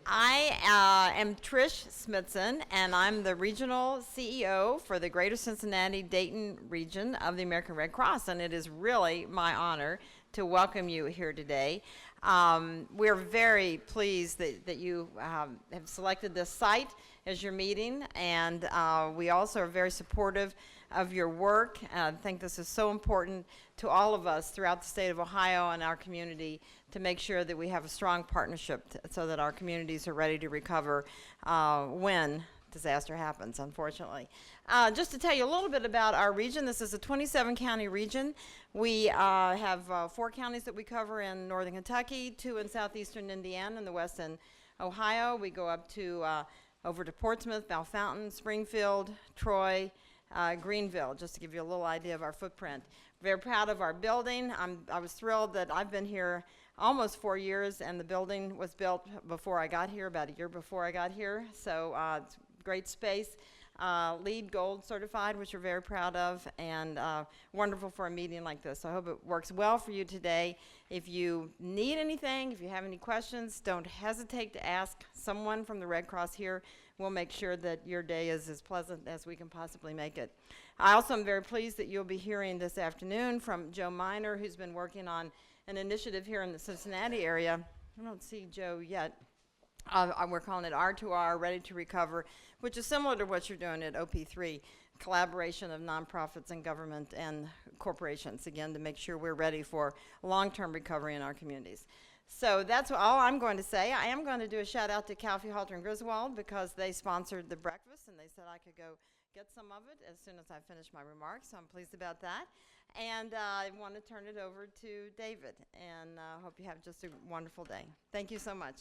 I am Trish Smithson, and I'm the regional CEO for the Greater Cincinnati-Dayton region of the American Red Cross, and it is really my honor to welcome you here today. We're very pleased that you have selected this site as your meeting, and we also are very supportive of your work. I think this is so important to all of us throughout the state of Ohio and our community to make sure that we have a strong partnership so that our communities are ready to recover when disaster happens, unfortunately. Just to tell you a little bit about our region, this is a 27-county region. We have 4 counties that we cover in northern Kentucky, 2 in southeastern Indiana, and the west in Ohio. We go up to over to Portsmouth, Bellefontaine, Springfield, Troy, Greenville, just to give you a little idea of our footprint. Very proud of our building. I was thrilled that I've been here almost 4 years, and the building was built before I got here, about a year before I got here. So it's great space. LEED Gold certified, which we're very proud of, and wonderful for a meeting like this. So I hope it works well for you today. If you need anything, if you have any questions, don't hesitate to ask someone from the Red Cross here. We'll make sure that your day is as pleasant as we can possibly make it. I also am very pleased that you'll be hearing this afternoon from Joe Miner, who's been working on an initiative here in the Cincinnati area. I don't see Joe yet. We're calling it R2R, Ready to Recover, which is similar to what you're doing at OP3, collaboration of nonprofits and government and corporations, again, to make sure we're ready for long-term recovery in our communities. So that's all I'm going to say. I am going to do a shout out to Calfee, Halter, and Griswold because they sponsored the breakfast and they said I could go get some of it as soon as I finish my remarks, so I'm pleased about that. And I want to turn it over to David, and hope you have just a wonderful day. Thank you so much.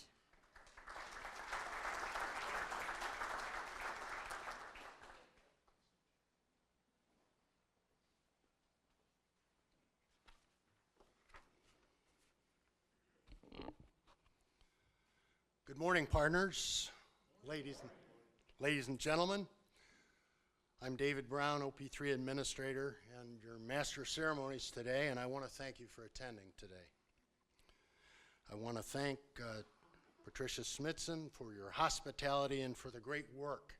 Good morning, partners, ladies and gentlemen. I'm David Brown, OP3 Administrator, and your Master of Ceremonies today, and I want to thank you for attending today. I want to thank Patricia Smithson for your hospitality and for the great work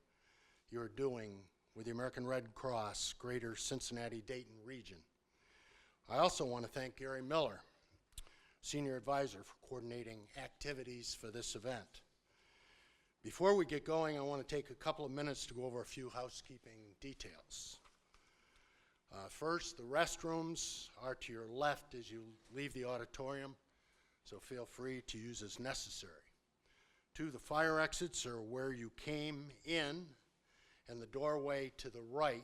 you're doing with the American Red Cross Greater Cincinnati-Dayton region. I also want to thank Gary Miller, Senior Advisor, for coordinating activities for this event. Before we get going, I want to take a couple of minutes to go over a few housekeeping details. First, the restrooms are to your left as you leave the auditorium, so feel free to use as necessary. 2, the fire exits are where you came in, and the doorway to the right,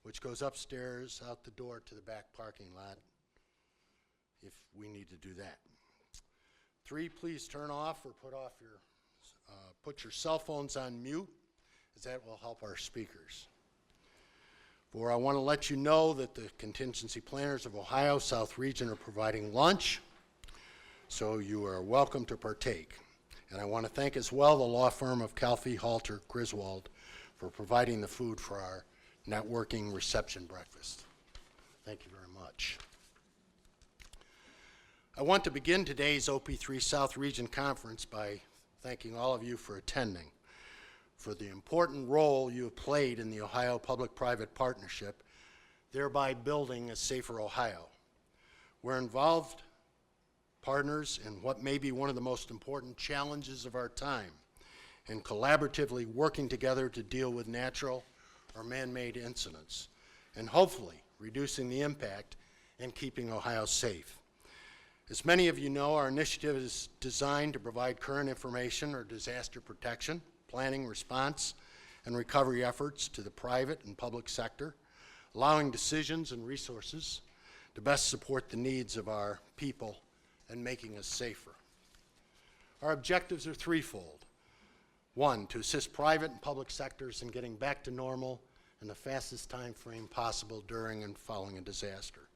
which goes upstairs out the door to the back parking lot, if we need to do that. 3, please turn off or put your cell phones on mute, as that will help our speakers. 4, I want to let you know that the contingency planners of Ohio South Region are providing lunch, so you are welcome to partake. And I want to thank as well the law firm of Calfee, Halter, Griswold for providing the food for our networking reception breakfast. Thank you very much. I want to begin today's OP3 South Region Conference by thanking all of you for attending, for the important role you have played in the Ohio Public-Private Partnership, thereby building a safer Ohio. We're involved partners in what may be one of the most important challenges of our time, and collaboratively working together to deal with natural or man-made incidents, and hopefully reducing the impact and keeping Ohio safe. As many of you know, our initiative is designed to provide current information or disaster protection, planning, response, and recovery efforts to the private and public sector, allowing decisions and resources to best support the needs of our people and making us safer. Our objectives are threefold. 1, to assist private and public sectors in getting back to normal in the fastest time frame possible during and following a disaster.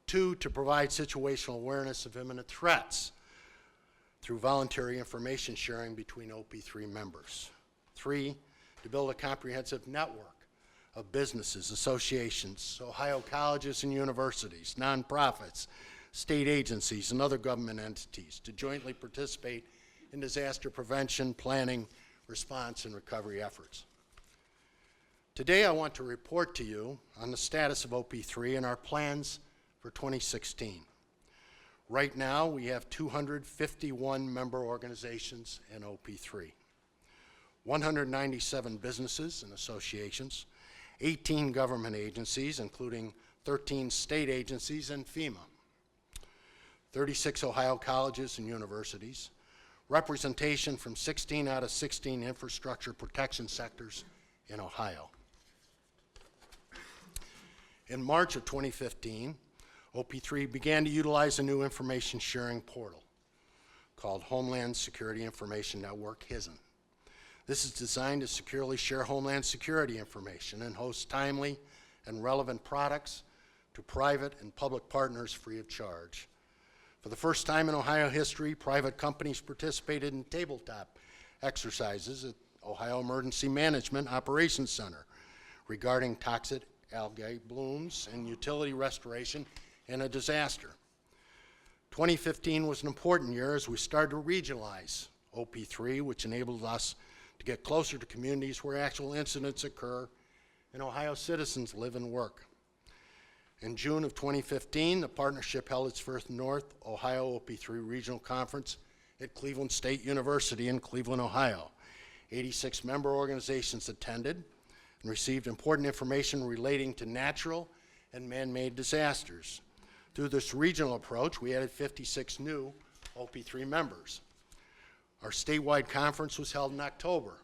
2, to provide situational awareness of imminent threats through voluntary information sharing between OP3 members. 3, to build a comprehensive network of businesses, associations, Ohio colleges and universities, nonprofits, state agencies, and other government entities to jointly participate in disaster prevention, planning, response, and recovery efforts. Today, I want to report to you on the status of OP3 and our plans for 2016. Right now, we have 251 member organizations in OP3, 197 businesses and associations, 18 government agencies, including 13 state agencies and FEMA, 36 Ohio colleges and universities, representation from 16 out of 16 infrastructure protection sectors in Ohio. In March of 2015, OP3 began to utilize a new information sharing portal called Homeland Security Information Network, HISN. This is designed to securely share Homeland Security information and host timely and relevant products to private and public partners free of charge. For the first time in Ohio history, private companies participated in tabletop exercises at Ohio Emergency Management Operations Center regarding toxic algae blooms and utility restoration in a disaster. 2015 was an important year as we started to regionalize OP3, which enabled us to get closer to communities where actual incidents occur and Ohio citizens live and work. In June of 2015, the partnership held its first North Ohio OP3 Regional Conference at Cleveland State University in Cleveland, Ohio. 86 member organizations attended and received important information relating to natural and man-made disasters. Through this regional approach, we added 56 new OP3 members. Our statewide conference was held in October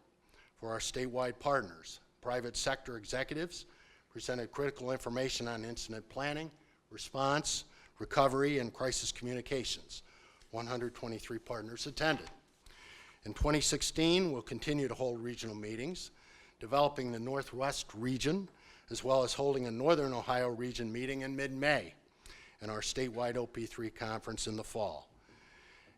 for our statewide partners. Private sector executives presented critical information on incident planning, response, recovery, and crisis communications. 123 partners attended. In 2016, we'll continue to hold regional meetings, developing the Northwest region, as well as holding a Northern Ohio region meeting in mid-May, and our statewide OP3 conference in the fall.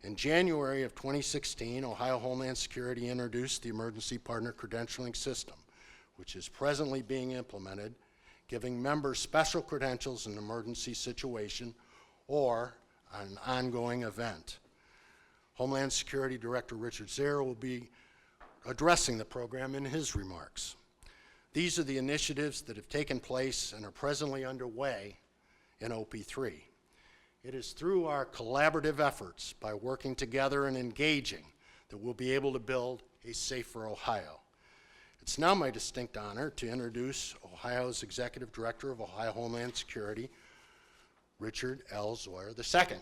In January of 2016, Ohio Homeland Security introduced the Emergency Partner Credentialing System, which is presently being implemented, giving members special credentials in an emergency situation or an ongoing event. Homeland Security Director Richard Zare will be addressing the program in his remarks. These are the initiatives that have taken place and are presently underway in OP3. It is through our collaborative efforts, by working together and engaging, that we'll be able to build a safer Ohio. It's now my distinct honor to introduce Ohio's Executive Director of Ohio Homeland Security, Richard L. Zoyer II.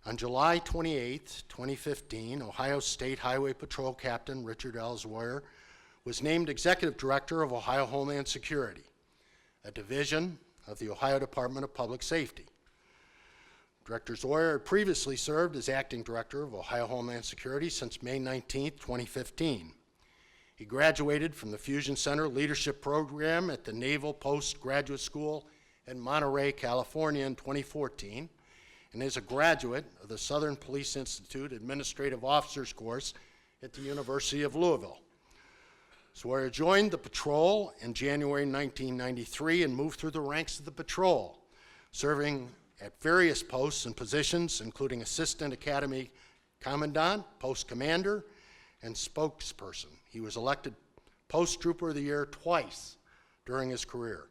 On July 28, 2015, Ohio State Highway Patrol Captain Richard L. Zoyer was named Executive Director of Ohio Homeland Security, a division of the Ohio Department of Public Safety. Director Zoyer had previously served as Acting Director of Ohio Homeland Security since May 19, 2015. He graduated from the Fusion Center Leadership Program at the Naval Postgraduate School in Monterey, California in 2014, and is a graduate of the Southern Police Institute Administrative Officers course at the University of Louisville. Zoyer joined the patrol in January 1993 and moved through the ranks of the patrol, serving at various posts and positions, including Assistant Academy Commandant, Post Commander, and Spokesperson. He was elected Post Trooper of the Year twice during his career.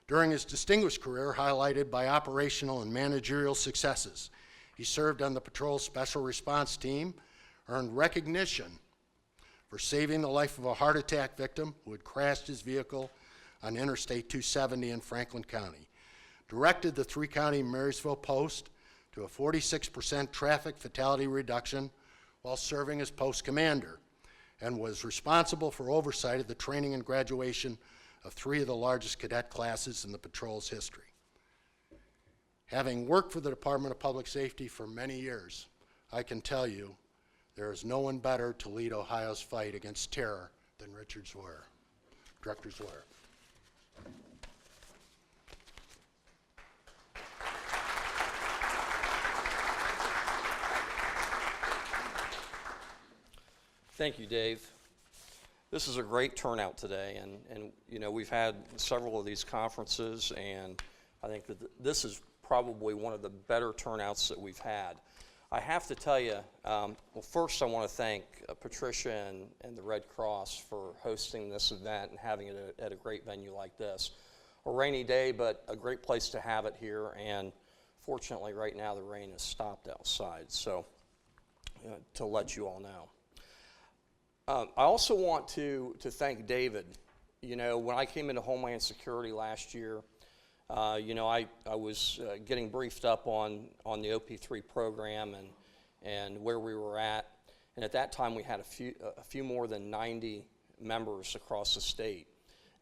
During his distinguished career, highlighted by operational and managerial successes, he served on the patrol's Special Response Team, earned recognition for saving the life of a heart attack victim who had crashed his vehicle on Interstate 270 in Franklin County, directed the three-county Marysville Post to a 46% traffic fatality reduction while serving as post commander, and was responsible for oversight of the training and graduation of 3 of the largest cadet classes in the patrol's history. Having worked for the Department of Public Safety for many years, I can tell you there is no one better to lead Ohio's fight against terror than Richard Zoyer. Director Zoyer. Thank you, Dave. This is a great turnout today, and you know, we've had several of these conferences, and I think that this is probably one of the better turnouts that we've had. I have to tell you, well, first I want to thank Patricia and the Red Cross for hosting this event and having it at a great venue like this. A rainy day, but a great place to have it here, and fortunately right now the rain has stopped outside, so to let you all know. I also want to thank David. You know, when I came into Homeland Security last year, you know, I was getting briefed up on the OP3 program and where we were at, and at that time we had a few more than 90 members across the state.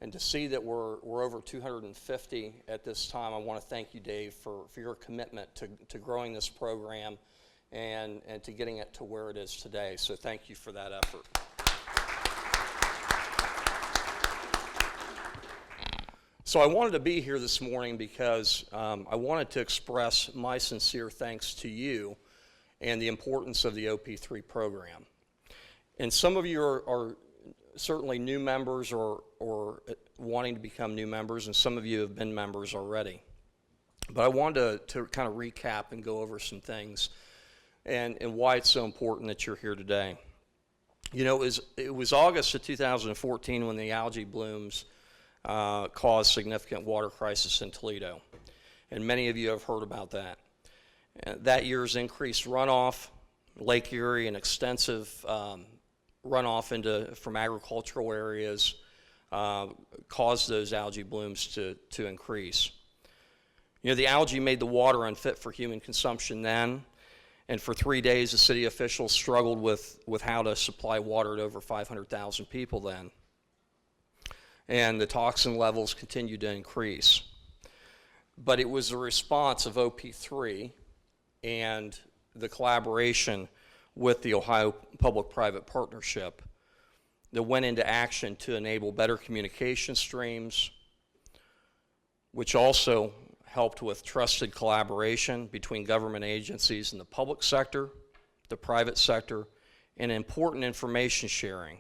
And to see that we're over 250 at this time, I want to thank you, Dave, for your commitment to growing this program and to getting it to where it is today. So thank you for that effort. So I wanted to be here this morning because I wanted to express my sincere thanks to you and the importance of the OP3 program. And some of you are certainly new members or wanting to become new members, and some of you have been members already. But I wanted to kind of recap and go over some things and why it's so important that you're here today. You know, it was August of 2014 when the algae blooms caused significant water crisis in Toledo, and many of you have heard about that. That year's increased runoff, Lake Erie, and extensive runoff from agricultural areas caused those algae blooms to increase. You know, the algae made the water unfit for human consumption then, and for 3 days the city officials struggled with how to supply water to over 500,000 people then. And the toxin levels continued to increase. But it was the response of OP3 and the collaboration with the Ohio Public-Private Partnership that went into action to enable better communication streams, which also helped with trusted collaboration between government agencies in the public sector, the private sector, and important information sharing.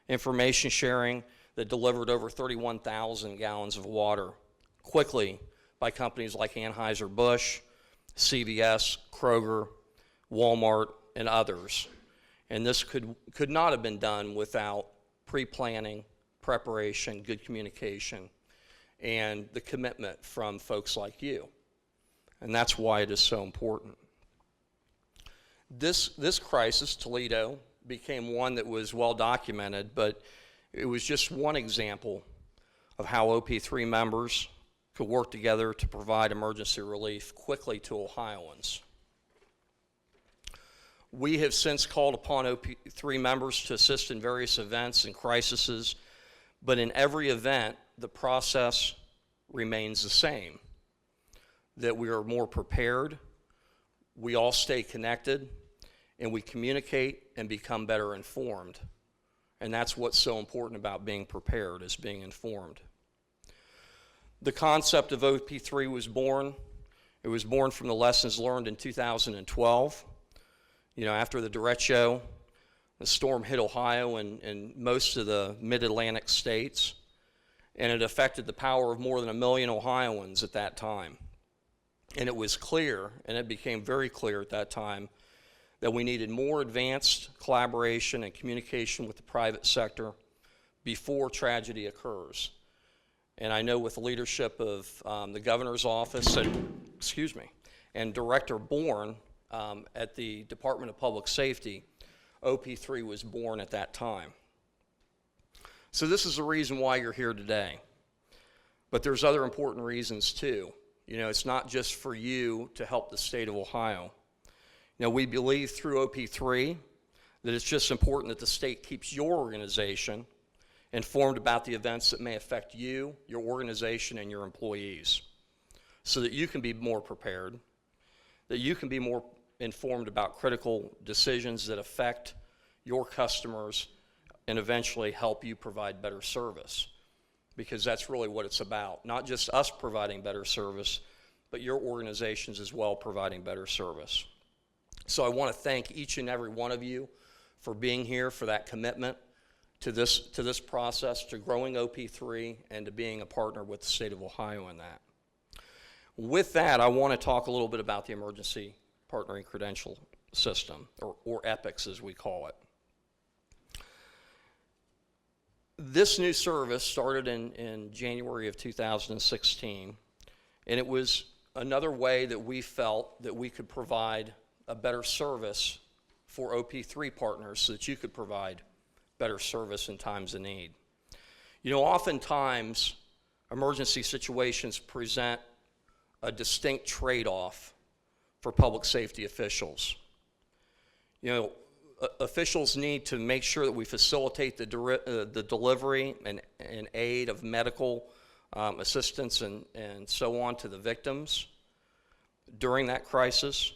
Information sharing that delivered over 31,000 gallons of water quickly by companies like Anheuser-Busch, CVS, Kroger, Walmart, and others. And this could not have been done without pre-planning, preparation, good communication, and the commitment from folks like you. And that's why it is so important. This crisis, Toledo, became one that was well documented, but it was just one example of how OP3 members could work together to provide emergency relief quickly to Ohioans. We have since called upon OP3 members to assist in various events and crises, but in every event, the process remains the same, that we are more prepared, we all stay connected, and we communicate and become better informed. And that's what's so important about being prepared, is being informed. The concept of OP3 was born. It was born from the lessons learned in 2012. You know, after the derecho, the storm hit Ohio and most of the mid-Atlantic states, and it affected the power of more than 1 million Ohioans at that time. And it was clear, and it became very clear at that time, that we needed more advanced collaboration and communication with the private sector before tragedy occurs. And I know with the leadership of the governor's office and Director Bourne at the Department of Public Safety, OP3 was born at that time. So this is the reason why you're here today. But there's other important reasons too. You know, it's not just for you to help the state of Ohio. You know, we believe through OP3 that it's just important that the state keeps your organization informed about the events that may affect you, your organization, and your employees, so that you can be more prepared, that you can be more informed about critical decisions that affect your customers and eventually help you provide better service, because that's really what it's about. Not just us providing better service, but your organizations as well providing better service. So I want to thank each and every one of you for being here, for that commitment to this process, to growing OP3, and to being a partner with the state of Ohio in that. With that, I want to talk a little bit about the emergency Partnering Credential System, or EPICS as we call it. This new service started in January of 2016, and it was another way that we felt that we could provide a better service for OP3 partners so that you could provide better service in times of need. You know, oftentimes emergency situations present a distinct trade-off for public safety officials. You know, officials need to make sure that we facilitate the delivery and aid of medical assistance and so on to the victims during that crisis.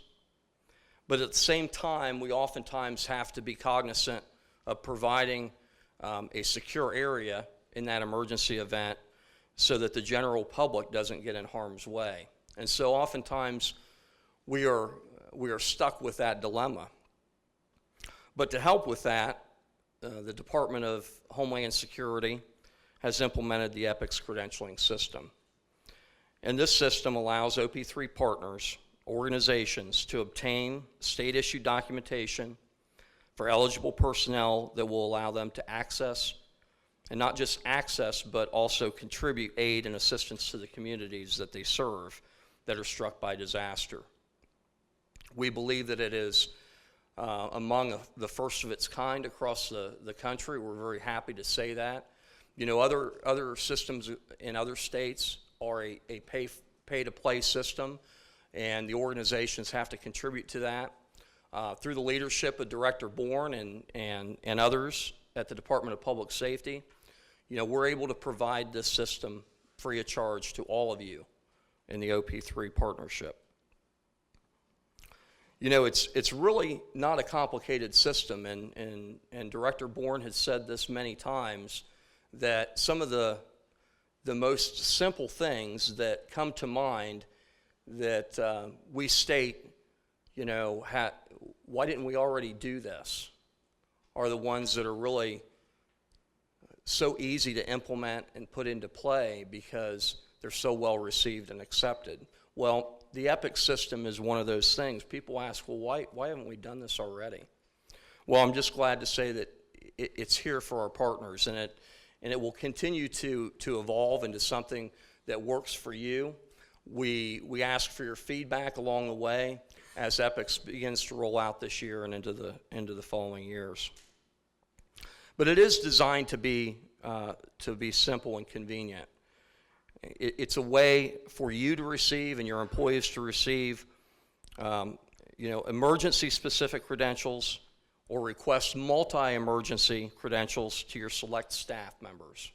But at the same time, we oftentimes have to be cognizant of providing a secure area in that emergency event so that the general public doesn't get in harm's way. And so oftentimes we are stuck with that dilemma. But to help with that, the Department of Homeland Security has implemented the EPICS credentialing system. And this system allows OP3 partners, organizations, to obtain state-issued documentation for eligible personnel that will allow them to access, and not just access, but also contribute aid and assistance to the communities that they serve that are struck by disaster. We believe that it is among the first of its kind across the country. We're very happy to say that. You know, other systems in other states are a pay-to-play system, and the organizations have to contribute to that. Through the leadership of Director Bourne and others at the Department of Public Safety, you know, we're able to provide this system free of charge to all of you in the OP3 partnership. You know, it's really not a complicated system, and Director Bourne has said this many times, that some of the most simple things that come to mind that we state, you know, why didn't we already do this, are the ones that are really so easy to implement and put into play because they're so well received and accepted. Well, the EPIC system is one of those things. People ask, well, why haven't we done this already? Well, I'm just glad to say that it's here for our partners, and it will continue to evolve into something that works for you. We ask for your feedback along the way as EPICS begins to roll out this year and into the following years. But it is designed to be simple and convenient. It's a way for you to receive and your employees to receive, you know, emergency-specific credentials or request multi-emergency credentials to your select staff members.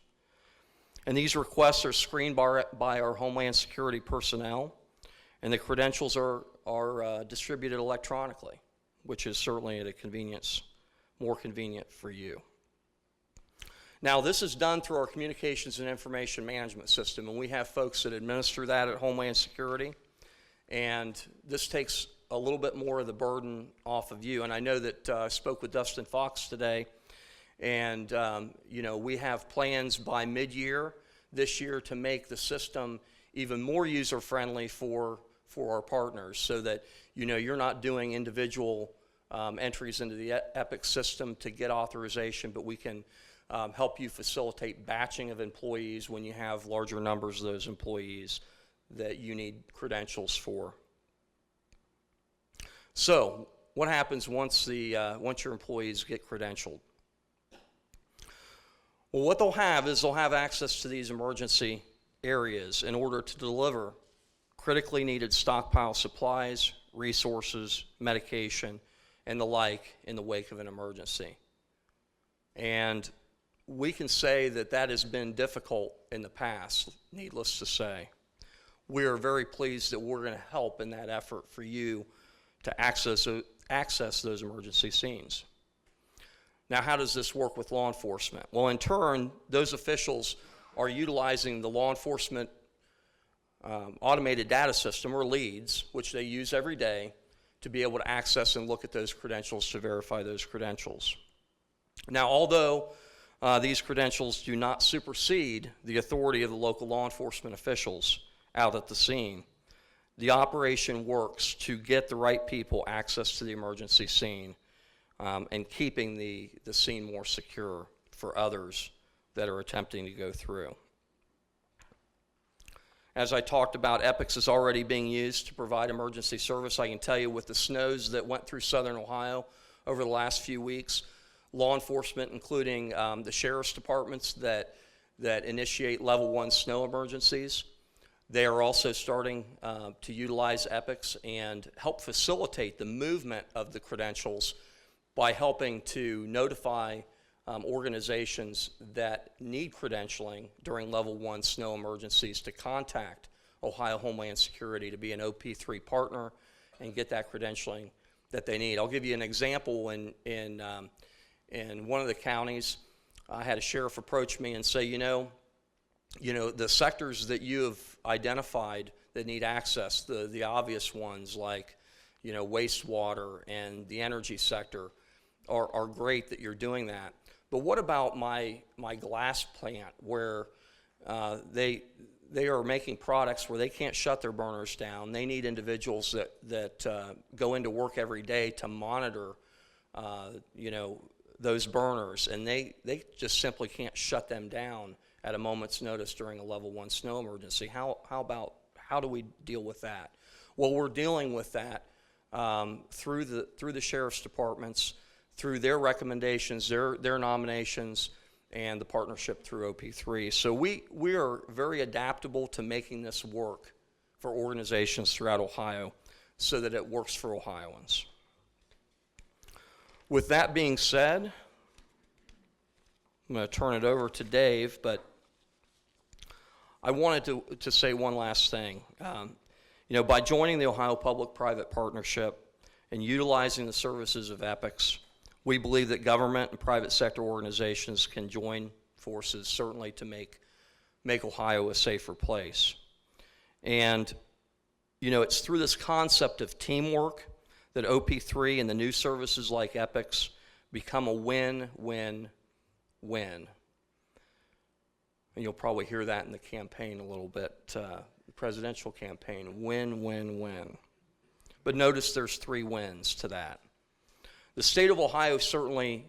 And these requests are screened by our Homeland Security personnel, and the credentials are distributed electronically, which is certainly at a convenience, more convenient for you. Now, this is done through our Communications and Information Management System, and we have folks that administer that at Homeland Security, and this takes a little bit more of the burden off of you. And I know that I spoke with Dustin Fox today, and you know, we have plans by mid-year this year to make the system even more user-friendly for our partners, so that, you know, you're not doing individual entries into the EPIC system to get authorization, but we can help you facilitate batching of employees when you have larger numbers of those employees that you need credentials for. So, what happens once your employees get credentialed? Well, what they'll have is they'll have access to these emergency areas in order to deliver critically needed stockpile supplies, resources, medication, and the like in the wake of an emergency. And we can say that that has been difficult in the past, needless to say. We are very pleased that we're going to help in that effort for you to access those emergency scenes. Now, how does this work with law enforcement? Well, in turn, those officials are utilizing the law enforcement automated data system, or LEADS, which they use every day to be able to access and look at those credentials to verify those credentials. Now, although these credentials do not supersede the authority of the local law enforcement officials out at the scene, the operation works to get the right people access to the emergency scene, and keeping the scene more secure for others that are attempting to go through. As I talked about, EPICS is already being used to provide emergency service. I can tell you with the snows that went through southern Ohio over the last few weeks, law enforcement, including the sheriff's departments that initiate level 1 snow emergencies, they are also starting to utilize EPICS and help facilitate the movement of the credentials by helping to notify organizations that need credentialing during level 1 snow emergencies to contact Ohio Homeland Security to be an OP3 partner and get that credentialing that they need. I'll give you an example. In one of the counties, I had a sheriff approach me and say, you know, the sectors that you have identified that need access, the obvious ones like, wastewater and the energy sector are great that you're doing that. But what about my glass plant where they are making products where they can't shut their burners down? They need individuals that go into work every day to monitor, those burners, and they just simply can't shut them down at a moment's notice during a level 1 snow emergency. How do we deal with that? Well, we're dealing with that through the sheriff's departments, through their recommendations, their nominations, and the partnership through OP3. So we are very adaptable to making this work for organizations throughout Ohio so that it works for Ohioans. With that being said, I'm going to turn it over to Dave, but I wanted to say one last thing. By joining the Ohio Public-Private Partnership and utilizing the services of EPICS, we believe that government and private sector organizations can join forces, certainly to make Ohio a safer place. And, it's through this concept of teamwork that OP3 and the new services like EPICS become a win-win-win. And you'll probably hear that in the campaign a little bit, the presidential campaign, win-win-win. But notice there's 3 wins to that. The state of Ohio certainly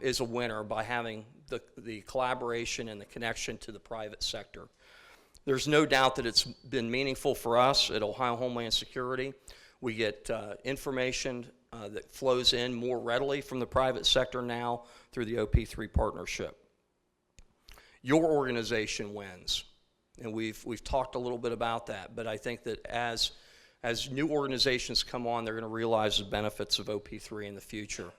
is a winner by having the collaboration and the connection to the private sector. There's no doubt that it's been meaningful for us at Ohio Homeland Security. We get information that flows in more readily from the private sector now through the OP3 partnership. Your organization wins, and we've talked a little bit about that, but I think that as new organizations come on, they're going to realize the benefits of OP3 in the future.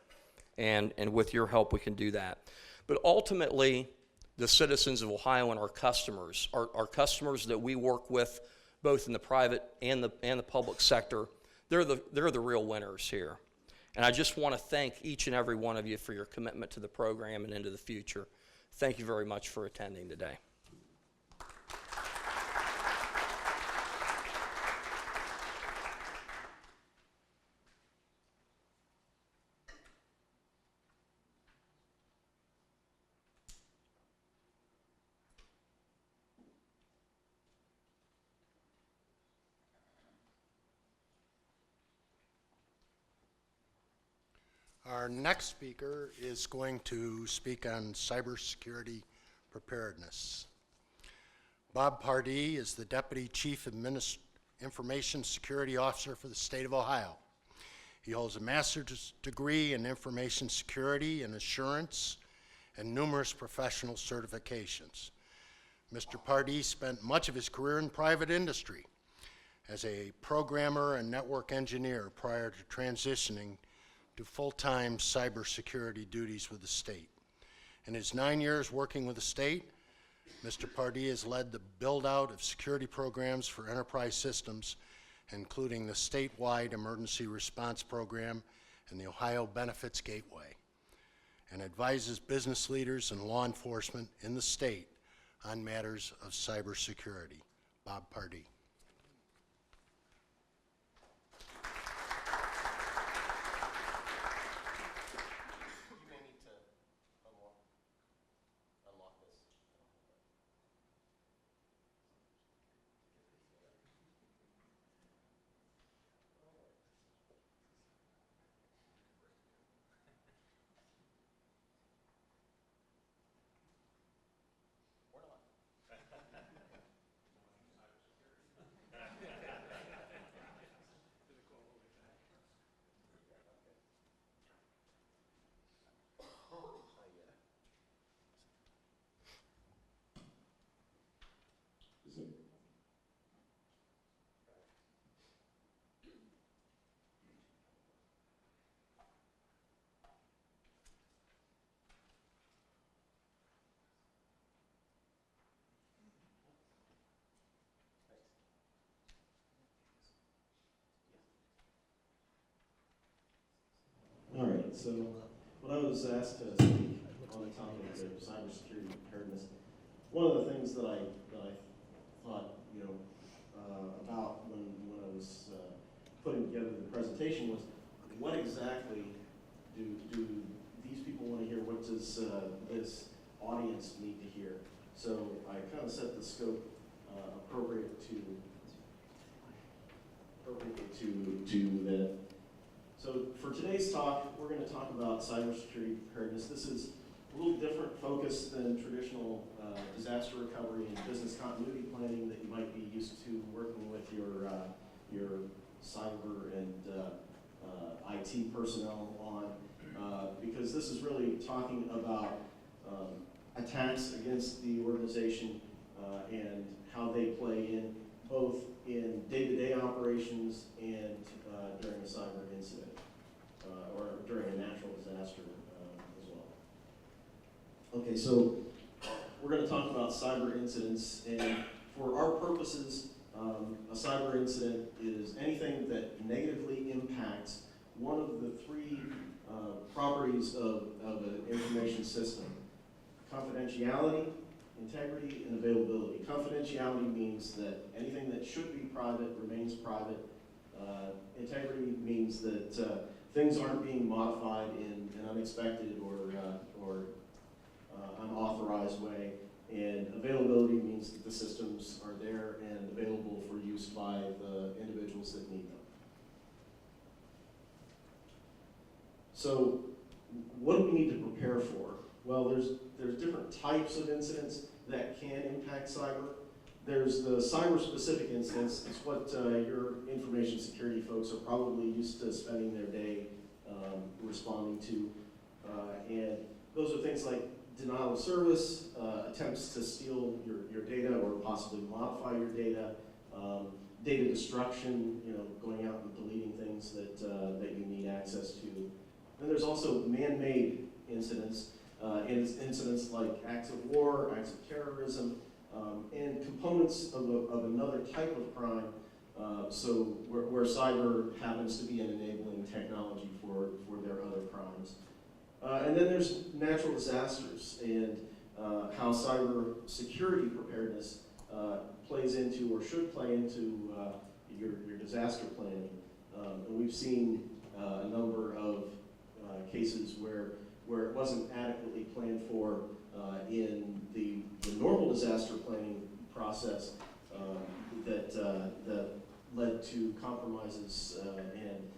And with your help, we can do that. But ultimately, the citizens of Ohio and our customers that we work with, both in the private and the public sector, they're the real winners here. And I just want to thank each and every one of you for your commitment to the program and into the future. Thank you very much for attending today. Our next speaker is going to speak on cybersecurity preparedness. Bob Pardee is the Deputy Chief Information Security Officer for the state of Ohio. He holds a master's degree in information security and assurance and numerous professional certifications. Mr. Pardee spent much of his career in private industry as a programmer and network engineer prior to transitioning to full-time cybersecurity duties with the state. In his 9 years working with the state, Mr. Pardee has led the build-out of security programs for enterprise systems, including the statewide emergency response program and the Ohio Benefits Gateway, and advises business leaders and law enforcement in the state on matters of cybersecurity. Bob Pardee. So when I was asked to speak on the topic of cybersecurity preparedness, one of the things that I thought about when I was putting together the presentation was, what exactly do these people want to hear? What does this audience need to hear? So I kind of set the scope appropriate to that. So for today's talk, we're going to talk about cybersecurity preparedness. This is a little different focus than traditional disaster recovery and business continuity planning that you might be used to working with your cyber and IT personnel on, because this is really talking about attacks against the organization and how they play in both in day-to-day operations and during a cyber incident or during a natural disaster as well. Okay, so we're going to talk about cyber incidents, and for our purposes, a cyber incident is anything that negatively impacts one of the three properties of an information system: confidentiality, integrity, and availability. Confidentiality means that anything that should be private remains private. Integrity means that things aren't being modified in an unexpected or unauthorized way. And availability means that the systems are there and available for use by the individuals that need them. So what do we need to prepare for? Well, there's different types of incidents that can impact cyber. There's the cyber-specific incidents. It's what your information security folks are probably used to spending their day responding to. And those are things like denial of service, attempts to steal your data or possibly modify your data, data destruction, going out and deleting things that you need access to. Then there's also man-made incidents. Incidents like acts of war, acts of terrorism, and components of another type of crime, so where cyber happens to be an enabling technology for their other crimes. And then there's natural disasters and how cyber security preparedness plays into or should play into your disaster planning. And we've seen a number of cases where it wasn't adequately planned for in the normal disaster planning process that led to compromises and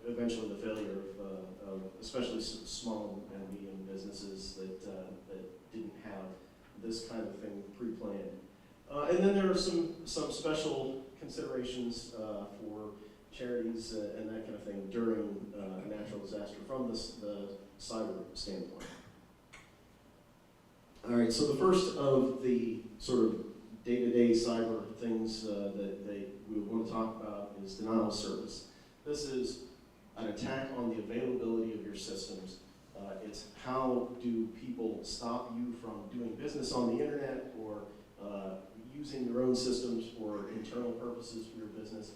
eventually the failure of especially small and medium businesses that didn't have this kind of thing pre-planned. And then there are some special considerations for charities and that kind of thing during a natural disaster from the cyber standpoint. All right, so the first of the sort of day-to-day cyber things that we want to talk about is denial of service. This is an attack on the availability of your systems. It's how do people stop you from doing business on the internet or using your own systems for internal purposes for your business.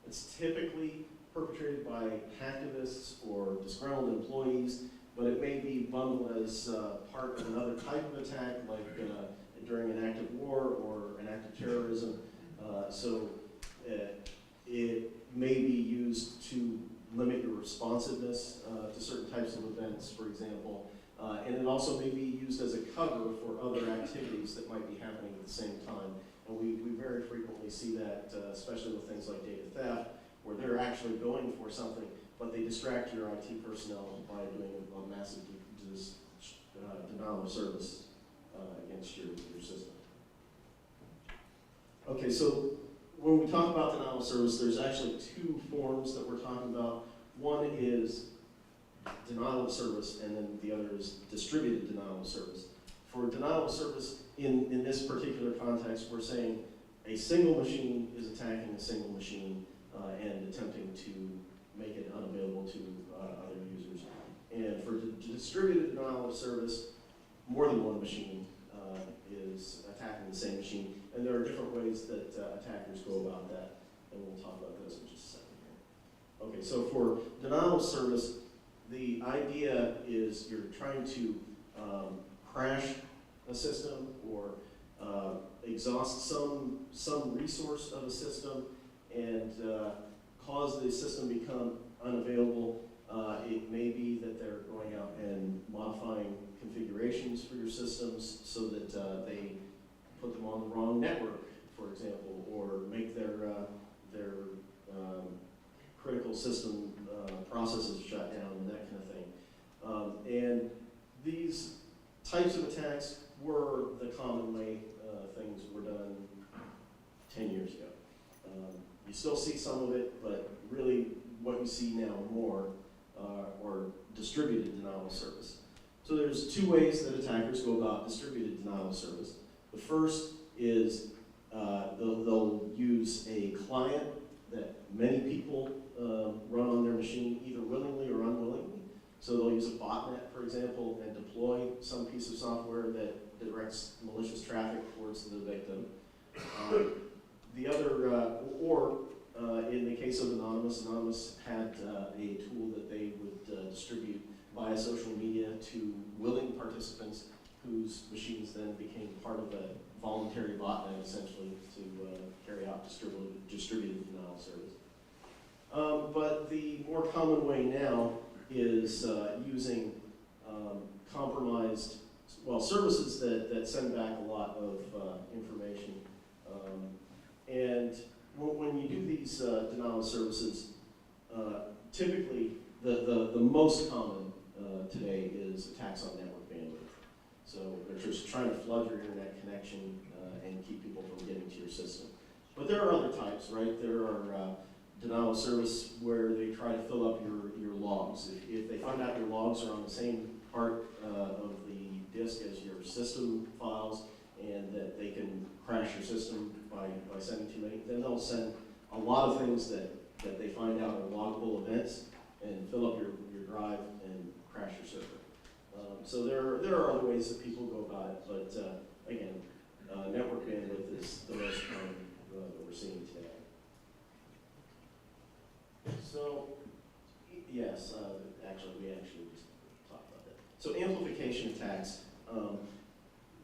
It's typically perpetrated by hacktivists or disgruntled employees, but it may be bundled as part of another type of attack, like during an act of war or an act of terrorism. So it may be used to limit your responsiveness to certain types of events, for example. And it also may be used as a cover for other activities that might be happening at the same time. And we very frequently see that, especially with things like data theft, where they're actually going for something, but they distract your IT personnel by doing a massive denial of service against your system. Okay, so when we talk about denial of service, there's actually two forms that we're talking about. One is denial of service, and then the other is distributed denial of service. For denial of service, in this particular context, we're saying a single machine is attacking a single machine and attempting to make it unavailable to other users. And for distributed denial of service, more than one machine is attacking the same machine. And there are different ways that attackers go about that, and we'll talk about those in just a second here. Okay, so for denial of service, the idea is you're trying to crash a system or exhaust some resource of a system and cause the system become unavailable. It may be that they're going out and modifying configurations for your systems so that they put them on the wrong network, for example, or make their critical system processes shut down and that kind of thing. And these types of attacks were the common way things were done 10 years ago. You still see some of it, but really what you see now more are distributed denial of service. So there's two ways that attackers go about distributed denial of service. The first is they'll use a client that many people run on their machine, either willingly or unwillingly. So they'll use a botnet, for example, and deploy some piece of software that directs malicious traffic towards the victim. The other, in the case of Anonymous had a tool that they would distribute via social media to willing participants whose machines then became part of a voluntary botnet, essentially, to carry out distributed denial of service. But the more common way now is using compromised, services that send back a lot of information. And when you do these denial of services, typically the most common today is attacks on network bandwidth. So they're just trying to flood your internet connection and keep people from getting to your system. But there are other types, right? There are denial of service where they try to fill up your logs. If they find out your logs are on the same part of the disk as your system files and that they can crash your system by sending too many, then they'll send a lot of things that they find out are loggable events and fill up your drive and crash your server. So there are other ways that people go about it, but again, network bandwidth is the most common that we're seeing today. So, yes, we actually just talked about that. So amplification attacks.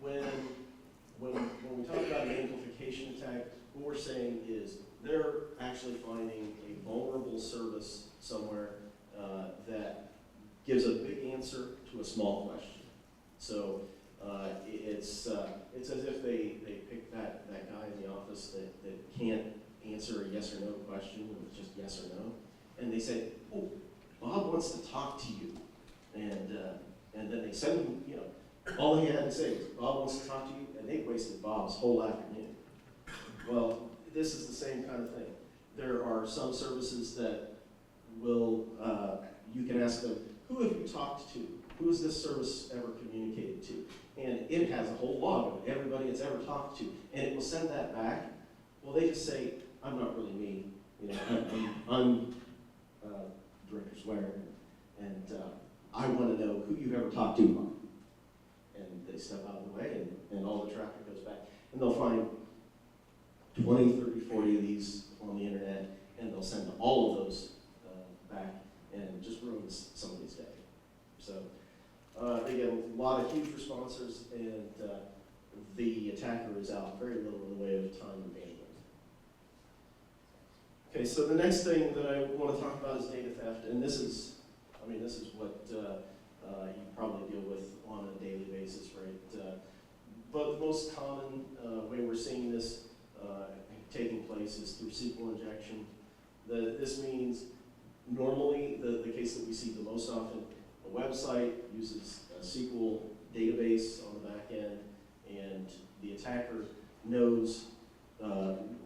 When we talk about an amplification attack, what we're saying is they're actually finding a vulnerable service somewhere that gives a big answer to a small question. So it's as if they pick that guy in the office that can't answer a yes or no question with just yes or no, and they say, "Oh, Bob wants to talk to you," and then they send him, all he had to say was, "Bob wants to talk to you," and they wasted Bob's whole afternoon. Well, this is the same kind of thing. There are some services that will, you can ask them, "Who have you talked to? Who has this service ever communicated to?" And it has a whole log of everybody it's ever talked to, and it will send that back. Well, they just say, "I'm not really me. I'm Director Swear, and I want to know who you've ever talked to, Bob." And they step out of the way, and all the traffic goes back. And they'll find 20, 30, 40 of these on the internet, and they'll send all of those back and just ruin somebody's day. So they get a lot of huge responses, and the attacker is out very little in the way of time and bandwidth. Okay, so the next thing that I want to talk about is data theft, and this is what you probably deal with on a daily basis, right? But the most common way we're seeing this taking place is through SQL injection. This means normally the case that we see the most often, a website uses a SQL database on the back end, and the attacker knows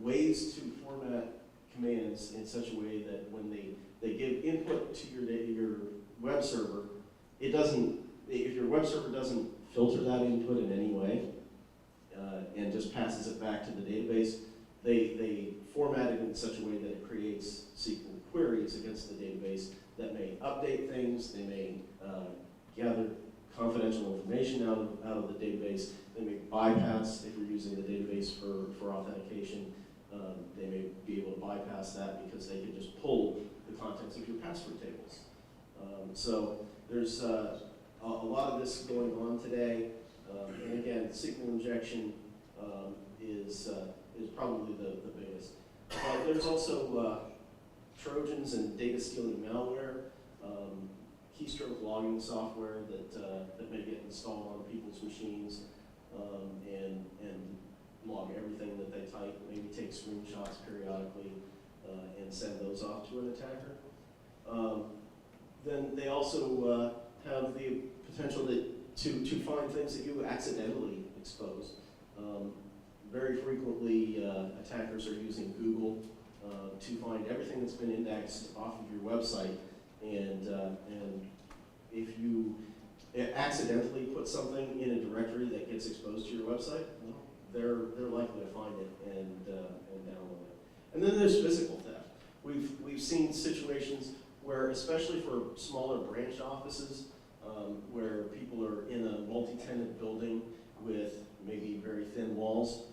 ways to format commands in such a way that when they give input to your web server, it doesn't, if your web server doesn't filter that input in any way and just passes it back to the database, they format it in such a way that it creates SQL queries against the database that may update things, they may gather confidential information out of the database, they may bypass, if you're using the database for authentication, they may be able to bypass that because they can just pull the contents of your password tables. So there's a lot of this going on today, and again, SQL injection is probably the biggest. But there's also Trojans and data stealing malware, keystroke logging software that may get installed on people's machines and log everything that they type, maybe take screenshots periodically and send those off to an attacker. Then they also have the potential to find things that you accidentally expose. Very frequently, attackers are using Google to find everything that's been indexed off of your website, and if you accidentally put something in a directory that gets exposed to your website, well, they're likely to find it and download it. And then there's physical theft. We've seen situations where, especially for smaller branch offices, where people are in a multi-tenant building with maybe very thin walls,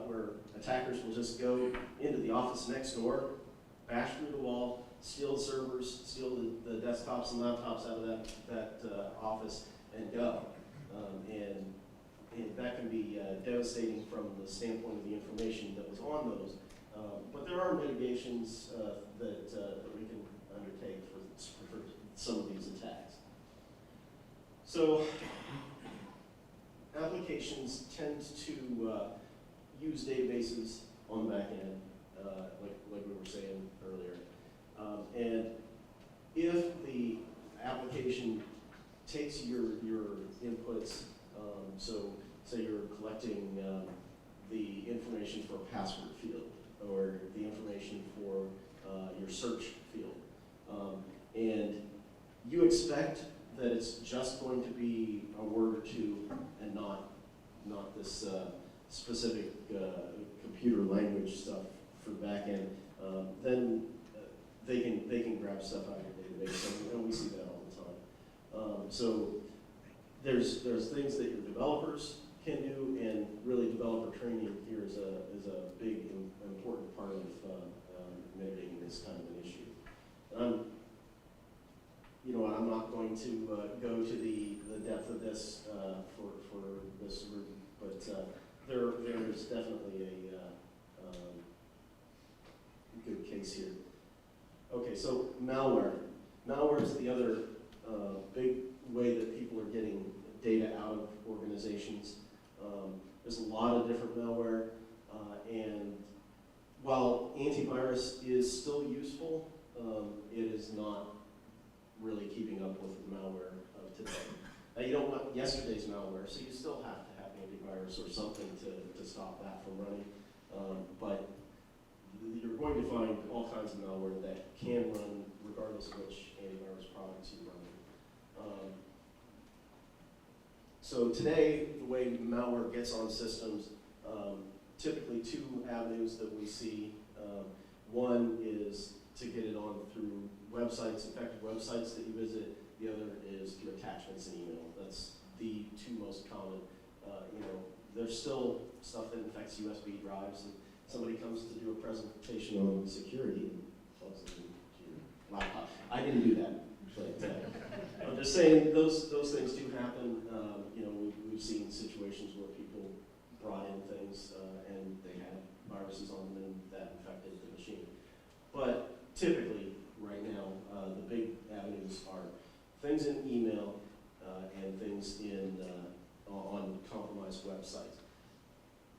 where attackers will just go into the office next door, bash through the wall, steal servers, steal the desktops and laptops out of that office, and go. And that can be devastating from the standpoint of the information that was on those. But there are mitigations that we can undertake for some of these attacks. So applications tend to use databases on the back end, like we were saying earlier. And if the application takes your inputs, so say you're collecting the information for a password field or the information for your search field, and you expect that it's just going to be a word or two and not this specific computer language stuff for the back end, then they can grab stuff out of your database, and we see that all the time. So there's things that your developers can do, and really developer training here is a big and important part of mitigating this kind of an issue. I'm not going to go to the depth of this for this group, but there is definitely a good case here. Okay, so malware. Malware is the other big way that people are getting data out of organizations. There's a lot of different malware, and while antivirus is still useful, it is not really keeping up with the malware of today. Now, you don't want yesterday's malware, so you still have to have antivirus or something to stop that from running, but you're going to find all kinds of malware that can run regardless of which antivirus products you run. So today, the way malware gets on systems, typically two avenues that we see. One is to get it on through websites, infected websites that you visit. The other is through attachments and email. That's the two most common. There's still stuff that infects USB drives, and somebody comes to do a presentation on security and plugs it into your laptop. I didn't do that, but I'm just saying those things do happen. We've seen situations where people brought in things and they had viruses on them and that infected the machine. But typically, right now, the big avenues are things in email and things on compromised websites.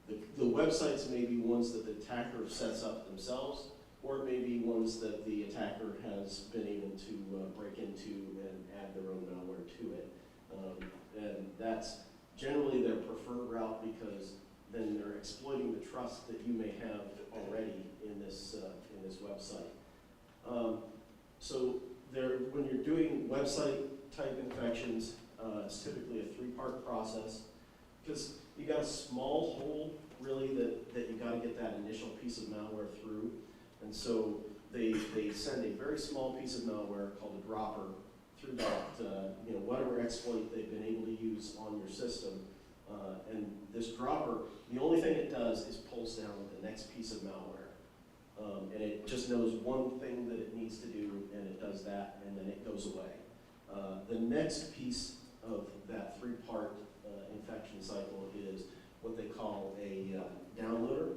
The websites may be ones that the attacker sets up themselves, or it may be ones that the attacker has been able to break into and add their own malware to it. And that's generally their preferred route, because then they're exploiting the trust that you may have already in this website. So when you're doing website type infections, it's typically a three-part process, because you got a small hole really that you got to get that initial piece of malware through, and so they send a very small piece of malware called a dropper through that whatever exploit they've been able to use on your system, and this dropper, the only thing it does is pulls down the next piece of malware, and it just knows one thing that it needs to do, and it does that, and then it goes away. The next piece of that three-part infection cycle is what they call a downloader.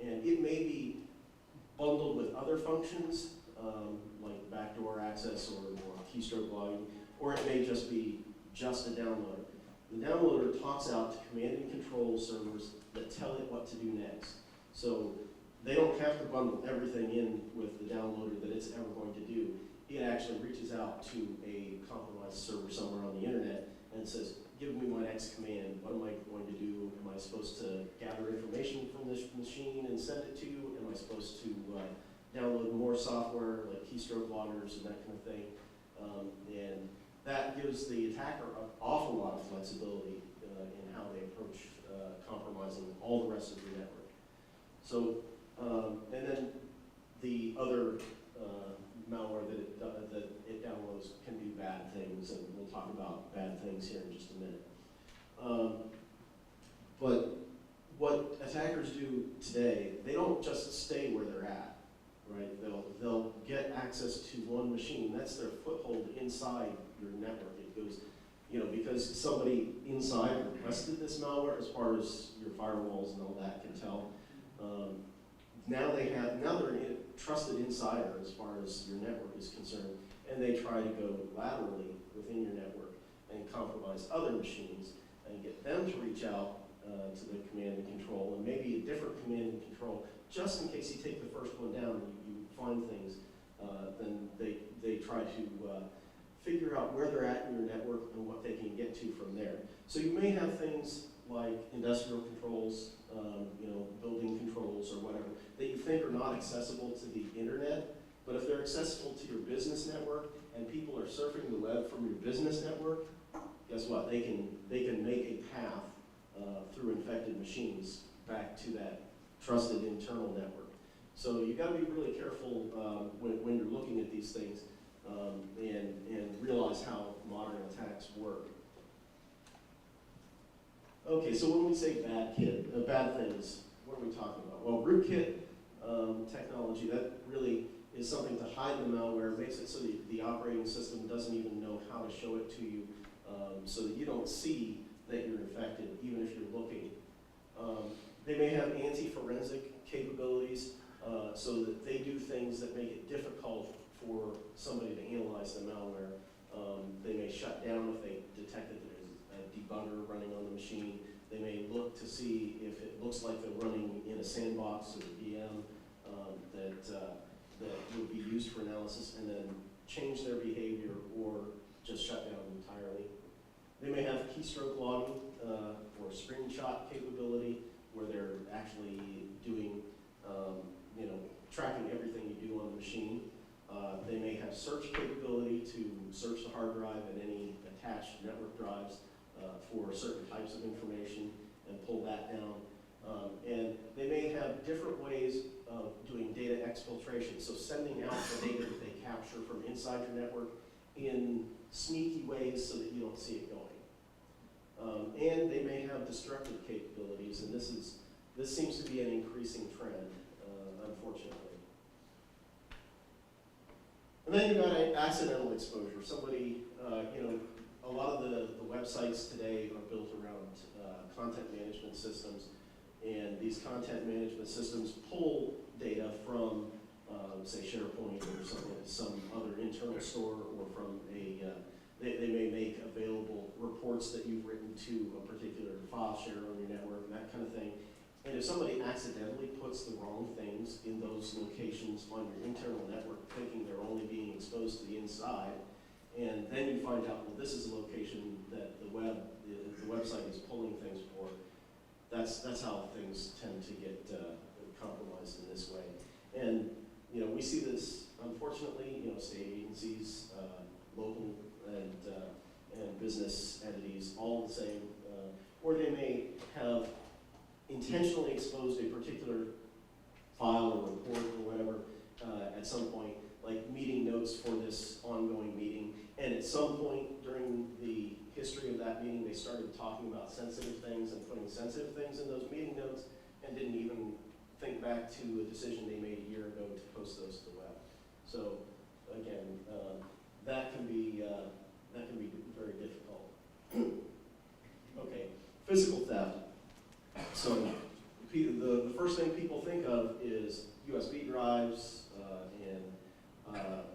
And it may be bundled with other functions, like backdoor access or keystroke logging, or it may just be just a downloader. The downloader talks out to command and control servers that tell it what to do next. So they don't have to bundle everything in with the downloader that it's ever going to do. It actually reaches out to a compromised server somewhere on the internet and says, give me my next command. What am I going to do? Am I supposed to gather information from this machine and send it to you? Am I supposed to download more software like keystroke loggers and that kind of thing? And that gives the attacker an awful lot of flexibility in how they approach compromising all the rest of your network. So, and then the other malware that it downloads can do bad things, and we'll talk about bad things here in just a minute. But what attackers do today, they don't just stay where they're at, right? They'll get access to one machine. That's their foothold inside your network. It goes, because somebody inside requested this malware, as far as your firewalls and all that can tell. Now they're a trusted insider as far as your network is concerned, and they try to go laterally within your network and compromise other machines and get them to reach out to the command and control, and maybe a different command and control, just in case you take the first one down and you find things, then they try to figure out where they're at in your network and what they can get to from there. So you may have things like industrial controls, building controls or whatever, that you think are not accessible to the internet, but if they're accessible to your business network and people are surfing the web from your business network, guess what? They can make a path through infected machines back to that trusted internal network. So you got to be really careful when you're looking at these things and realize how modern attacks work. Okay, so when we say bad things, what are we talking about? Well, rootkit technology, that really is something to hide the malware, makes it so that the operating system doesn't even know how to show it to you, so that you don't see that you're infected, even if you're looking. They may have anti-forensic capabilities, so that they do things that make it difficult for somebody to analyze the malware. They may shut down if they detect that there's a debugger running on the machine. They may look to see if it looks like they're running in a sandbox or a VM that would be used for analysis, and then change their behavior or just shut down entirely. They may have keystroke logging or screenshot capability, where they're actually doing, tracking everything you do on the machine. They may have search capability to search the hard drive and any attached network drives for certain types of information and pull that down. And they may have different ways of doing data exfiltration, so sending out the data that they capture from inside your network in sneaky ways so that you don't see it going. And they may have destructive capabilities, and this seems to be an increasing trend, unfortunately. And then you've got accidental exposure. Somebody, a lot of the websites today are built around content management systems, and these content management systems pull data from, say, SharePoint or some other internal store, or from they may make available reports that you've written to a particular file share on your network, and that kind of thing. And if somebody accidentally puts the wrong things in those locations on your internal network, thinking they're only being exposed to the inside, and then you find out, well, this is a location that the website is pulling things for, that's how things tend to get compromised in this way. And we see this, unfortunately, state agencies, local and business entities, all the same, or they may have intentionally exposed a particular file or report or whatever at some point, like meeting notes for this ongoing meeting, and at some point during the history of that meeting, they started talking about sensitive things and putting sensitive things in those meeting notes, and didn't even think back to a decision they made a year ago to post those to the web. So again, that can be that can be very difficult. Okay, physical theft. So the first thing people think of is USB drives and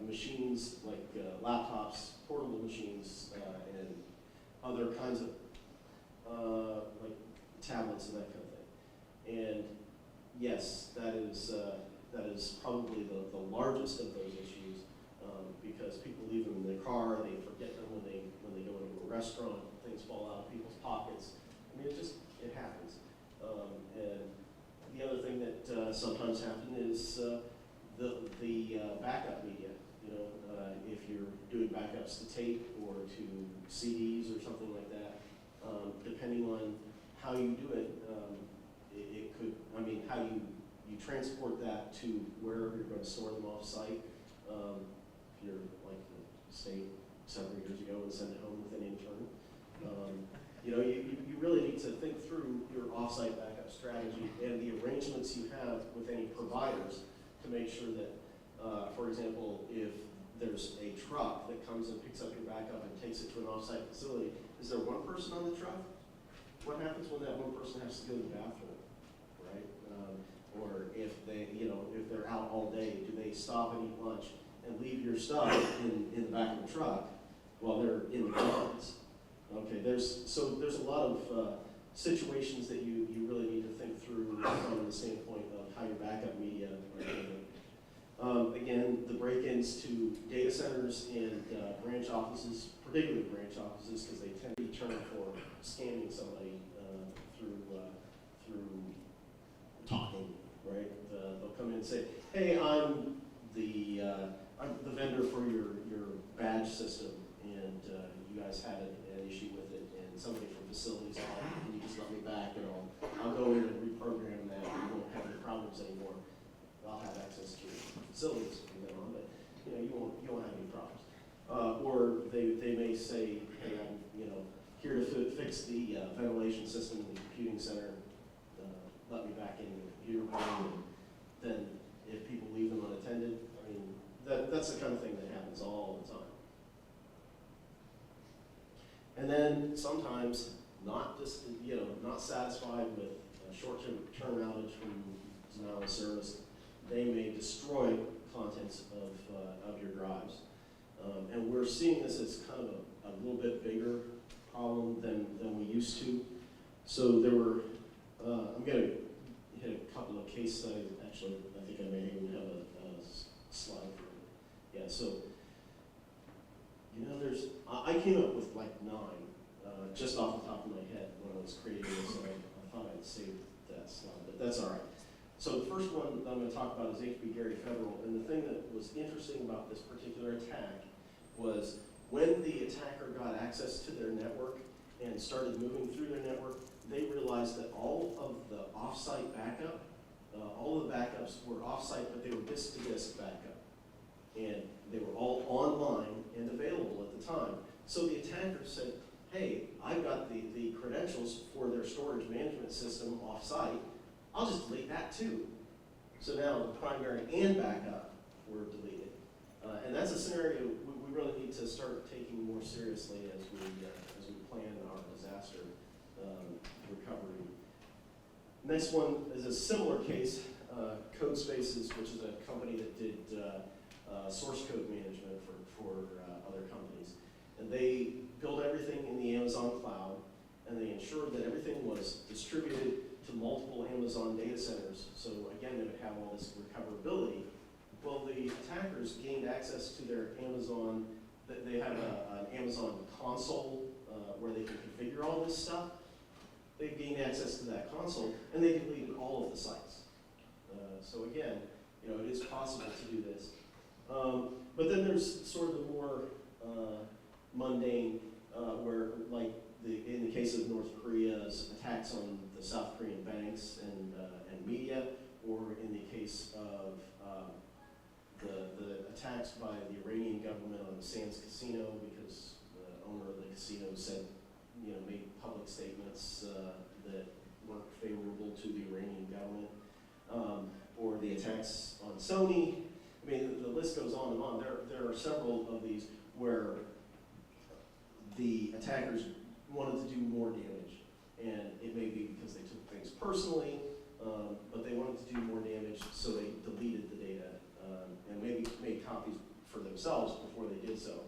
machines like laptops, portable machines, and other kinds of like tablets and that kind of thing. And yes, that is probably the largest of those issues, because people leave them in their car, they forget them when they go into a restaurant, things fall out of people's pockets. I mean, it happens. And the other thing that sometimes happens is the backup media. You know, if you're doing backups to tape or to CDs or something like that, depending on how you do it, it could, I mean, how you transport that to wherever you're going to store them off-site. If you're like the state several years ago and send it home with an intern, you know, you really need to think through your off-site backup strategy and the arrangements you have with any providers to make sure that, for example, if there's a truck that comes and picks up your backup and takes it to an off-site facility, is there one person on the truck? What happens when that one person has to go to the bathroom, right? Or if if they're out all day, do they stop and eat lunch and leave your stuff in the back of the truck while they're in the cars? Okay, there's a lot of situations that you really need to think through from the standpoint of how your backup media are handled. Again, the break-ins to data centers and branch offices, particularly branch offices, because they tend to be termed for scamming somebody through talking, right? They'll come in and say, "Hey, I'm the vendor for your badge system, and you guys had an issue with it, and somebody from facilities called, can you just let me back, and I'll go in and reprogram that, and you won't have any problems anymore. I'll have access to your facilities from then on, but you won't have any problems." Or they may say, "Hey, I'm here to fix the ventilation system in the computing center. Let me back in the computer room." And then if people leave them unattended, I mean, that's the kind of thing that happens all the time. And then sometimes not satisfied with a short-term outage from denial of service, they may destroy contents of your drives. And we're seeing this as kind of a little bit bigger problem than we used to. So there were, I'm going to hit a couple of case studies. Actually, I think I may even have a slide for it. Yeah, so, I came up with like 9, just off the top of my head when I was creating this, so I thought I'd save that slide, but that's all right. So the first one that I'm going to talk about is HB Gary Federal, and the thing that was interesting about this particular attack was when the attacker got access to their network and started moving through their network, they realized that all of the off-site backup, all of the backups were off-site, but they were disk-to-disk backup. And they were all online and available at the time. So the attacker said, "Hey, I've got the credentials for their storage management system off-site. I'll just delete that too." So now the primary and backup were deleted. And that's a scenario we really need to start taking more seriously as we plan our disaster recovery. Next one is a similar case, CodeSpaces, which is a company that did source code management for other companies. And they built everything in the Amazon cloud, and they ensured that everything was distributed to multiple Amazon data centers. So again, they would have all this recoverability. Well, the attackers gained access to their Amazon, they have an Amazon console where they can configure all this stuff. They gained access to that console, and they deleted all of the sites. So again, it is possible to do this. But then there's sort of the more mundane, where like in the case of North Korea's attacks on the South Korean banks and media, or in the case of the attacks by the Iranian government on the Sands Casino, because the owner of the casino said, made public statements that weren't favorable to the Iranian government, or the attacks on Sony. I mean, the list goes on and on. There are several of these where the attackers wanted to do more damage. And it may be because they took things personally, but they wanted to do more damage, so they deleted the data and maybe made copies for themselves before they did so.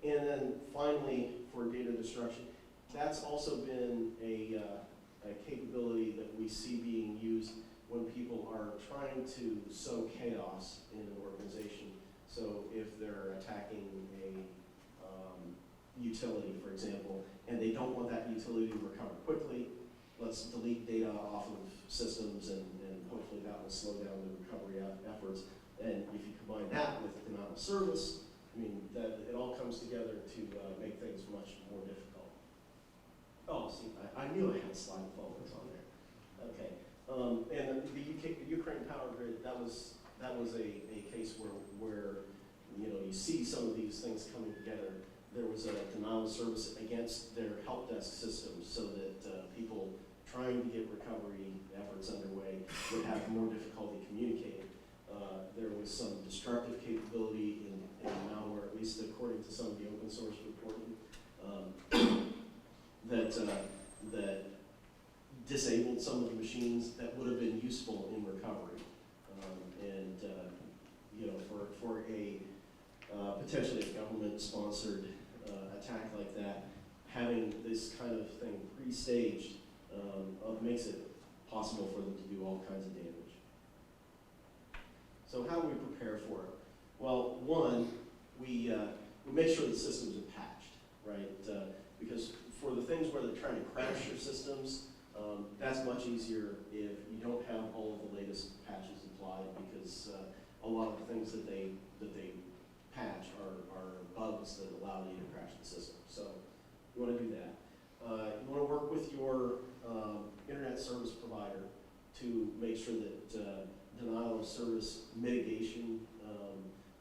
And then finally, for data destruction, that's also been a capability that we see being used when people are trying to sow chaos in an organization. So if they're attacking a utility, for example, and they don't want that utility to recover quickly, let's delete data off of systems, and hopefully that will slow down the recovery efforts. And if you combine that with denial of service, I mean, that it all comes together to make things much more difficult. Oh, see, I knew I had a slide of photos on there. Okay, and the Ukraine power grid, that was a case where you see some of these things coming together. There was a denial of service against their help desk systems, so that people trying to get recovery efforts underway would have more difficulty communicating. There was some destructive capability in malware, at least according to some of the open source reporting, that disabled some of the machines that would have been useful in recovery. For a potentially a government-sponsored attack like that, having this kind of thing pre-staged makes it possible for them to do all kinds of damage. So how do we prepare for it? Well, one, we make sure the systems are patched, right? Because for the things where they're trying to crash your systems, that's much easier if you don't have all of the latest patches applied, because a lot of the things that they patch are bugs that allow you to crash the system. So you want to do that. You want to work with your internet service provider to make sure that denial of service mitigation,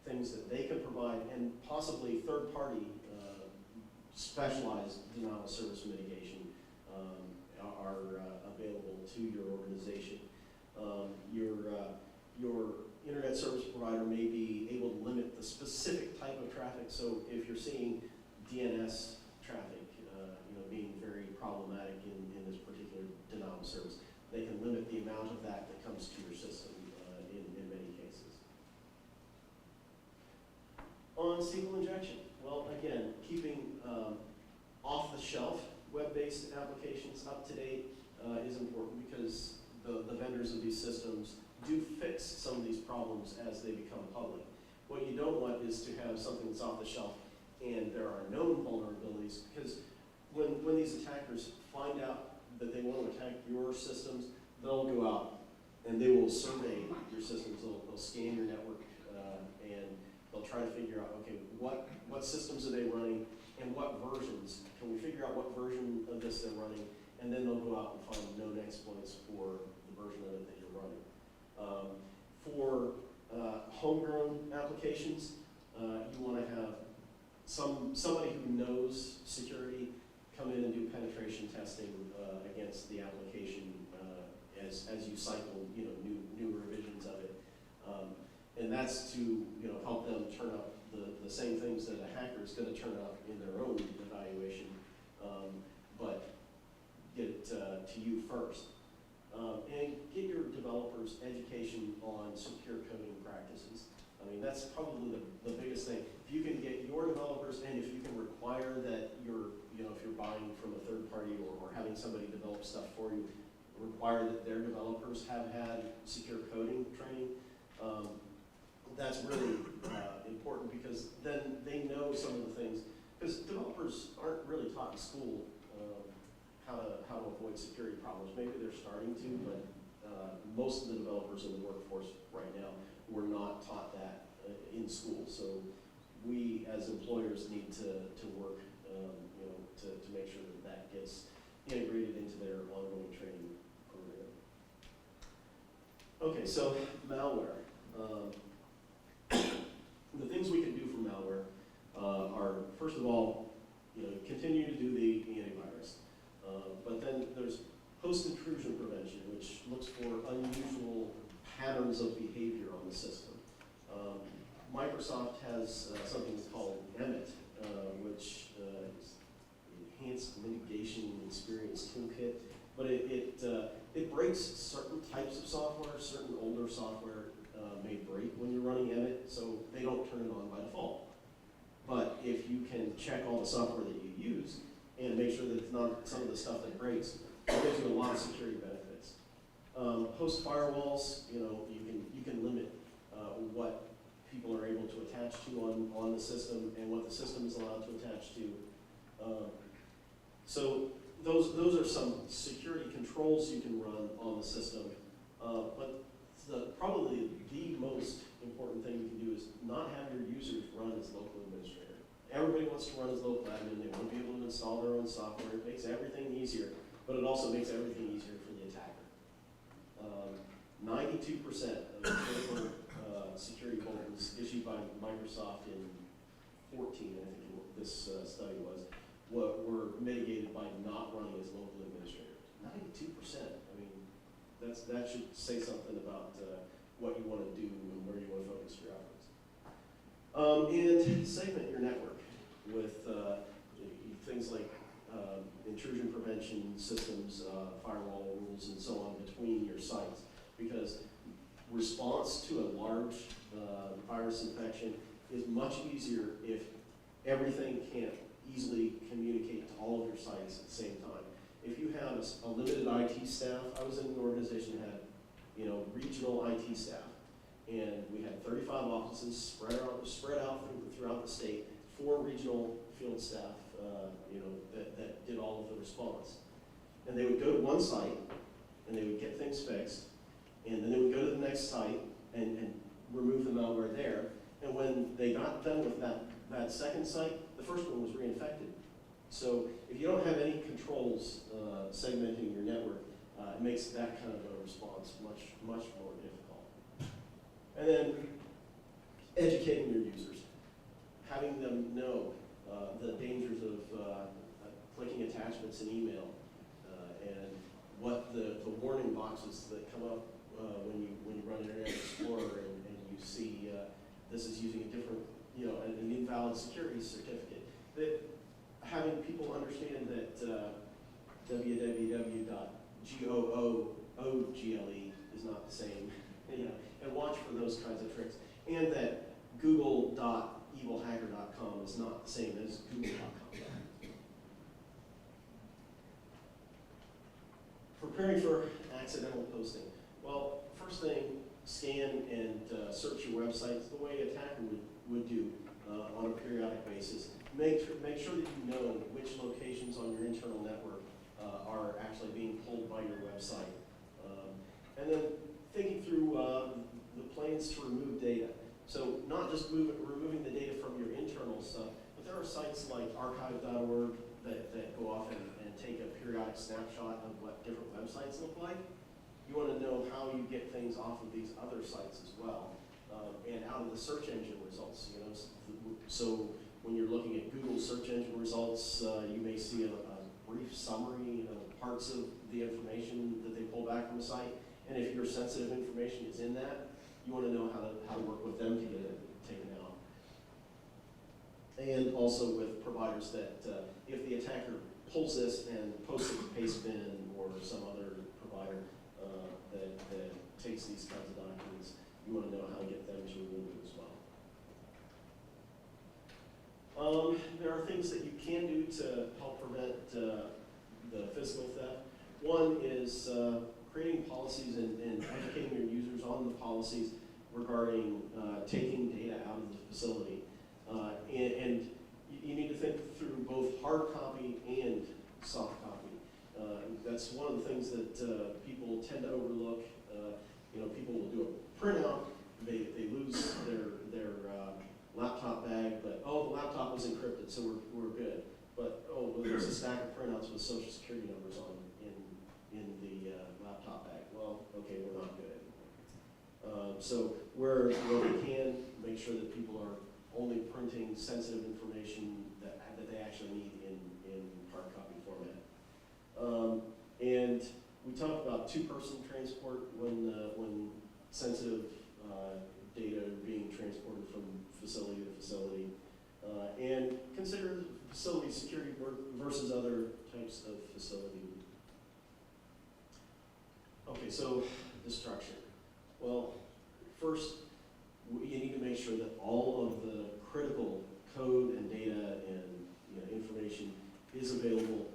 things that they can provide, and possibly third-party specialized denial of service mitigation are available to your organization. Your internet service provider may be able to limit the specific type of traffic. So if you're seeing DNS traffic, being very problematic in this particular denial of service, they can limit the amount of that comes to your system in many cases. On SQL injection, well, again, keeping off-the-shelf web-based applications up to date is important, because the vendors of these systems do fix some of these problems as they become public. What you don't want is to have something that's off the shelf and there are known vulnerabilities, because when these attackers find out that they want to attack your systems, they'll go out and they will survey your systems. They'll scan your network and they'll try to figure out, okay, what systems are they running and what versions. Can we figure out what version of this they're running? And then they'll go out and find known exploits for the version of it that you're running. For homegrown applications, you want to have somebody who knows security come in and do penetration testing against the application as you cycle new revisions of it, and that's to help them turn up the same things that a hacker is going to turn up in their own evaluation, but get it to you first. And get your developers education on secure coding practices. I mean, that's probably the biggest thing. If you can get your developers, and if you can require that if you're buying from a third party or having somebody develop stuff for you, require that their developers have had secure coding training, that's really important, because then they know some of the things. Because developers aren't really taught in school how to avoid security problems. Maybe they're starting to, but most of the developers in the workforce right now were not taught that in school. So we as employers need to work to make sure that gets integrated into their ongoing training program. Okay, so malware. The things we can do for malware are, first of all, continue to do the antivirus. But then there's post-intrusion prevention, which looks for unusual patterns of behavior on the system. Microsoft has something called Emmet, which Risk Mitigation Experience Toolkit, but it breaks certain types of software. Certain older software may break when you're running Emmet, so they don't turn it on by default. But if you can check all the software that you use and make sure that it's not some of the stuff that breaks, it gives you a lot of security benefits. Host firewalls, you can limit what people are able to attach to on the system and what the system is allowed to attach to. So those are some security controls you can run on the system. But probably the most important thing you can do is not have your users run as local administrator. Everybody wants to run as local admin. They want to be able to install their own software. It makes everything easier, but it also makes everything easier for the attacker. 92% of critical security bulletins issued by Microsoft in 14, I think this study were mitigated by not running as local administrators. 92%. I mean, that should say something about what you want to do and where you want to focus your efforts. And segment your network with things like intrusion prevention systems, firewall rules, and so on between your sites. Because response to a large virus infection is much easier if everything can't easily communicate to all of your sites at the same time. If you have a limited IT staff, I was in an organization that had, regional IT staff, and we had 35 offices spread out throughout the state, 4 regional field staff, that did all of the response. And they would go to one site, and they would get things fixed, and then they would go to the next site and remove the malware there. And when they got done with that second site, the first one was reinfected. So if you don't have any controls segmenting your network, it makes that kind of a response much more difficult. And then educating your users, having them know the dangers of clicking attachments in email and what the warning boxes that come up when you run Internet Explorer and you see this is using a different, an invalid security certificate. That having people understand that www.google is not the same, and watch for those kinds of tricks, and that google.evilhacker.com is not the same as google.com. Preparing for accidental posting. Well, first thing, scan and search your websites the way an attacker would do on a periodic basis. Make sure that you know which locations on your internal network are actually being pulled by your website. And then thinking through the plans to remove data. So not just removing the data from your internal stuff, but there are sites like archive.org that go off and take a periodic snapshot of what different websites look like. You want to know how you get things off of these other sites as well, and out of the search engine results. So when you're looking at Google search engine results, you may see a brief summary of parts of the information that they pull back from a site. And if your sensitive information is in that, you want to know how to work with them to get it taken out. And also with providers that if the attacker pulls this and posts it to Pastebin or some other provider that takes these kinds of documents, you want to know how to get them to remove it as well. There are things that you can do to help prevent the physical theft. One is creating policies and educating your users on the policies regarding taking data out of the facility. And you need to think through both hard copy and soft copy. That's one of the things that people tend to overlook. People will do a printout, they lose their laptop bag, but the laptop was encrypted, so we're good. But well, there's a stack of printouts with social security numbers on in the laptop bag. Well, okay, we're not good anymore. So where we can, make sure that people are only printing sensitive information that they actually need in hard copy format. And we talk about two-person transport when sensitive data are being transported from facility to facility. And consider facility security versus other types of facility. Okay, so the structure. Well, first, you need to make sure that all of the critical code and data and information is available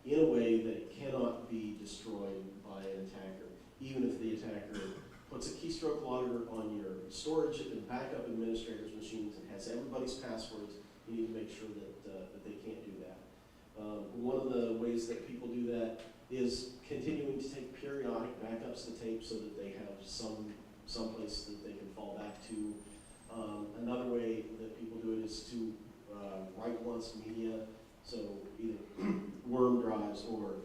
in a way that it cannot be destroyed by an attacker. Even if the attacker puts a keystroke logger on your storage and backup administrator's machines and has everybody's passwords, you need to make sure that they can't do that. One of the ways that people do that is continuing to take periodic backups to tape so that they have some place that they can fall back to. Another way that people do it is to write once media, so either worm drives or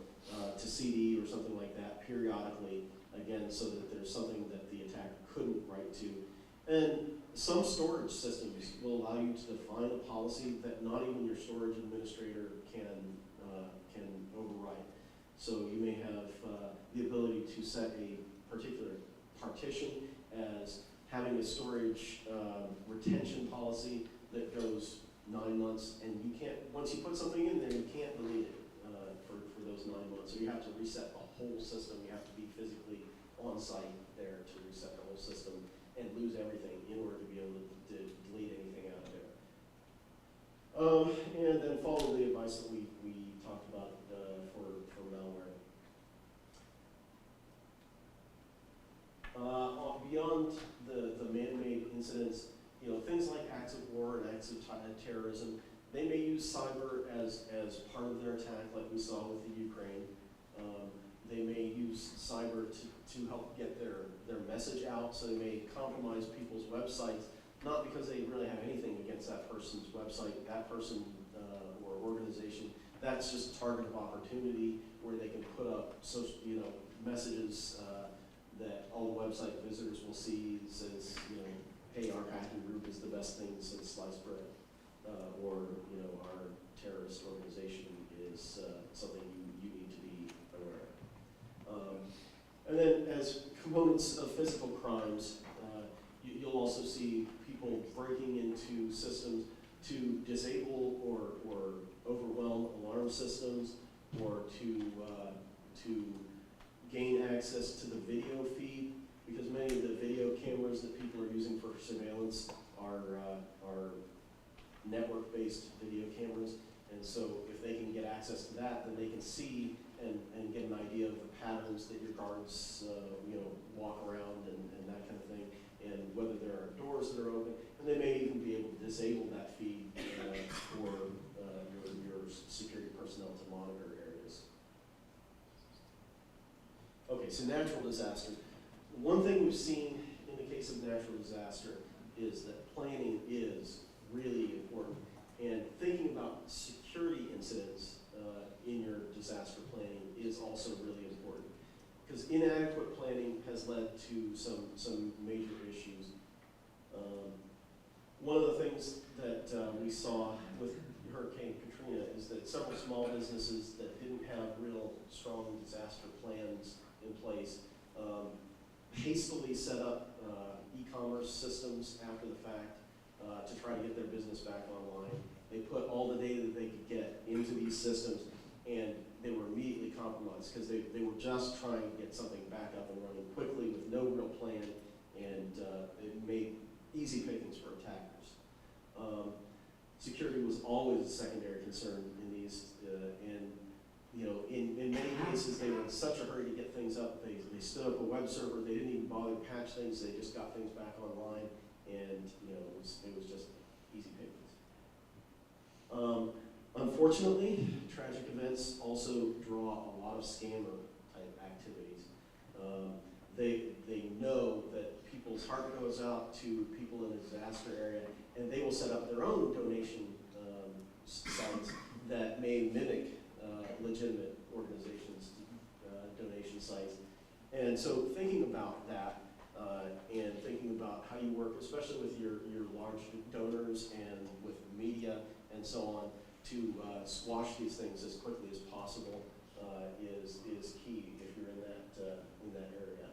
to CD or something like that periodically, again, so that there's something that the attacker couldn't write to. And some storage systems will allow you to define a policy that not even your storage administrator can override. So you may have the ability to set a particular partition as having a storage retention policy that goes 9 months, and you can't, once you put something in there, you can't delete it for those 9 months. So you have to reset the whole system. You have to be physically on site there to reset the whole system and lose everything in order to be able to delete anything out of there. And then follow the advice that we talked about for malware. Beyond the man-made incidents, things like acts of war and acts of terrorism, they may use cyber as part of their attack, like we saw with the Ukraine. They may use cyber to help get their message out, so they may compromise people's websites, not because they really have anything against that person's website, that person or organization. That's just a target of opportunity where they can put up messages that all the website visitors will see. It says, hey, our hacking group is the best thing since sliced bread, or our terrorist organization is something you need to be aware of. And then, as components of physical crimes, you'll also see people breaking into systems to disable or overwhelm alarm systems, or to gain access to the video feed, because many of the video cameras that people are using for surveillance are network-based video cameras. And so if they can get access to that, then they can see and get an idea of the patterns that your guards walk around and that kind of thing, and whether there are doors that are open. And they may even be able to disable that feed for your security personnel to monitor areas. Okay, so natural disasters. One thing we've seen in the case of natural disaster is that planning is really important. And thinking about security incidents in your disaster planning is also really important. Because inadequate planning has led to some major issues. One of the things that we saw with Hurricane Katrina is that several small businesses that didn't have real strong disaster plans in place hastily set up e-commerce systems after the fact to try to get their business back online. They put all the data that they could get into these systems, and they were immediately compromised because they were just trying to get something back up and running quickly with no real plan, and it made easy pickings for attackers. Security was always a secondary concern in these, and in many cases they were in such a hurry to get things up. They stood up a web server. They didn't even bother to patch things. They just got things back online, and it was just easy pickings. Unfortunately, tragic events also draw a lot of scammer type activities. They know that people's heart goes out to people in a disaster area, and they will set up their own donation sites that may mimic legitimate organizations' donation sites. And so thinking about that and thinking about how you work, especially with your large donors and with media and so on, to squash these things as quickly as possible is key if you're in that area.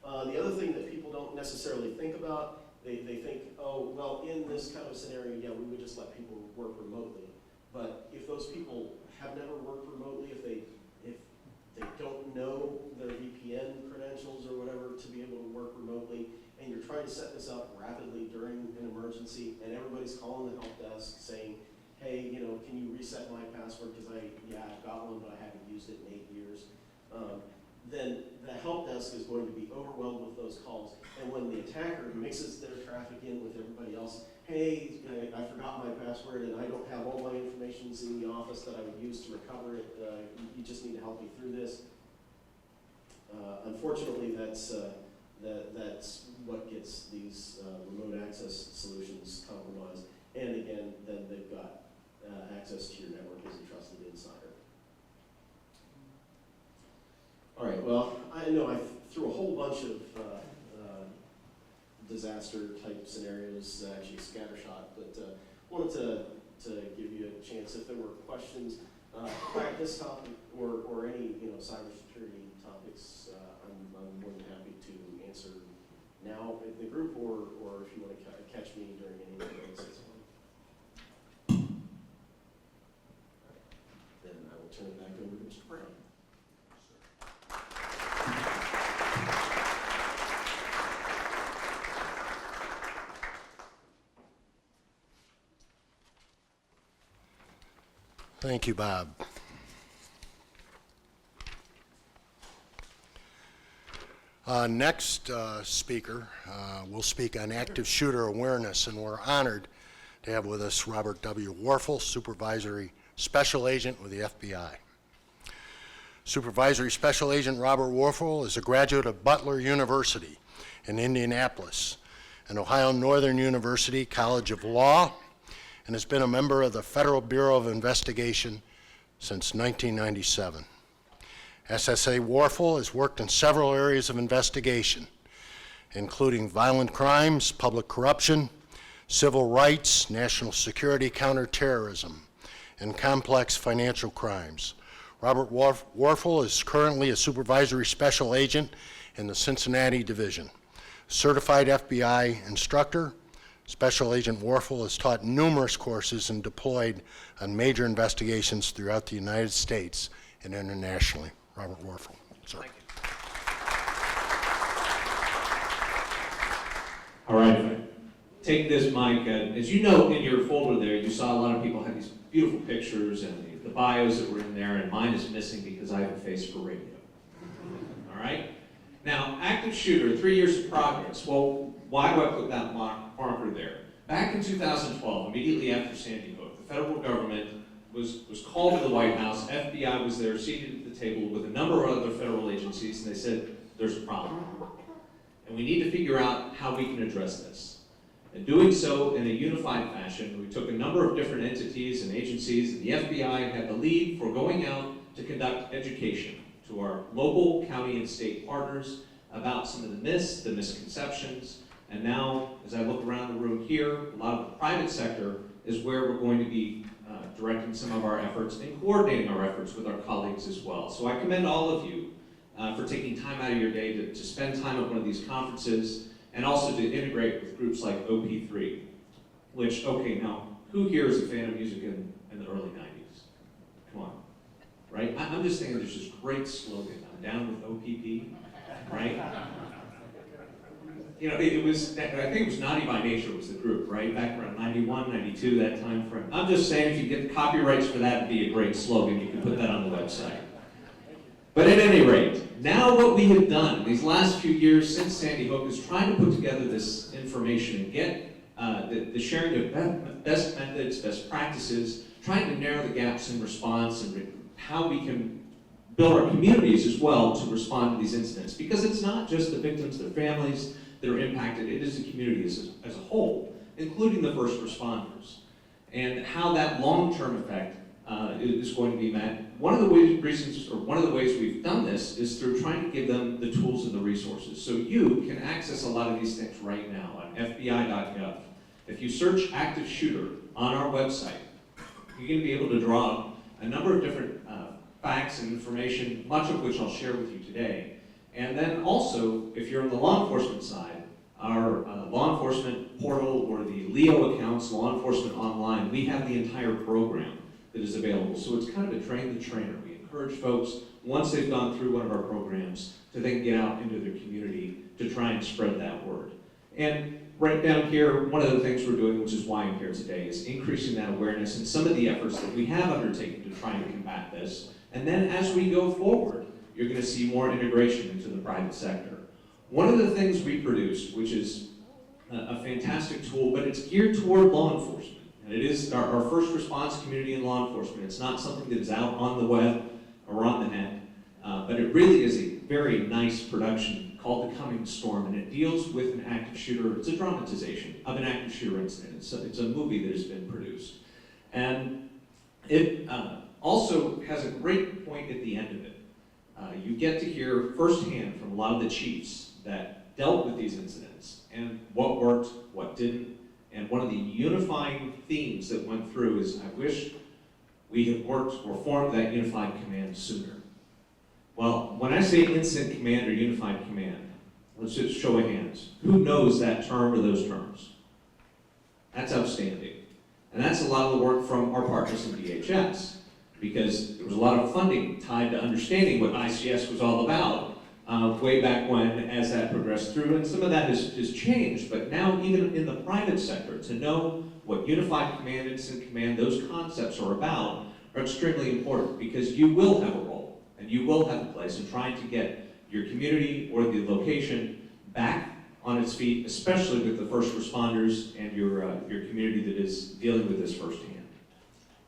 The other thing that people don't necessarily think about they think, oh, well, in this kind of scenario, yeah, we would just let people work remotely. But if those people have never worked remotely, if they don't know their VPN credentials or whatever to be able to work remotely, and you're trying to set this up rapidly during an emergency, and everybody's calling the help desk saying, hey, you know, can you reset my password because I've got one, but I haven't used it in 8 years. Then the help desk is going to be overwhelmed with those calls. And when the attacker mixes their traffic in with everybody else, hey, I forgot my password and I don't have all my information in the office that I would use to recover it. You just need to help me through this. Unfortunately, that's what gets these remote access solutions compromised. And again, then they've got access to your network as a trusted insider. All right, well, I know I threw a whole bunch of disaster-type scenarios, actually scattershot, but wanted to give you a chance if there were questions about this topic or any cybersecurity topics. I'm more than happy to answer now in the group, or if you want to catch me during any of the breaks. Then I will turn it back over to Mr. Brown. Thank you, Bob. Next speaker will speak on active shooter awareness, and we're honored to have with us Robert W. Warfel, Supervisory Special Agent with the FBI. Supervisory Special Agent Robert Warfel is a graduate of Butler University in Indianapolis and Ohio Northern University College of Law, and has been a member of the Federal Bureau of Investigation since 1997. SSA Warfel has worked in several areas of investigation, including violent crimes, public corruption, civil rights, national security, counterterrorism, and complex financial crimes. Robert Warfel is currently a Supervisory Special Agent in the Cincinnati Division. Certified FBI instructor, Special Agent Warfel has taught numerous courses and deployed on major investigations throughout the United States and internationally. Robert Warfel, sir. Thank you. All right, take this mic. As you know, in your folder there, you saw a lot of people have these beautiful pictures and the bios that were in there, and mine is missing because I have a face for radio. All right? Now, active shooter, 3 years of progress. Well, why do I put that marker there? Back in 2012, immediately after Sandy Hook, the federal government was called to the White House. FBI was there, seated at the table with a number of other federal agencies, and they said, there's a problem. And we need to figure out how we can address this. And doing so in a unified fashion, we took a number of different entities and agencies, and the FBI had the lead for going out to conduct education to our local, county, and state partners about some of the myths, the misconceptions, and now, as I look around the room here, a lot of the private sector is where we're going to be directing some of our efforts and coordinating our efforts with our colleagues as well. So I commend all of you for taking time out of your day to spend time at one of these conferences, and also to integrate with groups like OP3, which, okay, now, who here is a fan of music in the early 90s? Come on, right? I'm just thinking there's this great slogan, I'm down with OPP, right? You know, it was, I think it was Naughty by Nature was the group, right? Back around 91, 92, that time frame. I'm just saying, if you get the copyrights for that, it'd be a great slogan. You can put that on the website. But at any rate, now what we have done these last few years since Sandy Hook is trying to put together this information and get the sharing of best methods, best practices, trying to narrow the gaps in response and how we can build our communities as well to respond to these incidents. Because it's not just the victims, their families that are impacted, it is the community as a whole, including the first responders, and how that long-term effect is going to be met. One of the ways we've done this is through trying to give them the tools and the resources. So you can access a lot of these things right now on FBI.gov. If you search active shooter on our website, you're going to be able to draw up a number of different facts and information, much of which I'll share with you today. And then also, if you're on the law enforcement side, our law enforcement portal or the Leo accounts, law enforcement online, we have the entire program that is available. So it's kind of a train the trainer. We encourage folks, once they've gone through one of our programs, to then get out into their community to try and spread that word. And right down here, one of the things we're doing, which is why I'm here today, is increasing that awareness and some of the efforts that we have undertaken to try and combat this. And then as we go forward, you're going to see more integration into the private sector. One of the things we produced, which is a fantastic tool, but it's geared toward law enforcement. And it is our first response community in law enforcement. It's not something that is out on the web or on the net, but it really is a very nice production called The Coming Storm, and it deals with an active shooter. It's a dramatization of an active shooter incident. It's a movie that has been produced. And it also has a great point at the end of it. You get to hear firsthand from a lot of the chiefs that dealt with these incidents and what worked, what didn't. And one of the unifying themes that went through is, I wish we had worked or formed that unified command sooner. Well, when I say incident command or unified command, let's just show of hands. Who knows that term or those terms? That's outstanding. And that's a lot of the work from our partners in DHS, because there was a lot of funding tied to understanding what ICS was all about way back when as that progressed through, and some of that has changed, but now even in the private sector, to know what unified command, incident command, those concepts are about are extremely important, because you will have a role and you will have a place in trying to get your community or the location back on its feet, especially with the first responders and your community that is dealing with this firsthand.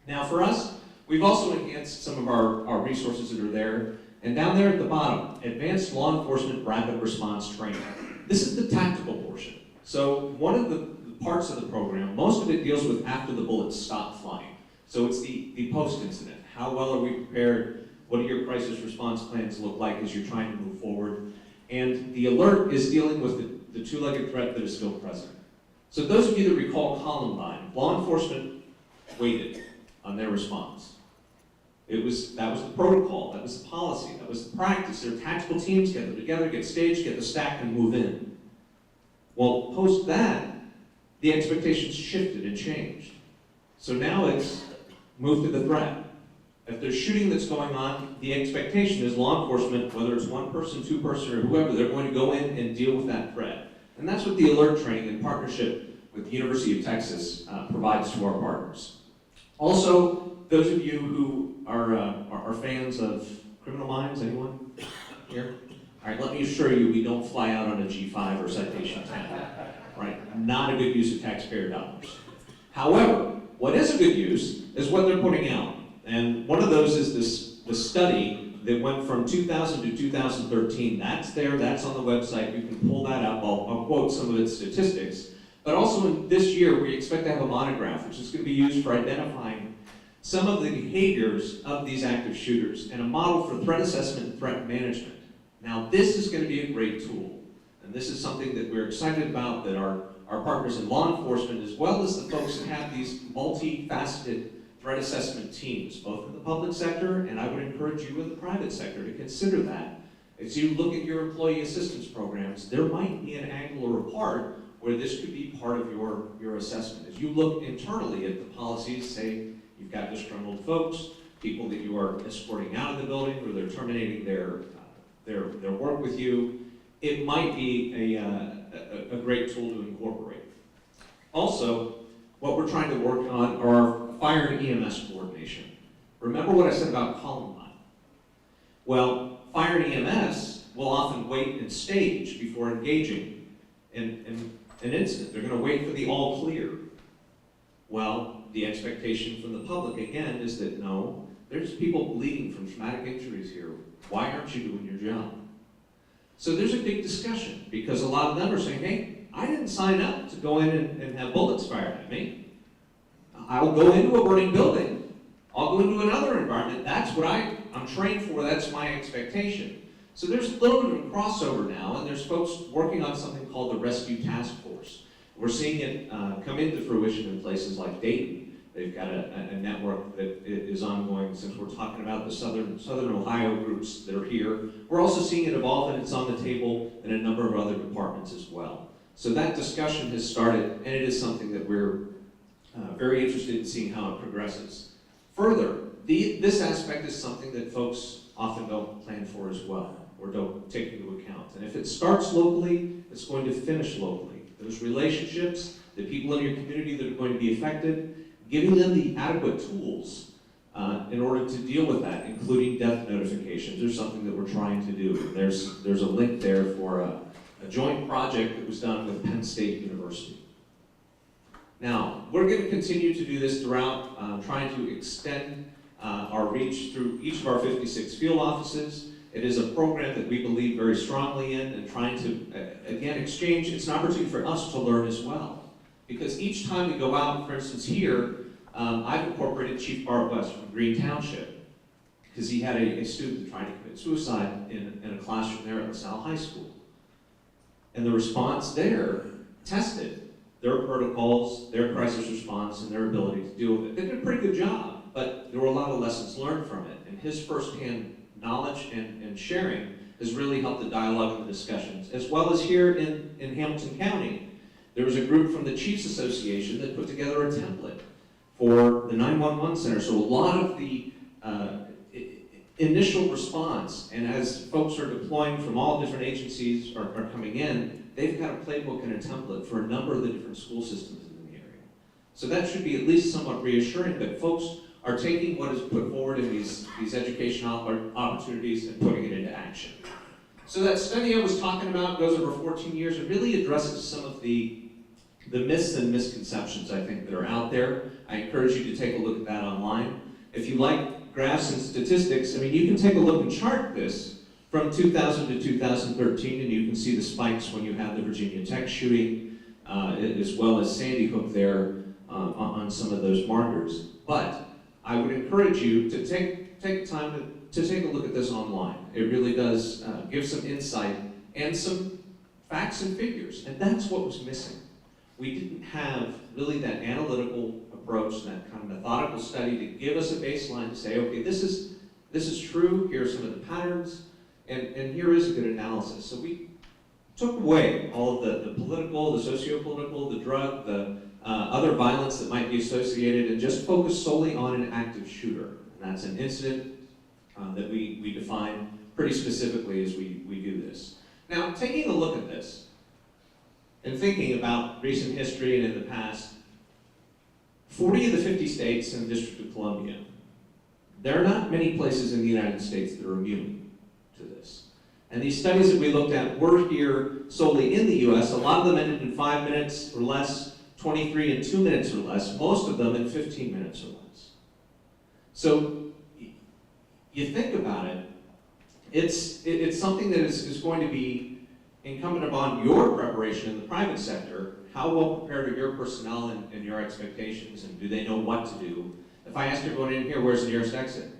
Now for us, we've also enhanced some of our resources that are there. And down there at the bottom, Advanced Law Enforcement Rapid Response Training. This is the tactical portion. So one of the parts of the program, most of it deals with after the bullets stop flying. So it's the post-incident. How well are we prepared? What do your crisis response plans look like as you're trying to move forward? And the alert is dealing with the two-legged threat that is still present. So those of you that recall Columbine, law enforcement waited on their response. That was the protocol, that was the policy, that was the practice. Their tactical teams get them together, get staged, get the stack, and move in. Well, post that, the expectations shifted and changed. So now it's move to the threat. If there's shooting that's going on, the expectation is law enforcement, whether it's one person, two person, or whoever, they're going to go in and deal with that threat. And that's what the alert training in partnership with the University of Texas provides to our partners. Also, those of you who are fans of Criminal Minds, anyone here? All right, let me assure you, we don't fly out on a G5 or Citation 10. Right, not a good use of taxpayer dollars. However, what is a good use is what they're putting out. And one of those is the study that went from 2000 to 2013. That's there, that's on the website. You can pull that up. I'll quote some of its statistics. But also in this year, we expect to have a monograph, which is going to be used for identifying some of the behaviors of these active shooters and a model for threat assessment and threat management. Now, this is going to be a great tool. And this is something that we're excited about, that our partners in law enforcement, as well as the folks that have these multifaceted threat assessment teams, both in the public sector, and I would encourage you in the private sector to consider that. As you look at your employee assistance programs, there might be an angle or a part where this could be part of your assessment. As you look internally at the policies, say you've got disgruntled folks, people that you are escorting out of the building, or they're terminating their work with you, it might be a great tool to incorporate. Also, what we're trying to work on are our fire and EMS coordination. Remember what I said about Columbine? Well, fire and EMS will often wait and stage before engaging in an incident. They're going to wait for the all clear. Well, the expectation from the public, again, is that no, there's people bleeding from traumatic injuries here. Why aren't you doing your job? So there's a big discussion, because a lot of them are saying, hey, I didn't sign up to go in and have bullets fired at me. I'll go into a burning building. I'll go into another environment. That's what I'm trained for. That's my expectation. So there's a little bit of a crossover now, and there's folks working on something called the Rescue Task Force. We're seeing it come into fruition in places like Dayton. They've got a network that is ongoing, since we're talking about the Southern Ohio groups that are here. We're also seeing it evolve, and it's on the table in a number of other departments as well. So that discussion has started, and it is something that we're very interested in seeing how it progresses. Further, this aspect is something that folks often don't plan for as well, or don't take into account. And if it starts locally, it's going to finish locally. Those relationships, the people in your community that are going to be affected, giving them the adequate tools in order to deal with that, including death notifications, is something that we're trying to do. There's a link there for a joint project that was done with Penn State University. Now, we're going to continue to do this throughout, trying to extend our reach through each of our 56 field offices. It is a program that we believe very strongly in, and trying to, again, exchange. It's an opportunity for us to learn as well. Because each time we go out, for instance here, I've incorporated Chief Bart West from Green Township, because he had a student trying to commit suicide in a classroom there at LaSalle High School. And the response there tested their protocols, their crisis response, and their ability to deal with it. They did a pretty good job, but there were a lot of lessons learned from it. And his firsthand knowledge and sharing has really helped the dialogue and the discussions. As well as here in Hamilton County, there was a group from the Chiefs Association that put together a template for the 911 center. So a lot of the initial response, and as folks are deploying from all different agencies are coming in, they've got a playbook and a template for a number of the different school systems in the area. So that should be at least somewhat reassuring that folks are taking what is put forward in these educational opportunities and putting it into action. So that study I was talking about goes over 14 years and really addresses some of the myths and misconceptions, I think, that are out there. I encourage you to take a look at that online. If you like graphs and statistics, I mean, you can take a look and chart this from 2000 to 2013, and you can see the spikes when you have the Virginia Tech shooting, as well as Sandy Hook there on some of those markers. But I would encourage you to take time to take a look at this online. It really does give some insight and some facts and figures, and that's what was missing. We didn't have really that analytical approach, that kind of methodical study to give us a baseline to say, okay, this is true, here are some of the patterns, and here is a good analysis. So we took away all of the political, the socio-political, the drug, the other violence that might be associated, and just focused solely on an active shooter. And that's an incident that we define pretty specifically as we do this. Now, taking a look at this, and thinking about recent history and in the past, 40 of the 50 states and the District of Columbia, there are not many places in the United States that are immune to this. And these studies that we looked at were here solely in the US. A lot of them ended in 5 minutes or less, 23 in 2 minutes or less, most of them in 15 minutes or less. So you think about it, it's something that is going to be incumbent upon your preparation in the private sector. How well prepared are your personnel and your expectations, and do they know what to do? If I ask everyone in here, where's the nearest exit?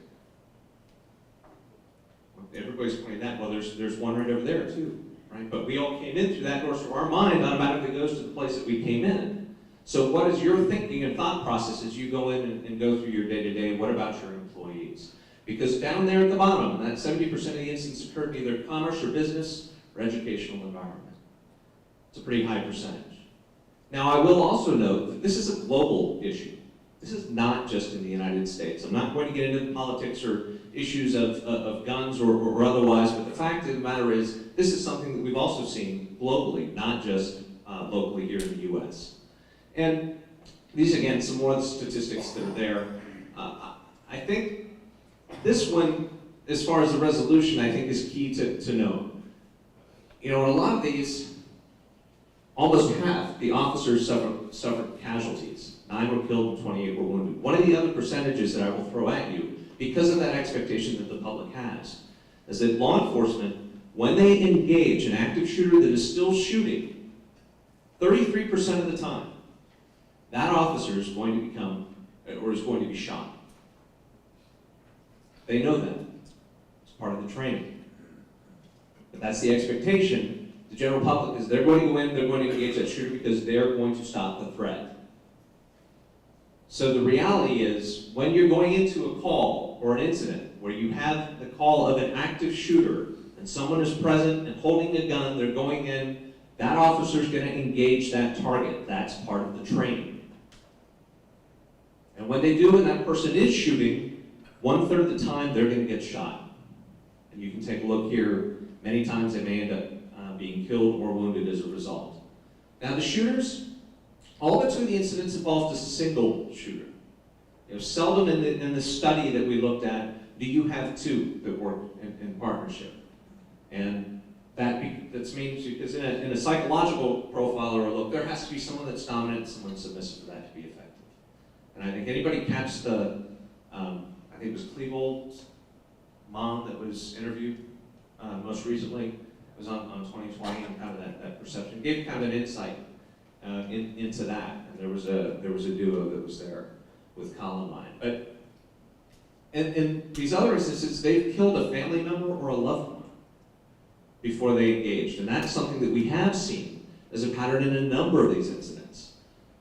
Everybody's pointing that, well, there's one right over there too, right? But we all came in through that door, so our mind automatically goes to the place that we came in. So what is your thinking and thought process as you go in and go through your day-to-day? What about your employees? Because down there at the bottom, that 70% of the incidents occurred in either commerce or business or educational environment. It's a pretty high percentage. Now, I will also note that this is a global issue. This is not just in the United States. I'm not going to get into the politics or issues of guns or otherwise, but the fact of the matter is, this is something that we've also seen globally, not just locally here in the US. And these, again, some more of the statistics that are there. I think this one, as far as the resolution, I think is key to note. You know, in a lot of these, almost half the officers suffered casualties. 9 were killed and 28 were wounded. One of the other percentages that I will throw at you, because of that expectation that the public has, is that law enforcement, when they engage an active shooter that is still shooting, 33% of the time, that officer is going to become, or is going to be shot. They know that. It's part of the training. But that's the expectation. The general public is they're going to go in, they're going to engage that shooter because they're going to stop the threat. So the reality is, when you're going into a call or an incident where you have the call of an active shooter and someone is present and holding a gun, they're going in That officer's going to engage that target. That's part of the training. And when they do and that person is shooting, 1/3 of the time they're going to get shot. And you can take a look here. Many times they may end up being killed or wounded as a result. Now the shooters, all but 2 of the incidents involved a single shooter. Seldom in the study that we looked at do you have 2 that work in partnership. And that means, because in a psychological profile or a look, there has to be someone that's dominant and someone submissive for that to be effective. And I think anybody catch the, I think it was Klebold's mom that was interviewed most recently. It was on 2020, and kind of that perception gave kind of an insight into that. And there was a duo that was there with Columbine. But in these other instances, they've killed a family member or a loved one before they engaged, and that's something that we have seen as a pattern in a number of these incidents.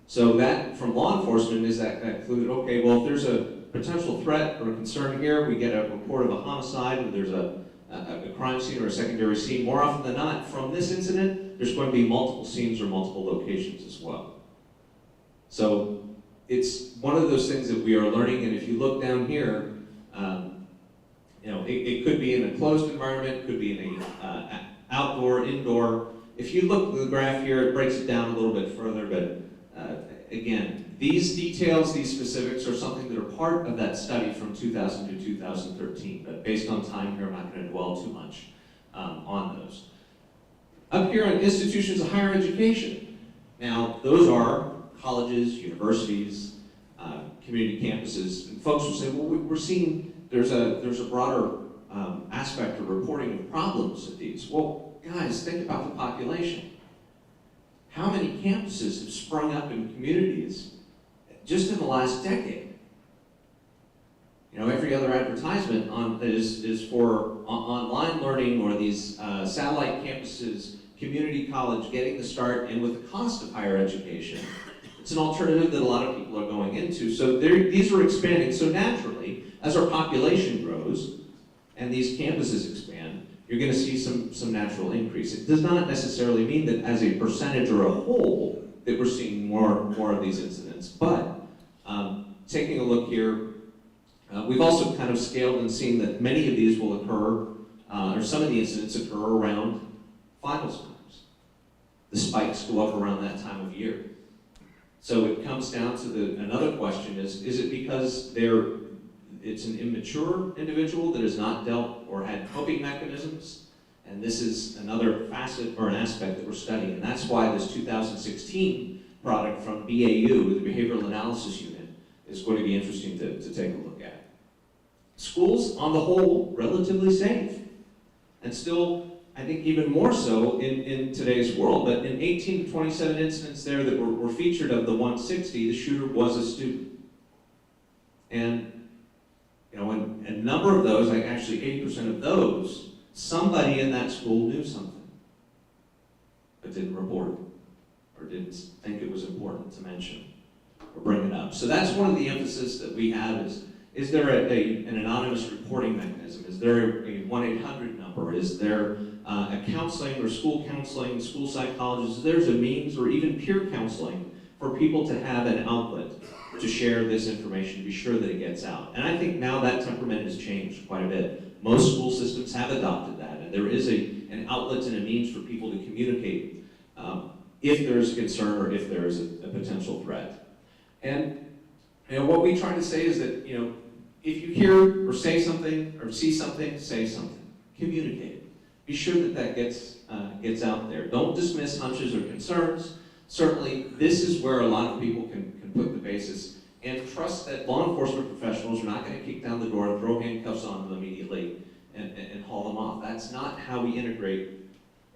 So that, from law enforcement, is that included, okay, well, if there's a potential threat or a concern here, we get a report of a homicide, or there's a crime scene or a secondary scene. More often than not, from this incident, there's going to be multiple scenes or multiple locations as well. So it's one of those things that we are learning, and if you look down here, it could be in a closed environment, it could be in a outdoor, indoor. If you look at the graph here, it breaks it down a little bit further, but again, these details, these specifics are something that are part of that study from 2000 to 2013, but based on time here, I'm not going to dwell too much on those. Up here on institutions of higher education. Now, those are colleges, universities, community campuses, and folks will say, well, we're seeing there's a broader aspect of reporting of problems at these. Well, guys, think about the population. How many campuses have sprung up in communities just in the last decade? Every other advertisement is for online learning or these satellite campuses, community college getting the start, and with the cost of higher education, it's an alternative that a lot of people are going into. So these are expanding. So naturally, as our population grows and these campuses expand, you're going to see some natural increase. It does not necessarily mean that as a percentage or a whole that we're seeing more of these incidents. But taking a look here, we've also kind of scaled and seen that many of these will occur, or some of the incidents occur around finals times. The spikes go up around that time of year. So it comes down to another question is it because it's an immature individual that has not dealt or had coping mechanisms? And this is another facet or an aspect that we're studying. And that's why this 2016 product from BAU, the Behavioral Analysis Unit, is going to be interesting to take a look at. Schools, on the whole, relatively safe. And still, I think even more so in today's world. But in 18 to 27 incidents there that were featured of the 160, the shooter was a student. And in a number of those, like actually 80% of those, somebody in that school knew something, but didn't report it, or didn't think it was important to mention or bring it up. So that's one of the emphasis that we have is there an anonymous reporting mechanism? Is there a 1-800 number? Is there a counseling or school counseling, school psychologists? There's a means or even peer counseling for people to have an outlet to share this information, to be sure that it gets out. And I think now that temperament has changed quite a bit. Most school systems have adopted that, and there is an outlet and a means for people to communicate if there's a concern or if there is a potential threat. And what we try to say is that if you hear or say something or see something, say something. Communicate it. Be sure that gets out there. Don't dismiss hunches or concerns. Certainly, this is where a lot of people can put the basis, and trust that law enforcement professionals are not going to kick down the door and throw handcuffs on them immediately and haul them off. That's not how we integrate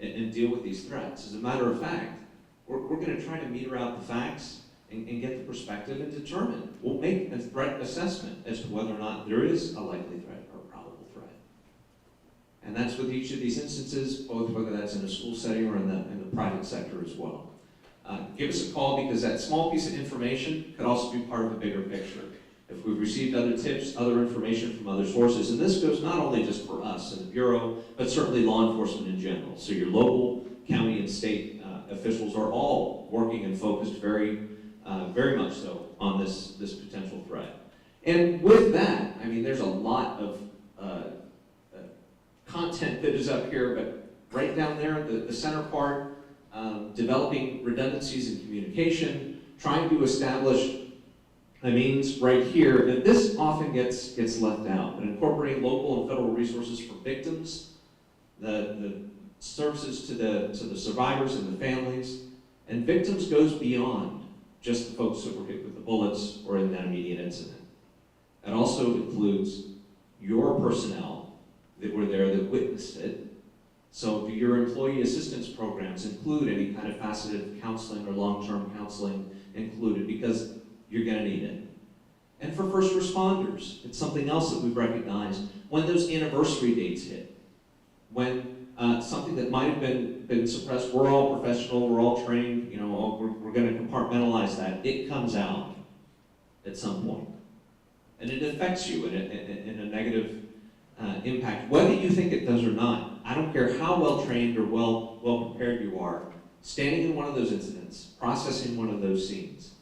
and deal with these threats. As a matter of fact, we're going to try to meter out the facts and get the perspective and determine. We'll make a threat assessment as to whether or not there is a likely threat or a probable threat. And that's with each of these instances, both whether that's in a school setting or in the private sector as well. Give us a call, because that small piece of information could also be part of a bigger picture. If we've received other tips, other information from other sources, and this goes not only just for us in the Bureau, but certainly law enforcement in general. So your local, county, and state officials are all working and focused very much so on this potential threat. And with that, I mean, there's a lot of content that is up here, but right down there, the center part, developing redundancies in communication, trying to establish a means right here that this often gets left out, but incorporating local and federal resources for victims, the services to the survivors and the families, and victims goes beyond just the folks that were hit with the bullets or in that immediate incident. It also includes your personnel that were there that witnessed it. So do your employee assistance programs include any kind of faceted counseling or long-term counseling included, because you're going to need it. And for first responders, it's something else that we've recognized when those anniversary dates hit, when something that might have been suppressed, we're all professional, we're all trained, you know, we're going to compartmentalize that. It comes out at some point. And it affects you in a negative impact, whether you think it does or not. I don't care how well trained or well prepared you are, standing in one of those incidents, processing one of those scenes,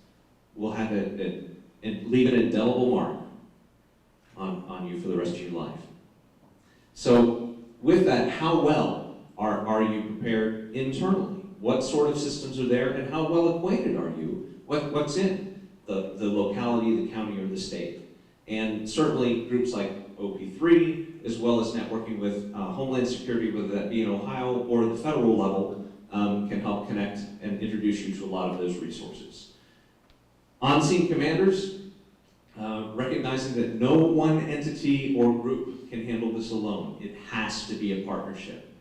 will have and leave an indelible mark on you for the rest of your life. So with that, how well are you prepared internally? What sort of systems are there, and how well acquainted are you? What's in the locality, the county, or the state? And certainly groups like OP3, as well as networking with Homeland Security, whether that be in Ohio or the federal level, can help connect and introduce you to a lot of those resources. On-scene commanders, recognizing that no one entity or group can handle this alone. It has to be a partnership.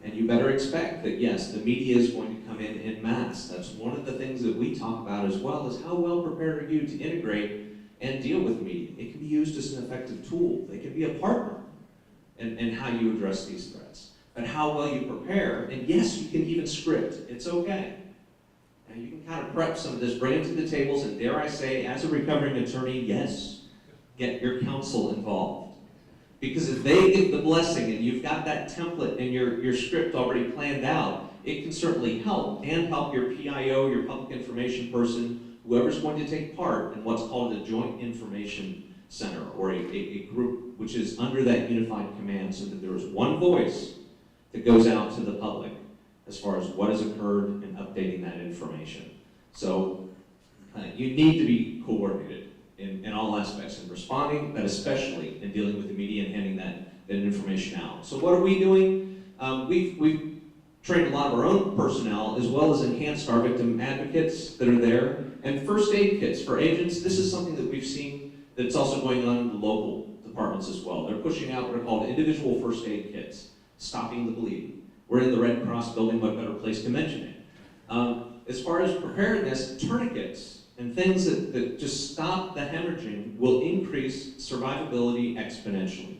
And you better expect that, yes, the media is going to come in mass. That's one of the things that we talk about as well, is how well prepared are you to integrate and deal with media. It can be used as an effective tool. They can be a partner in how you address these threats. But how well you prepare, and yes, you can even script. It's okay. And you can kind of prep some of this, bring it to the tables, and dare I say, as a recovering attorney, yes, get your counsel involved. Because if they give the blessing and you've got that template and your script already planned out, it can certainly help, and help your PIO, your public information person, whoever's going to take part in what's called a joint information center, or a group which is under that unified command, so that there is one voice that goes out to the public as far as what has occurred and updating that information. So you need to be coordinated in all aspects in responding, but especially in dealing with the media and handing that information out. So what are we doing? We've trained a lot of our own personnel, as well as enhanced our victim advocates that are there, and first aid kits for agents. This is something that we've seen that's also going on in the local departments as well. They're pushing out what are called individual first aid kits, stopping the bleeding. We're in the Red Cross building, what better place to mention it. As far as preparedness, tourniquets and things that just stop the hemorrhaging will increase survivability exponentially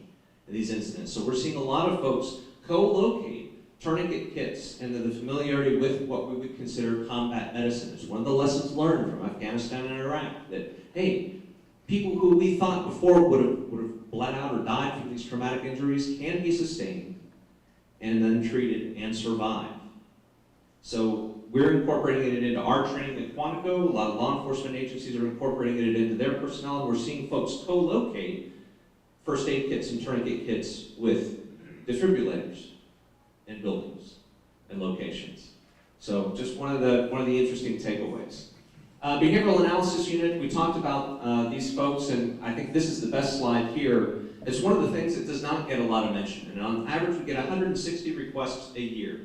in these incidents. So we're seeing a lot of folks co-locate tourniquet kits and the familiarity with what we would consider combat medicine. It's one of the lessons learned from Afghanistan and Iraq, that, hey, people who we thought before would have bled out or died from these traumatic injuries can be sustained and then treated and survive. So we're incorporating it into our training at Quantico. A lot of law enforcement agencies are incorporating it into their personnel, and we're seeing folks co-locate first aid kits and tourniquet kits with defibrillators in buildings and locations. So just one of the interesting takeaways. Behavioral analysis unit, we talked about these folks, and I think this is the best slide here. It's one of the things that does not get a lot of mention, and on average we get 160 requests a year.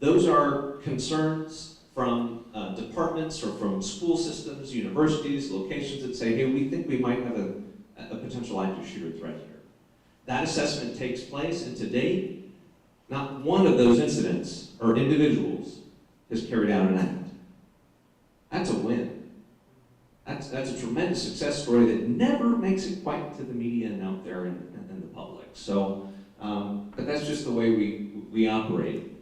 Those are concerns from departments or from school systems, universities, locations that say, hey, we think we might have a potential active shooter threat here. That assessment takes place, and to date, not one of those incidents or individuals has carried out an act. That's a win. That's a tremendous success story that never makes it quite to the media and out there in the public. So, but that's just the way we operate.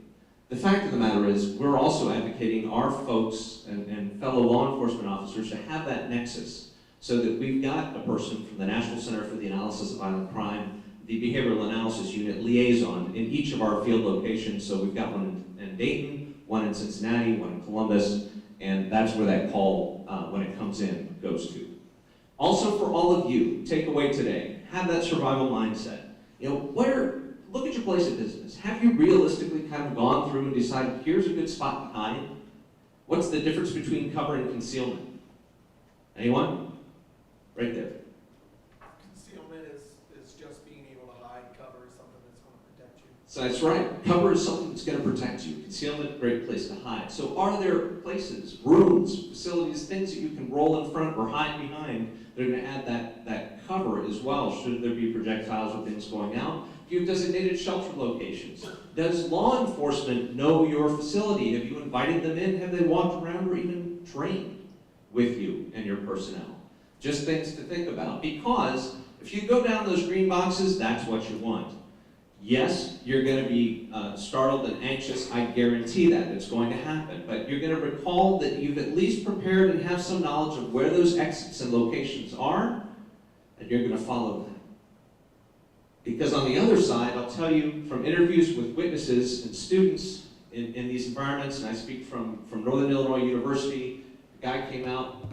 The fact of the matter is, we're also advocating our folks and fellow law enforcement officers to have that nexus, so that we've got a person from the National Center for the Analysis of Violent Crime, the Behavioral Analysis Unit liaison in each of our field locations. So we've got one in Dayton, one in Cincinnati, one in Columbus, and that's where that call, when it comes in, goes to. Also for all of you, take away today, have that survival mindset. You know, look at your place of business. Have you realistically kind of gone through and decided, here's a good spot to hide? What's the difference between cover and concealment? Anyone? Right there. Concealment is just being able to hide. Cover is something that's going to protect you. So that's right. Cover is something that's going to protect you. Concealment, great place to hide. So are there places, rooms, facilities, things that you can roll in front or hide behind that are going to add that cover as well, should there be projectiles or things going out? Do you have designated shelter locations? Does law enforcement know your facility? Have you invited them in? Have they walked around or even trained with you and your personnel? Just things to think about. Because if you go down those green boxes, that's what you want. Yes, you're going to be startled and anxious. I guarantee that it's going to happen. But you're going to recall that you've at least prepared and have some knowledge of where those exits and locations are, and you're going to follow them. Because on the other side, I'll tell you from interviews with witnesses and students in these environments, and I speak from Northern Illinois University, a guy came out,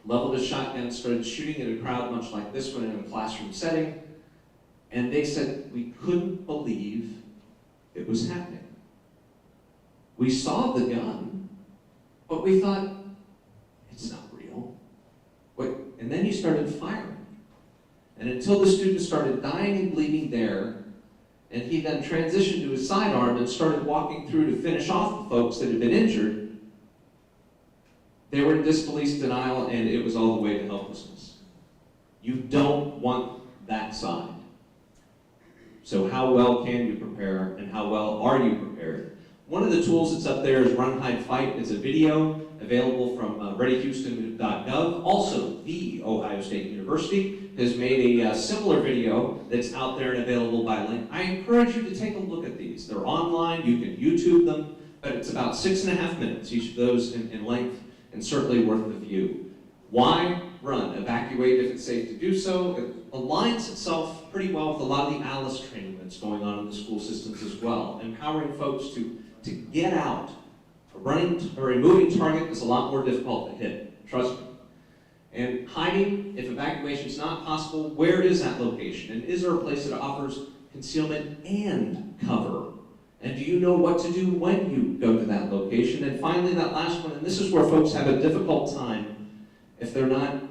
leveled his shotgun, started shooting at a crowd much like this one in a classroom setting, and they said, we couldn't believe it was happening. We saw the gun, but we thought, it's not real. Wait, and then he started firing. And until the student started dying and bleeding there, and he then transitioned to his sidearm and started walking through to finish off the folks that had been injured, they were in disbelief, denial, and it was all the way to helplessness. You don't want that side. So how well can you prepare, and how well are you prepared? One of the tools that's up there is Run, Hide, Fight. It's a video available from readyhouston.gov. Also, The Ohio State University has made a similar video that's out there and available by link. I encourage you to take a look at these. They're online, you can YouTube them, but it's about 6.5 minutes, each of those in length, and certainly worth the view. Why run? Evacuate if it's safe to do so. It aligns itself pretty well with a lot of the ALICE training that's going on in the school systems as well, empowering folks to get out. A moving target is a lot more difficult to hit, trust me. And hiding, if evacuation is not possible, where is that location? And is there a place that offers concealment and cover? And do you know what to do when you go to that location? And finally, that last one, and this is where folks have a difficult time if they're not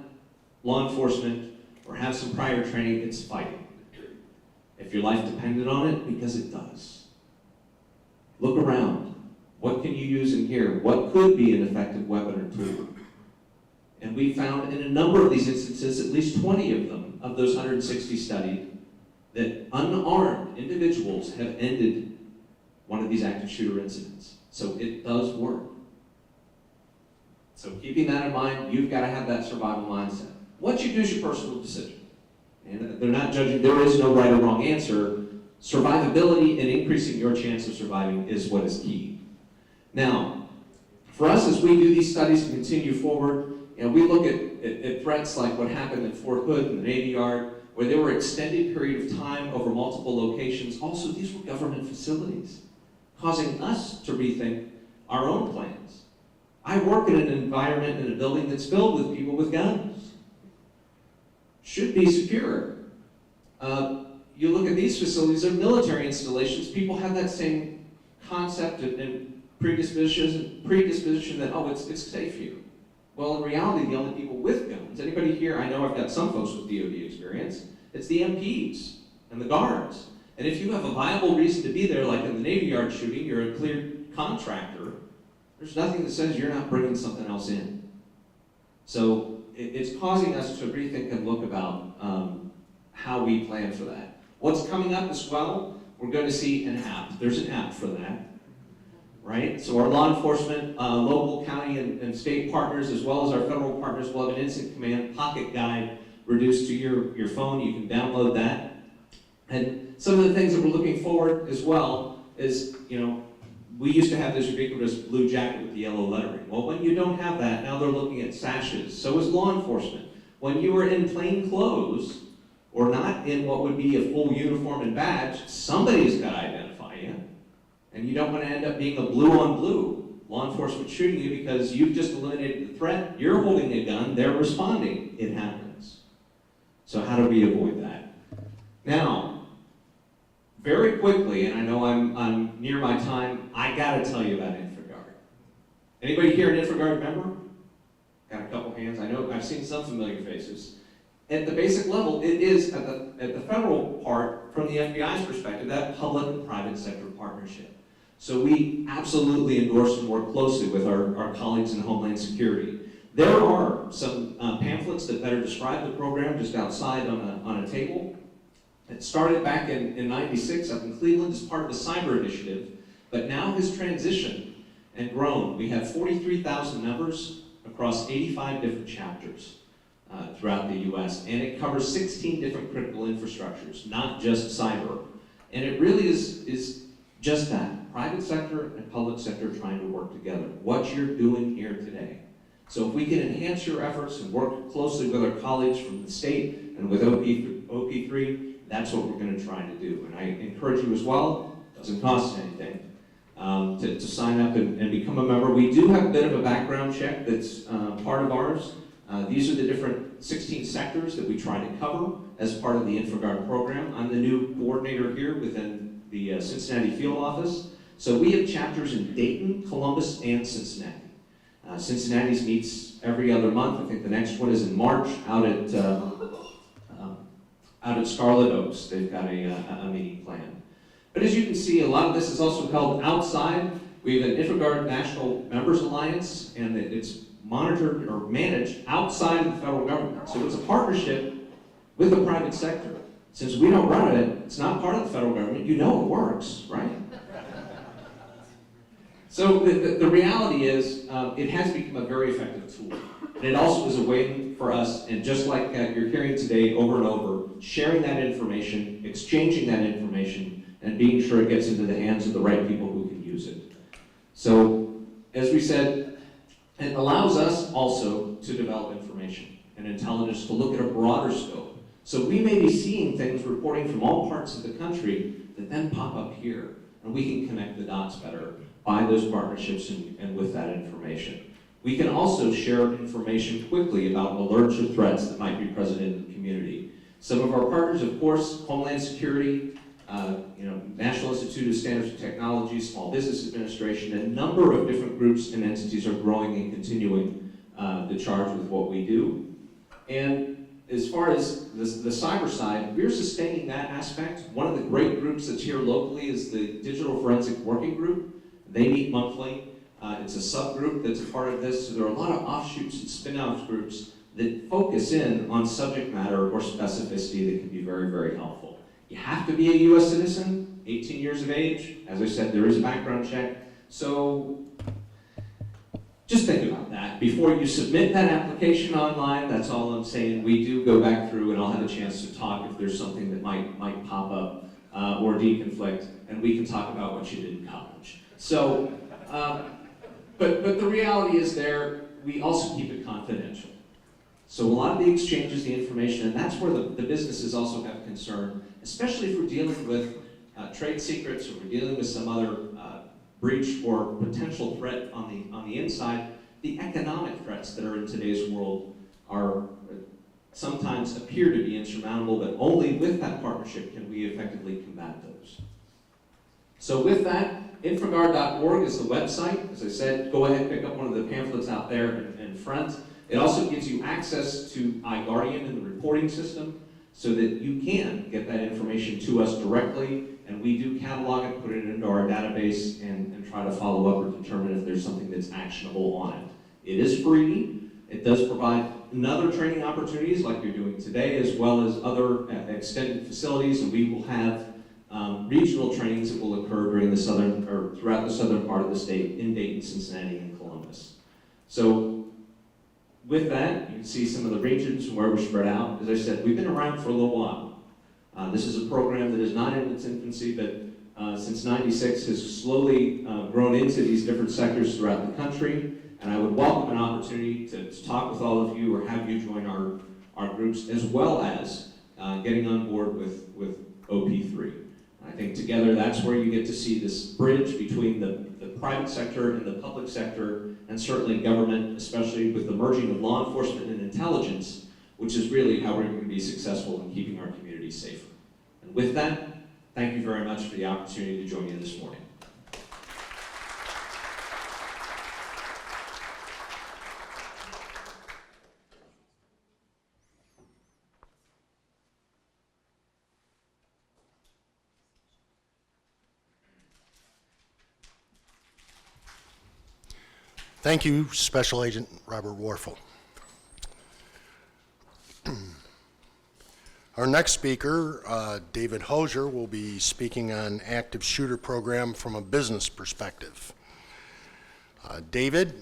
law enforcement or have some prior training, it's fighting. If your life depended on it, because it does. Look around. What can you use in here? What could be an effective weapon or tool? And we found in a number of these instances, at least 20 of them, of those 160 studied, that unarmed individuals have ended one of these active shooter incidents. So it does work. So keeping that in mind, you've got to have that survival mindset. What you do is your personal decision. And they're not judging, there is no right or wrong answer. Survivability and increasing your chance of surviving is what is key. Now, for us as we do these studies and continue forward, we look at threats like what happened at Fort Hood and the Navy Yard, where there were extended period of time over multiple locations. Also, these were government facilities, causing us to rethink our own plans. I work in an environment in a building that's filled with people with guns. Should be secure. You look at these facilities, they're military installations. People have that same concept and predisposition that, oh, it's safe here. Well, in reality, the only people with guns, anybody here, I know I've got some folks with DOD experience, it's the MPs and the guards. And if you have a viable reason to be there, like in the Navy Yard shooting, you're a cleared contractor, there's nothing that says you're not bringing something else in. So it's causing us to rethink and look about how we plan for that. What's coming up as well, we're going to see an app. There's an app for that. Right? So our law enforcement, local, county, and state partners, as well as our federal partners, will have an instant command pocket guide reduced to your phone. You can download that. And some of the things that we're looking forward as well is, we used to have this ubiquitous blue jacket with the yellow lettering. Well, when you don't have that, now they're looking at sashes. So is law enforcement. When you are in plain clothes, or not in what would be a full uniform and badge, somebody's got to identify you. And you don't want to end up being a blue-on-blue law enforcement shooting you because you've just eliminated the threat. You're holding a gun, they're responding. It happens. So how do we avoid that? Now, very quickly, and I know I'm near my time, I gotta tell you about InfraGard. Anybody here an InfraGard member? Got a couple hands. I know I've seen some familiar faces. At the basic level, it is, at the federal part, from the FBI's perspective, that public and private sector partnership. So we absolutely endorse and work closely with our colleagues in Homeland Security. There are some pamphlets that better describe the program just outside on a table. It started back in '96 up in Cleveland as part of the cyber initiative, but now has transitioned and grown. We have 43,000 members across 85 different chapters throughout the US, and it covers 16 different critical infrastructures, not just cyber. And it really is just that, private sector and public sector trying to work together. What you're doing here today. So if we can enhance your efforts and work closely with our colleagues from the state and with OP3, that's what we're going to try to do. And I encourage you as well, it doesn't cost anything, to sign up and become a member. We do have a bit of a background check that's part of ours. These are the different 16 sectors that we try to cover as part of the InfraGard program. I'm the new coordinator here within the Cincinnati field office. So we have chapters in Dayton, Columbus, and Cincinnati. Cincinnati's meets every other month. I think the next one is in March out at Scarlet Oaks. They've got a meeting planned. But as you can see, a lot of this is also held outside. We have an InfraGard National Members Alliance, and it's monitored or managed outside of the federal government. So it's a partnership with the private sector. Since we don't run it, it's not part of the federal government, you know it works, right? So the reality is, it has become a very effective tool. And it also is a way for us, and just like you're hearing today over and over, sharing that information, exchanging that information, and being sure it gets into the hands of the right people who can use it. So, as we said, it allows us also to develop information and intelligence to look at a broader scope. So we may be seeing things reporting from all parts of the country that then pop up here, and we can connect the dots better by those partnerships and with that information. We can also share information quickly about alerts or threats that might be present in the community. Some of our partners, of course, Homeland Security, National Institute of Standards and Technology, Small Business Administration, a number of different groups and entities are growing and continuing the charge with what we do. And as far as the cyber side, we're sustaining that aspect. One of the great groups that's here locally is the Digital Forensic Working Group. They meet monthly. It's a subgroup that's a part of this. So there are a lot of offshoots and spin-off groups that focus in on subject matter or specificity that can be very, very helpful. You have to be a US citizen, 18 years of age. As I said, there is a background check. So just think about that. Before you submit that application online, that's all I'm saying. We do go back through and I'll have a chance to talk if there's something that might pop up or deconflict, and we can talk about what you did in college. So, but the reality is we also keep it confidential. So a lot of the exchanges, the information, and that's where the businesses also have concern, especially if we're dealing with trade secrets or we're dealing with some other breach or potential threat on the inside. The economic threats that are in today's world are sometimes appear to be insurmountable, but only with that partnership can we effectively combat those. So with that, infragard.org is the website. As I said, go ahead and pick up one of the pamphlets out there in front. It also gives you access to iGuardian and the reporting system so that you can get that information to us directly, and we do catalog it, put it into our database, and try to follow up or determine if there's something that's actionable on it. It is free. It does provide another training opportunities like you're doing today, as well as other extended facilities, and we will have regional trainings that will occur during the southern or throughout the southern part of the state in Dayton, Cincinnati, and Columbus. So with that, you can see some of the regions and where we're spread out. As I said, we've been around for a little while. This is a program that is not in its infancy, but since '96 has slowly grown into these different sectors throughout the country. And I would welcome an opportunity to talk with all of you or have you join our groups, as well as getting on board with OP3. I think think together that's where you get to see this bridge between the private sector and the public sector, and certainly government, especially with the merging of law enforcement and intelligence, which is really how we're going to be successful in keeping our communities safer. And with that, thank you very much for the opportunity to join you this morning. Thank you, Special Agent Robert Warfel. Our next speaker, David Hosier, will be speaking on active shooter program from a business perspective. David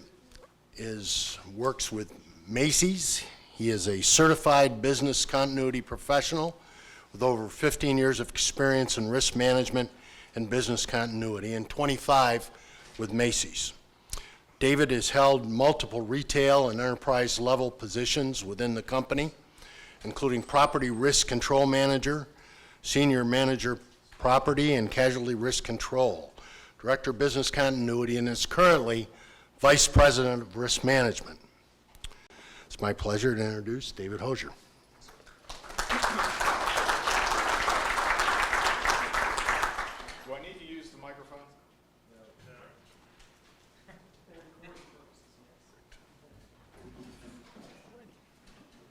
works with Macy's. He is a certified business continuity professional with over 15 years of experience in risk management and business continuity, and 25 with Macy's. David has held multiple retail and enterprise level positions within the company, including property risk control manager, senior manager property and casualty risk control, director of business continuity, and is currently vice president of risk management. It's my pleasure to introduce David Hosier. Do I need to use the microphone?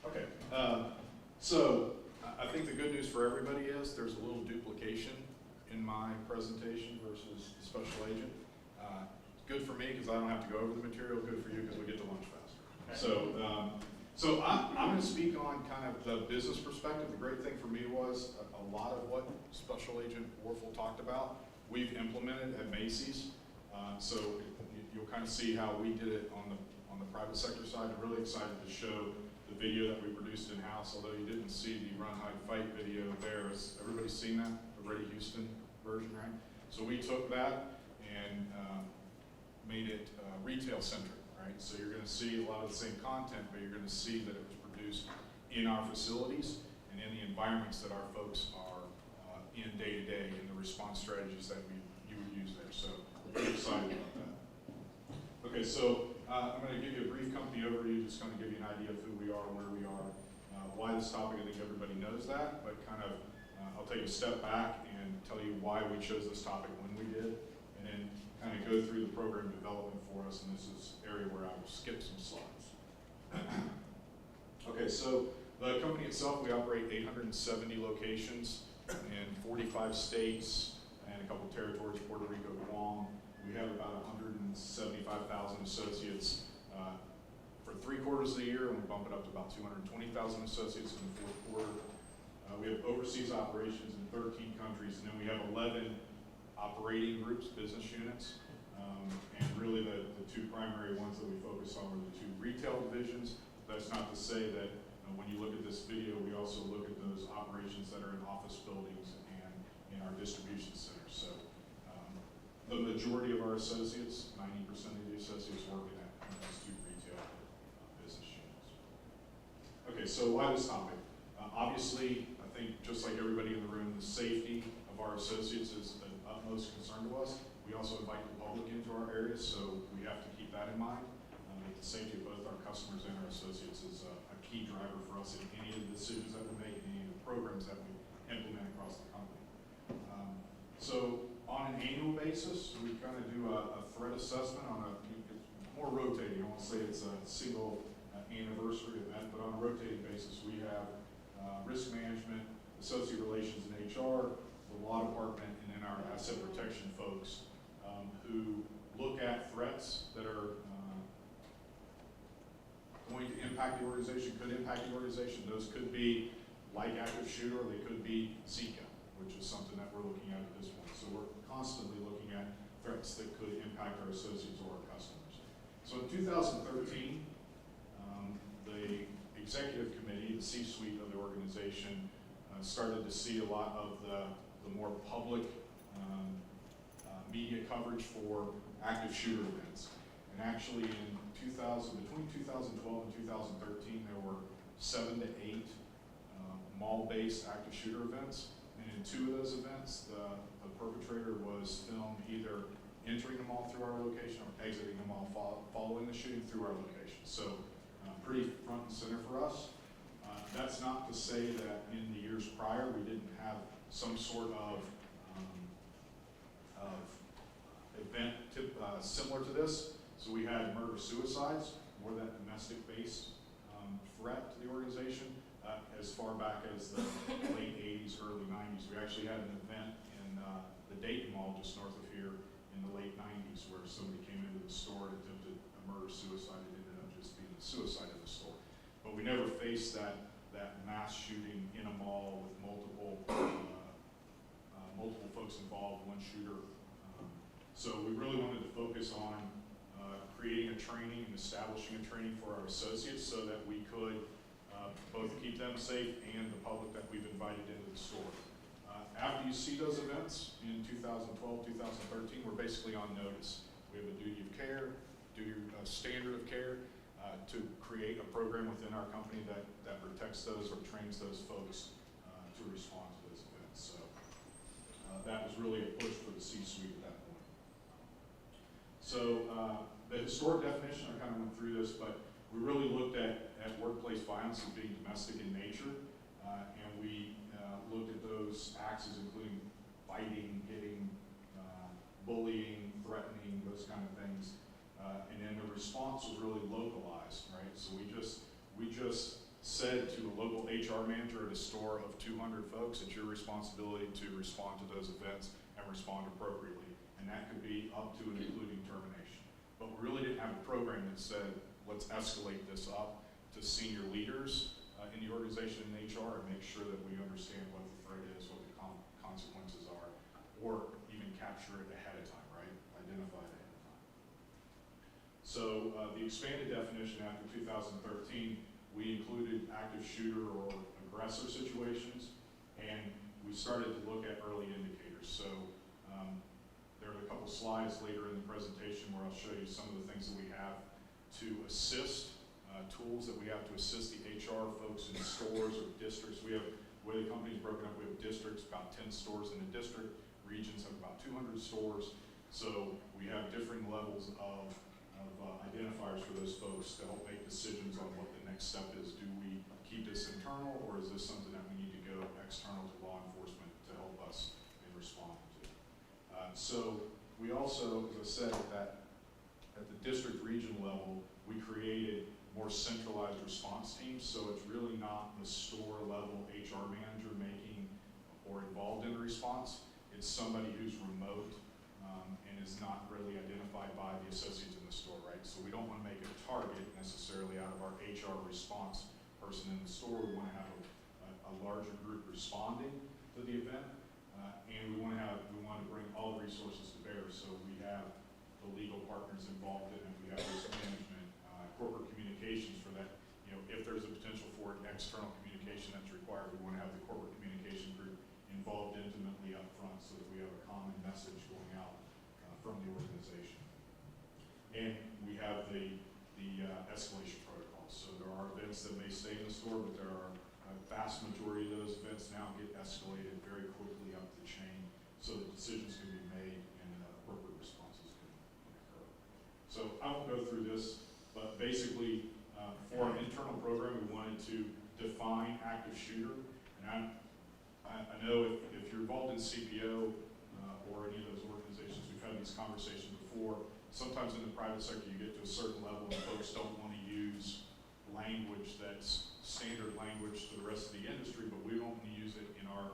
Okay, so I think the good news for everybody is there's a little duplication in my presentation versus the special agent. Good for me because I don't have to go over the material, good for you because we get to lunch faster. So I'm going to speak on kind of the business perspective. The great thing for me was a lot of what Special Agent Warfel talked about, we've implemented at Macy's. So you'll kind of see how we did it on the private sector side. I'm really excited to show the video that we produced in-house, although you didn't see the Run, Hide, Fight video there. Has everybody seen that? The Ready Houston version, right? So we took that and made it retail-centric, right? So you're going to see a lot of the same content, but you're going to see that it was produced in our facilities and in the environments that our folks are in day-to-day and the response strategies that you would use there. So we're pretty excited about that. Okay, so I'm going to give you a brief company overview, just kind of give you an idea of who we are, where we are, why this topic. I think everybody knows that, but kind of I'll take a step back and tell you why we chose this topic when we did, and then kind of go through the program development for us, and this is an area where I will skip some slides. Okay, so the company itself, we operate 870 locations in 45 states and a couple territories, Puerto Rico, Guam. We have about 175,000 associates for 3 quarters of the year, and we bump it up to about 220,000 associates in the 4th quarter. We have overseas operations in 13 countries, and then we have 11 operating groups, business units, and really the 2 primary ones that we focus on are the 2 retail divisions. That's not to say that when you look at this video, we also look at those operations that are in office buildings and in our distribution centers. So the majority of our associates, 90% of the associates, work in those 2 retail business units. Okay, so why this topic? Obviously, I think just like everybody in the room, the safety of our associates is an utmost concern to us. We also invite the public into our areas, so we have to keep that in mind. The safety of both our customers and our associates is a key driver for us in any of the decisions that we make, any of the programs that we implement across the company. So on an annual basis, we kind of do a threat assessment it's more rotating. I won't say it's a single anniversary event, but on a rotating basis, we have risk management, associate relations and HR, the law department, and then our asset protection folks who look at threats that are going to impact the organization, could impact the organization. Those could be like active shooter, or they could be Zika, which is something that we're looking at this point. So we're constantly looking at threats that could impact our associates or our customers. So in 2013, the executive committee, the C-suite of the organization, started to see a lot of the more public media coverage for active shooter events. And actually between 2012 and 2013, there were 7 to 8 mall-based active shooter events. And in In 2 of those events, the perpetrator was filmed either entering the mall through our location or exiting the mall following the shooting through our location. So pretty front and center for us. That's not to say that in the years prior we didn't have some sort of event similar to this. So we had murder-suicides, more that domestic-based threat to the organization. As far back as the late 80s, early 90s. We actually had an event in the Dayton Mall just north of here in the late 90s where somebody came into the store and attempted a murder-suicide. It ended up just being the suicide in the store. But we never faced that mass shooting in a mall with multiple folks involved, one shooter. So we really wanted to focus on creating a training and establishing a training for our associates so that we could both keep them safe and the public that we've invited into the store. After you see those events in 2012, 2013, we're basically on notice. We have a duty of care, standard of care, to create a program within our company that protects those or trains those folks to respond to those events. So that was really a push for the C-suite at that point. So the historic definition, I kind of went through this, but we really looked at workplace violence as being domestic in nature, and we looked at those acts as including fighting, hitting, bullying, threatening, those kind of things. And then the response was really localized, right? So we just said to a local HR manager at a store of 200 folks, it's your responsibility to respond to those events and respond appropriately. And that could be up to and including termination. But we really didn't have a program that said, let's escalate this up to senior leaders in the organization in HR and make sure that we understand what the threat is, what the consequences are, or even capture it ahead of time, right? Identify it ahead of time. So the expanded definition after 2013, we included active shooter or aggressor situations, and we started to look at early indicators. So there are a couple slides later in the presentation where I'll show you some of the things that we have to assist, tools that we have to assist the HR folks in stores or districts. We have, where the company's broken up, we have districts, about 10 stores in a district. Regions have about 200 stores. So we have different levels of identifiers for those folks to help make decisions on what the next step is. Do we keep this internal, or is this something that we need to go external to law enforcement to help us in responding to? So we also, as I said, at the district region level, we created more centralized response teams, so it's really not the store level HR manager making or involved in the response. It's somebody who's remote and is not really identified by the associates in the store, right? So we don't want to make a target necessarily out of our HR response person in the store. We want to have a larger group responding to the event, and we want to bring all the resources to bear. So we have the legal partners involved in it. We have risk management, corporate communications for that. You know, if there's a potential for external communication that's required, we want to have the corporate communication group involved intimately up front so that we have a common message going out from the organization. And we have the escalation protocols. So there are events that may stay in the store, but there are a vast majority of those events now get escalated very quickly up the chain so that decisions can be made and appropriate responses can occur. So I won't go through this, but basically for our internal program, we wanted to define active shooter. And I know if you're involved in CPO or any of those organizations, we've had these conversations before. Sometimes in the private sector, you get to a certain level and folks don't want to use language that's standard language to the rest of the industry, but we don't want to use it in our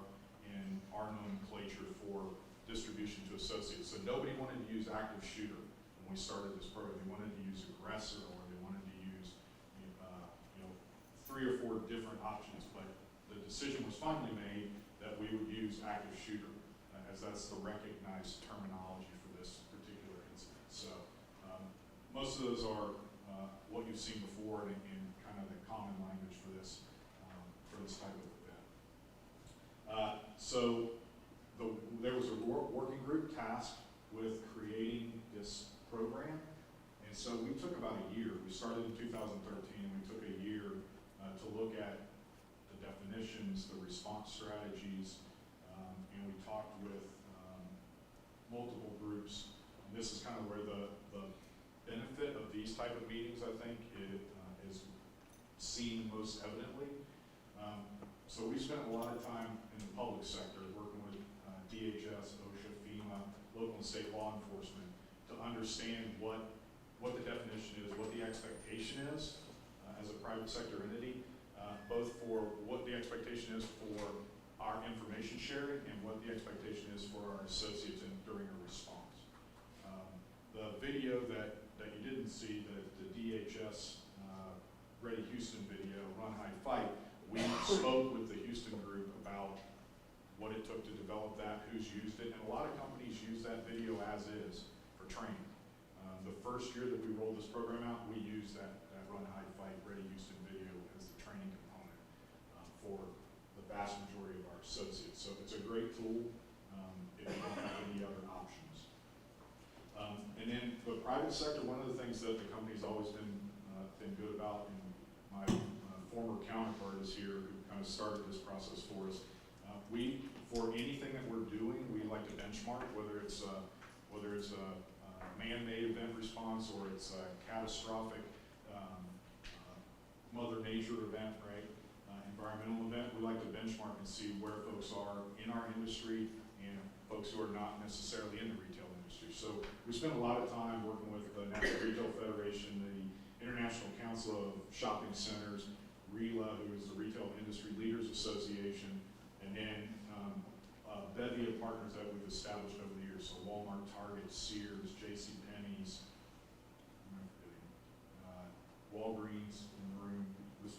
nomenclature for distribution to associates. So nobody wanted to use active shooter when we started this program. They wanted to use aggressor, or they wanted to use 3 or 4 different options, but the decision was finally made that we would use active shooter as that's the recognized terminology for this particular incident. So most of those are what you've seen before in kind of the common language for this type of event. So there was a working group tasked with creating this program, and so we took about a year. We started in 2013, and we took a year to look at the definitions, the response strategies, and we talked with multiple groups. And this is kind of where the benefit of these type of meetings, I think, is seen most evidently. So we spent a lot of time in the public sector working with DHS, OSHA, FEMA, local and state law enforcement to understand what the definition is, what the expectation is as a private sector entity, both for what the expectation is for our information sharing and what the expectation is for our associates during a response. The video that you didn't see, the DHS Ready Houston video, Run, Hide, Fight, we spoke with the Houston group about what it took to develop that, who's used it, and a lot of companies use that video as is for training. The first year that we rolled this program out, we used that Run, Hide, Fight, Ready Houston video as the training component for the vast majority of our associates. So it's a great tool if you don't have any other options. And then the private sector, one of the things that the company's always been good about, and my former counterpart is here who kind of started this process for us. For anything that we're doing, we like to benchmark, whether it's a man-made event response or it's a catastrophic Mother Nature event, right? Environmental event. We like to benchmark and see where folks are in our industry and folks who are not necessarily in the retail industry. So we spent a lot of time working with the National Retail Federation, the International Council of Shopping Centers, RELA, who is the Retail Industry Leaders Association, and then a bevy of partners that we've established over the years. So Walmart, Target, Sears, JCPenney's, Walgreens in the room.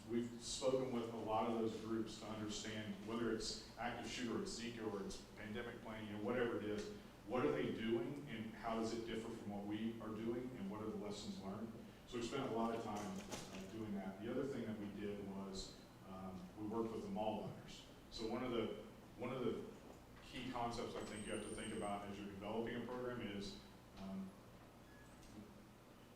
We've spoken with a lot of those groups to understand whether it's active shooter, or it's Zika, or it's pandemic planning, whatever it is, what are they doing and how does it differ from what we are doing and what are the lessons learned? So we spent a lot of time doing that. The other thing that we did was we worked with the mall owners. So one of the key concepts I think you have to think about as you're developing a program is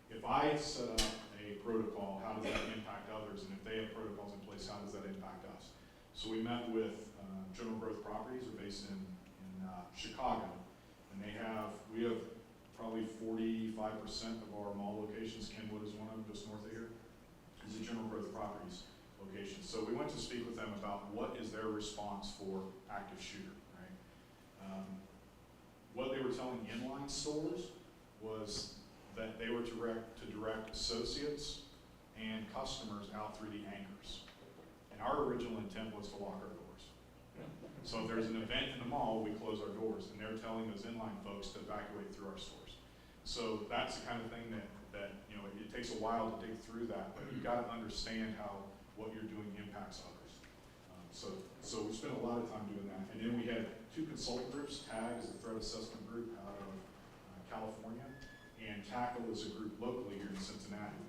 if I set up a protocol, how does that impact others? And if they have protocols in place, how does that impact us? So we met with General Growth Properties, are based in Chicago, and we have probably 45% of our mall locations. Kenwood is one of them, just north of here, is a General Growth Properties location. So we went to speak with them about what is their response for active shooter, right? What they were telling inline stores was that they were to direct associates and customers out through the anchors. And our original intent was to lock our doors. So if there's an event in the mall, we close our doors, and they're telling those inline folks to evacuate through our stores. So that's the kind of thing that it takes a while to dig through that, but you've got to understand how what you're doing impacts others. So we spent a lot of time doing that. And then we had two consultant groups. TAG is a threat assessment group out of California, and Tackle is a group locally here in Cincinnati.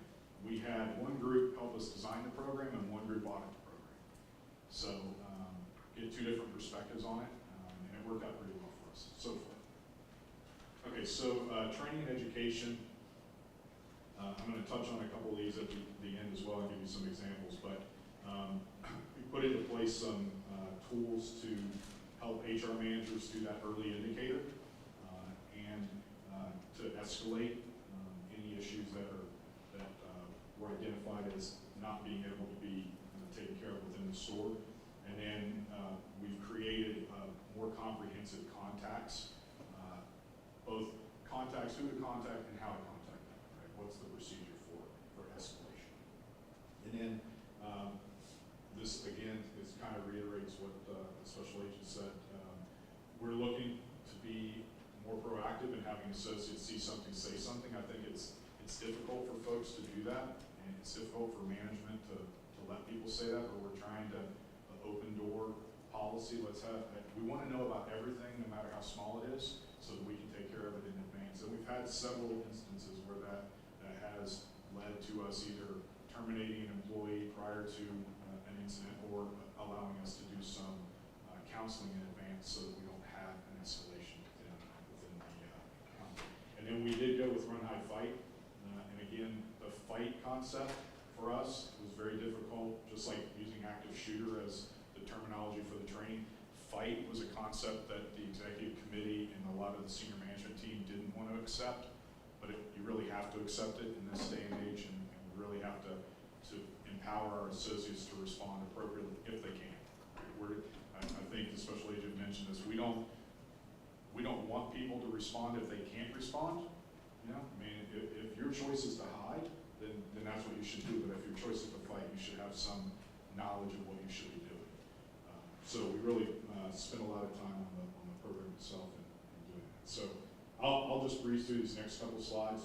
We had one group help us design the program and one group audit the program. So get two different perspectives on it, and it worked out pretty well for us so far. Okay, so training and education. I'm going to touch on a couple of these at the end as well and give you some examples, but we put into place some tools to help HR managers do that early indicator and to escalate any issues that were identified as not being able to be taken care of within the store. And then we've created more comprehensive contacts, both contacts, who to contact and how to contact them, right? What's the procedure for escalation? And then this, again, kind of reiterates what the special agent said. We're looking to be more proactive in having associates see something, say something. I think it's difficult for folks to do that, and it's difficult for management to let people say that, but we're trying to open door policy. We want to know about everything, no matter how small it is, so that we can take care of it in advance. And we've had several instances where that has led to us either terminating an employee prior to an incident or allowing us to do some counseling in advance so that we don't have an escalation within the company. And then we did go with Run, Hide, Fight. And again, the fight concept for us was very difficult, just like using active shooter as the terminology for the training. fight was a concept that the executive committee and a lot of the senior management team didn't want to accept, but you really have to accept it in this day and age, and we really have to empower our associates to respond appropriately if they can. I think the special agent mentioned this. We don't want people to respond if they can't respond. You know, I mean, if your choice is to hide, then that's what you should do. But if your choice is to fight, you should have some knowledge of what you should be doing. So we really spent a lot of time on the program itself and doing that. So I'll just breeze through these next couple slides.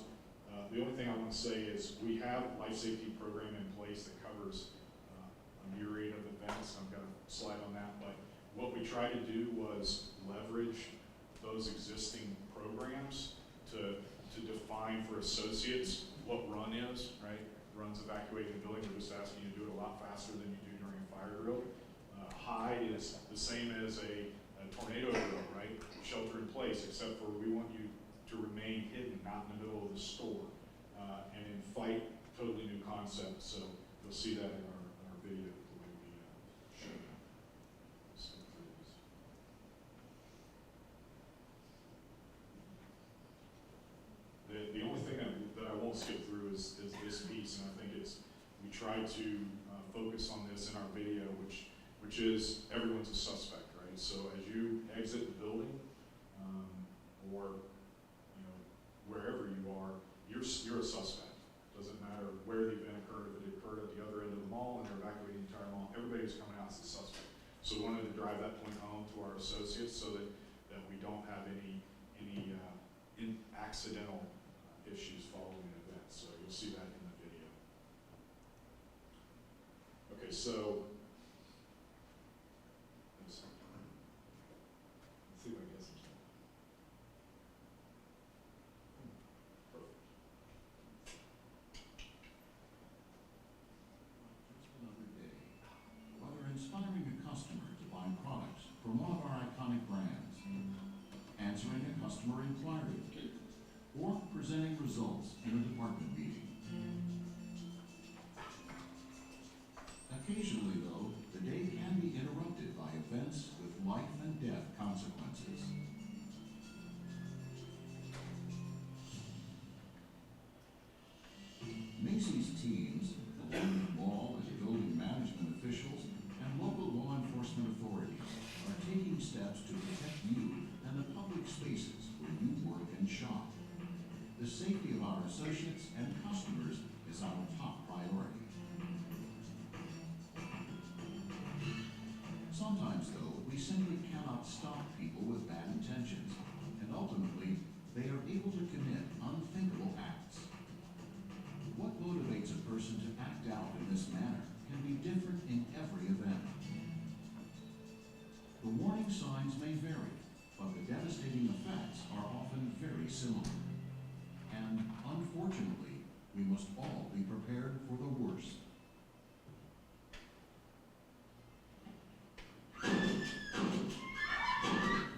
The only thing I want to say is we have a life safety program in place that covers a myriad of events. I've got a slide on that, but what we tried to do was leverage those existing programs to define for associates what run is, right? Run's evacuating a building. We're just asking you to do it a lot faster than you do during a fire drill. Hide is the same as a tornado drill, right? Shelter in place, except for we want you to remain hidden, not in the middle of the store. And in fight, totally new concept. So you'll see that in our video the way we show that. The only thing that I won't skip through is this piece, and I think we try to focus on this in our video, which is everyone's a suspect, right? So as you exit the building, or wherever you are, you're a suspect. Doesn't matter where the event occurred. If it occurred at the other end of the mall and they're evacuating the entire mall, everybody who's coming out is a suspect. So we wanted to drive that point home to our associates so that we don't have any accidental issues following an event. So you'll see that in the video. Okay, so let's see if I get some stuff. Perfect. Just another day. Whether inspiring a customer to buy products from one of our iconic brands, answering a customer inquiry, or presenting results in a department meeting. Occasionally, though, the day can be interrupted by events with life and death consequences. Macy's teams, along with mall and building management officials and local law enforcement authorities, are taking steps to protect you and the public spaces where you work and shop. The safety of our associates and customers is our top priority. Sometimes, though, we simply cannot stop people with bad intentions, and ultimately, they are able to commit unthinkable acts. What motivates a person to act out in this manner can be different in every event. The warning signs may vary, but the devastating effects are often very similar. And unfortunately, we must all be prepared for the worst.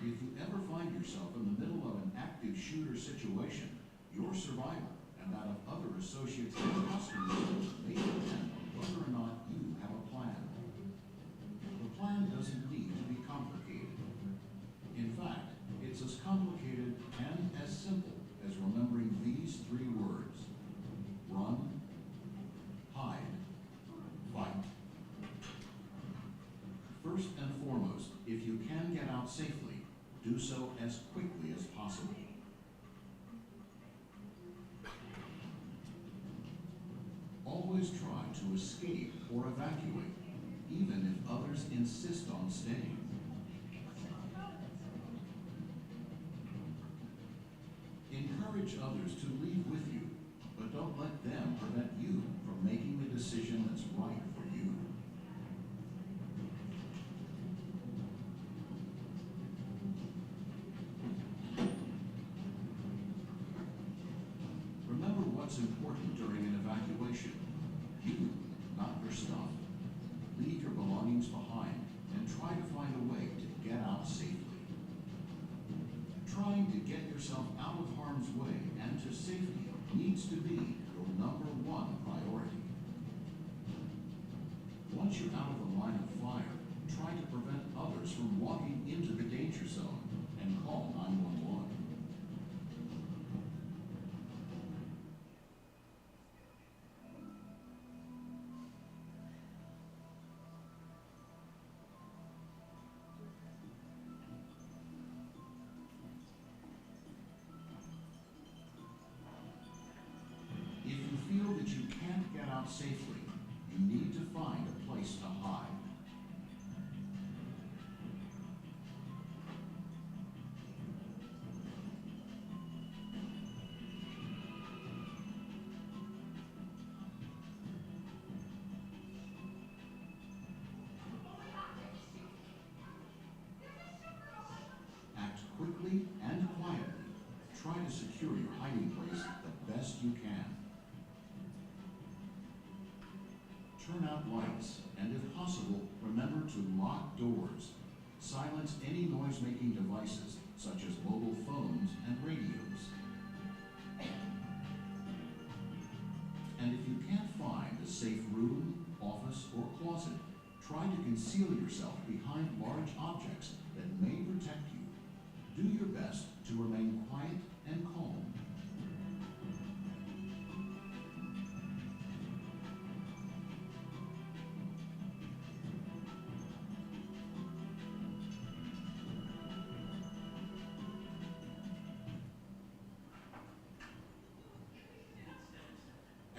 If you ever find yourself in the middle of an active shooter situation, your survival and that of other associates and customers may depend on whether or not you have a plan. The plan doesn't need to be complicated. In fact, it's as complicated and as simple as remembering these three words: run, hide, fight. First and foremost, if you can get out safely, do so as quickly as possible. Always try to escape or evacuate, even if others insist on staying. Encourage others to leave with you, but don't let them prevent you from making the decision that's right for you. Remember what's important during an evacuation. You, not your stuff. Leave your belongings behind and try to find a way to get out safely. Trying to get yourself out of harm's way and to safety needs to be your number one priority. Once you're out of the line of fire, try to prevent others from walking into the danger zone and call 911. If you feel that you can't get out safely, you need to find a place to hide. Act quickly and quietly. Try to secure your hiding place the best you can. Turn out lights, and if possible, remember to lock doors. Silence any noise-making devices, such as mobile phones and radios. And if you can't find a safe room, office, or closet, try to conceal yourself behind large objects that may protect you. Do your best to remain quiet and calm.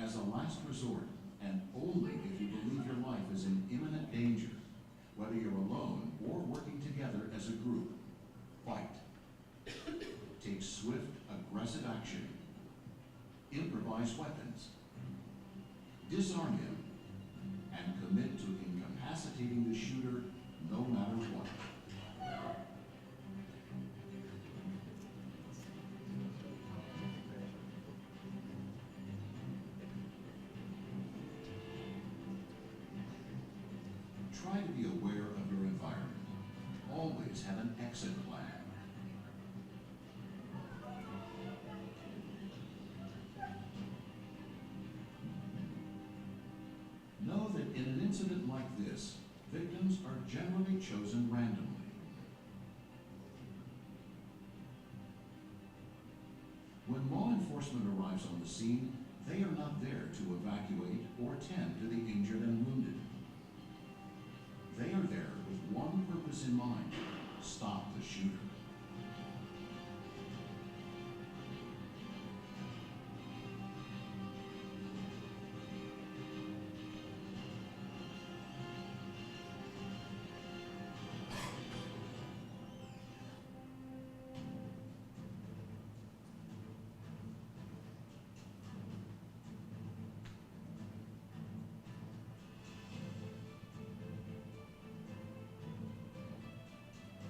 As a last resort, and only if you believe your life is in imminent danger, whether you're alone or working together as a group, fight. Take swift, aggressive action. Improvise weapons. Disarm him. And commit to incapacitating the shooter no matter what. Try to be aware of your environment. Always have an exit plan. Know that in an incident like this, victims are generally chosen randomly. When law enforcement arrives on the scene, they are not there to evacuate or tend to the injured and wounded. They are there with one purpose in mind: stop the shooter.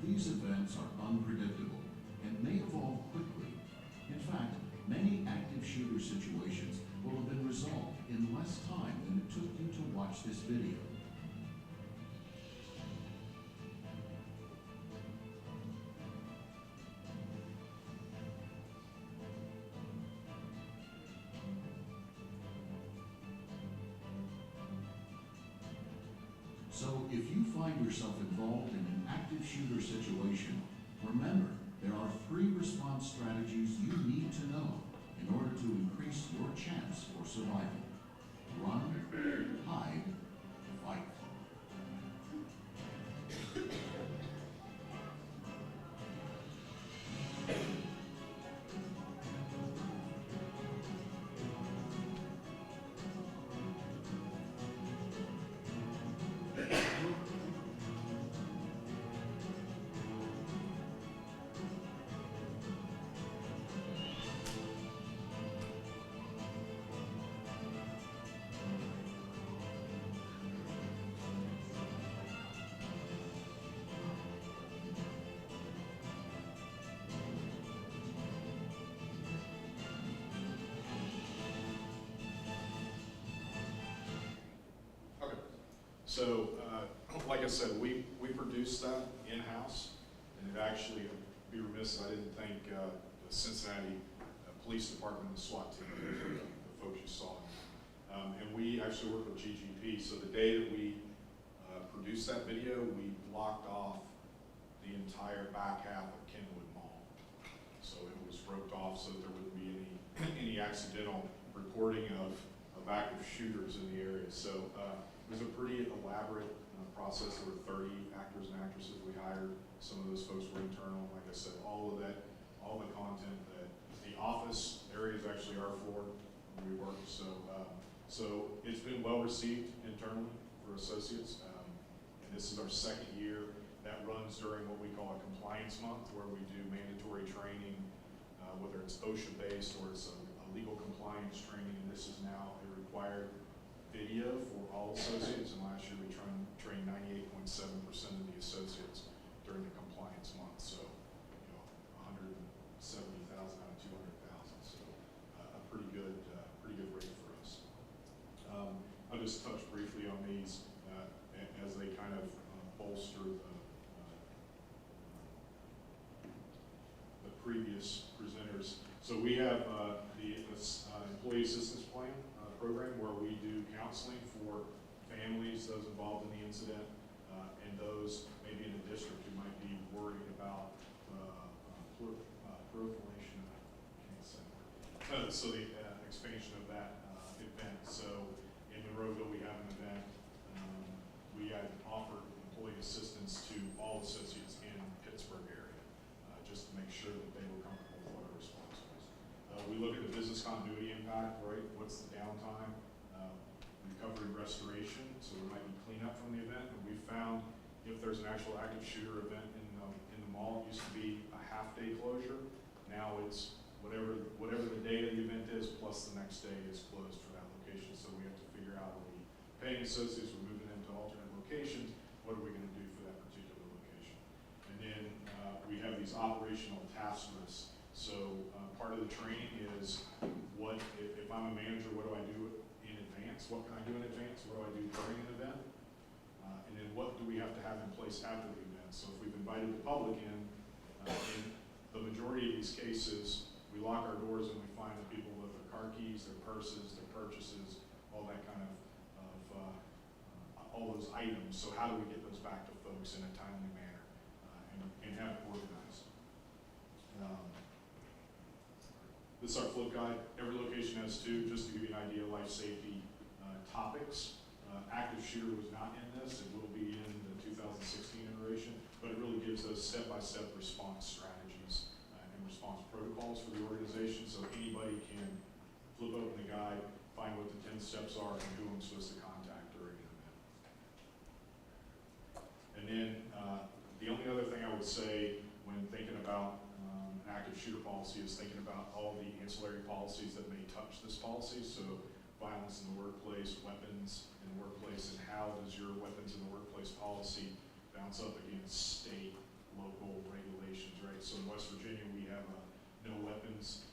These events are unpredictable and may evolve quickly. In fact, many active shooter situations will have been resolved in less time than it took you to watch this video. So if you find yourself involved in an active shooter situation, remember there are 3 response strategies you need to know in order to increase your chance for survival. Run, hide, fight. So, like I said, we produce that in-house, and it actually, I'd be remiss if I didn't thank the Cincinnati Police Department and the SWAT team, the folks you saw. And we actually work with GGP, so the day that we produced that video, we blocked off the entire back half of Kenwood Mall. So it was roped off so that there wouldn't be any accidental reporting of active shooters in the area. So it was a pretty elaborate process. There were 30 actors and actresses we hired. Some of those folks were internal. Like I said, all the content that the office area is actually our floor where we work. So it's been well received internally for associates. And this is our second year. That runs during what we call a compliance month, where we do mandatory training, whether it's OSHA-based or it's a legal compliance training. And this is now a required video for all associates. And last year we trained 98.7% of the associates during the compliance month. So, 170,000 out of 200,000. So, a pretty good rate for us. I'll just touch briefly on these as they kind of bolster the previous presenters. So we have the Employee Assistance Plan program, where we do counseling for families, those involved in the incident, and those maybe in a district who might be worried about proliferation. So the expansion of that event. So in Monroeville, we have an event. We had offered employee assistance to all associates in Pittsburgh area, just to make sure that they were comfortable with what our response was. We look at the business continuity impact, right? What's the downtime? Recovery, restoration, so there might be cleanup from the event. And we found if there's an actual active shooter event in the mall, it used to be a half-day closure. Now it's whatever the day of the event is, plus the next day is closed for that location. So we have to figure out, are we paying associates, we're moving them to alternate locations, what are we going to do for that particular location? And then we have these operational task lists. So part of the training is what, if I'm a manager, what do I do in advance? What can I do in advance? What do I do during an event? And then what do we have to have in place after the event? So if we've invited the public in the majority of these cases, we lock our doors and we find that people with their car keys, their purses, their purchases, all that kind of all those items. So how do we get those back to folks in a timely manner and have it organized? This is our flip guide. Every location has two, just to give you an idea of life safety topics. Active shooter was not in this. It will be in the 2016 iteration, but it really gives us step-by-step response strategies and response protocols for the organization, so anybody can flip open the guide, find what the 10 steps are, and who I'm supposed to contact during an event. And then the only other thing I would say when thinking about an active shooter policy is thinking about all the ancillary policies that may touch this policy. So violence in the workplace, weapons in the workplace, and how does your weapons in the workplace policy bounce up against state, local regulations, right? So in West Virginia, we have a no weapons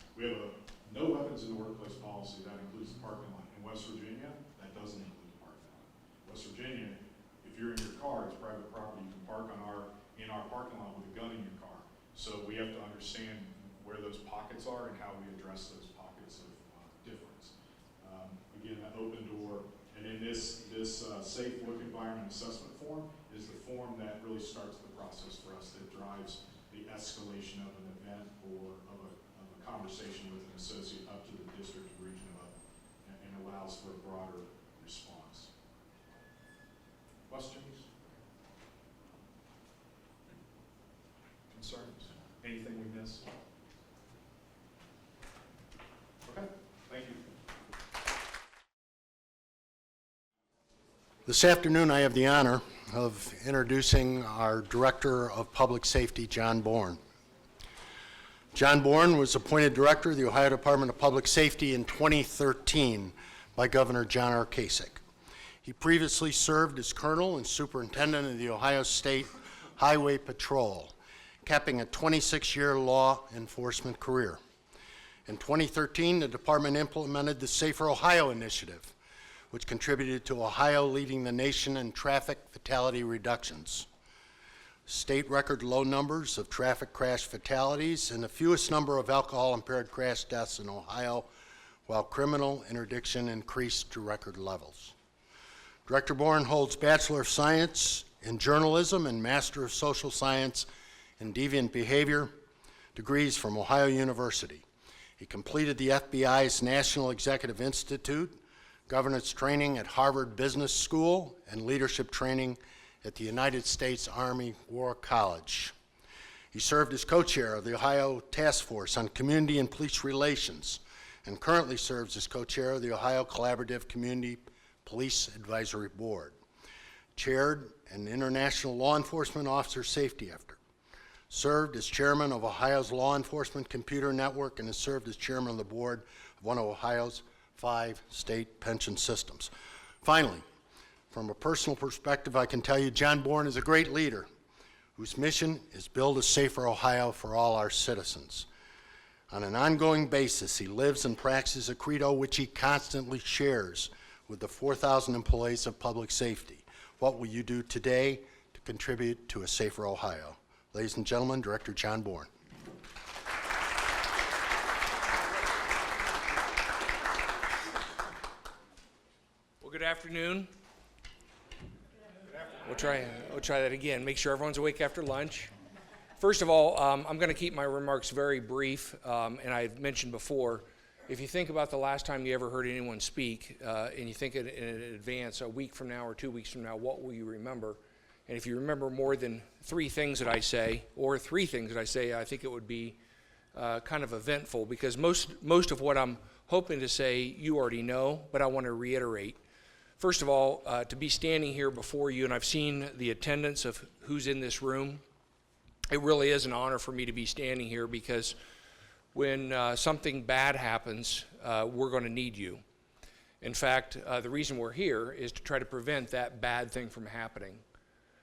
in the workplace policy. That includes the parking lot. In West Virginia, that doesn't include the parking lot. West Virginia, if you're in your car, it's private property. You can park in our parking lot with a gun in your car. So we have to understand where those pockets are and how we address those pockets of difference. Again, that open door, and then this safe work environment assessment form is the form that really starts the process for us, that drives the escalation of an event or of a conversation with an associate up to the district and region level, and allows for a broader response. Questions? Concerns? Anything we missed? Okay, thank you. This afternoon, I have the honor of introducing our Director of Public Safety, John Bourne. John Bourne was appointed Director of the Ohio Department of Public Safety in 2013 by Governor John R. Kasich. He previously served as Colonel and Superintendent of the Ohio State Highway Patrol, capping a 26-year law enforcement career. In 2013, the department implemented the Safer Ohio Initiative, which contributed to Ohio leading the nation in traffic fatality reductions. State record low numbers of traffic crash fatalities and the fewest number of alcohol-impaired crash deaths in Ohio, while criminal interdiction increased to record levels. Director Bourne holds Bachelor of Science in Journalism and Master of Social Science in Deviant Behavior degrees from Ohio University. He completed the FBI's National Executive Institute, governance training at Harvard Business School, and leadership training at the United States Army War College. He served as co-chair of the Ohio Task Force on Community and Police Relations, and currently serves as co-chair of the Ohio Collaborative Community Police Advisory Board. Chaired an International Law Enforcement Officer Safety Effort. Served as chairman of Ohio's Law Enforcement Computer Network, and has served as chairman of the board of one of Ohio's 5 state pension systems. Finally, from a personal perspective, I can tell you John Bourne is a great leader whose mission is build a safer Ohio for all our citizens. On an ongoing basis, he lives and practices a credo which he constantly shares with the 4,000 employees of public safety. What will you do today to contribute to a safer Ohio? Ladies and gentlemen, Director John Bourne. Well, good afternoon. We'll try that again. Make sure everyone's awake after lunch. First of all, I'm going to keep my remarks very brief, and I've mentioned before, if you think about the last time you ever heard anyone speak, and you think in advance, a week from now or 2 weeks from now, what will you remember? And if you remember more than 3 things that I say, or 3 things that I say, I think it would be kind of eventful, because most of what I'm hoping to say you already know, but I want to reiterate. First of all, to be standing here before you, and I've seen the attendance of who's in this room, it really is an honor for me to be standing here, because when something bad happens, we're going to need you. In fact, the reason we're here is to try to prevent that bad thing from happening.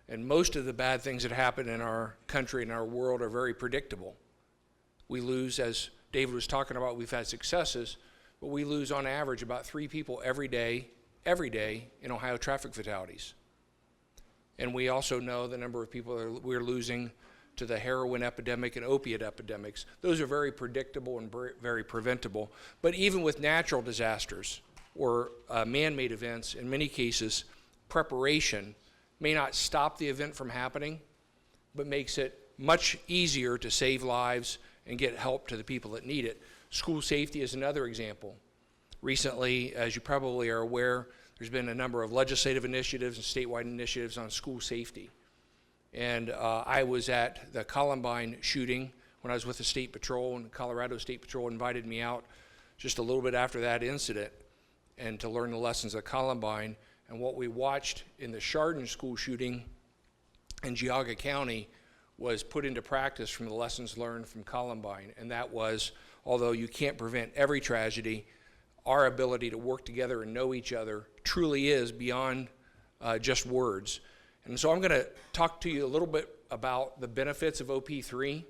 And most of the bad things that happen in our country and our world are very predictable. We lose, as David was talking about, we've had successes, but we lose on average about 3 people every day in Ohio traffic fatalities. And we also know the number of people that we're losing to the heroin epidemic and opiate epidemics. Those are very predictable and very preventable. But even with natural disasters or man-made events, in many cases, preparation may not stop the event from happening, but makes it much easier to save lives and get help to the people that need it. School safety is another example. Recently, as you probably are aware, there's been a number of legislative initiatives and statewide initiatives on school safety. And I was at the Columbine shooting when I was with the State Patrol, and Colorado State Patrol invited me out just a little bit after that incident and to learn the lessons of Columbine. And what we watched in the Chardon school shooting in Geauga County was put into practice from the lessons learned from Columbine. And that was, although you can't prevent every tragedy, our ability to work together and know each other truly is beyond just words. And so I'm going to talk to you a little bit about the benefits of OP3.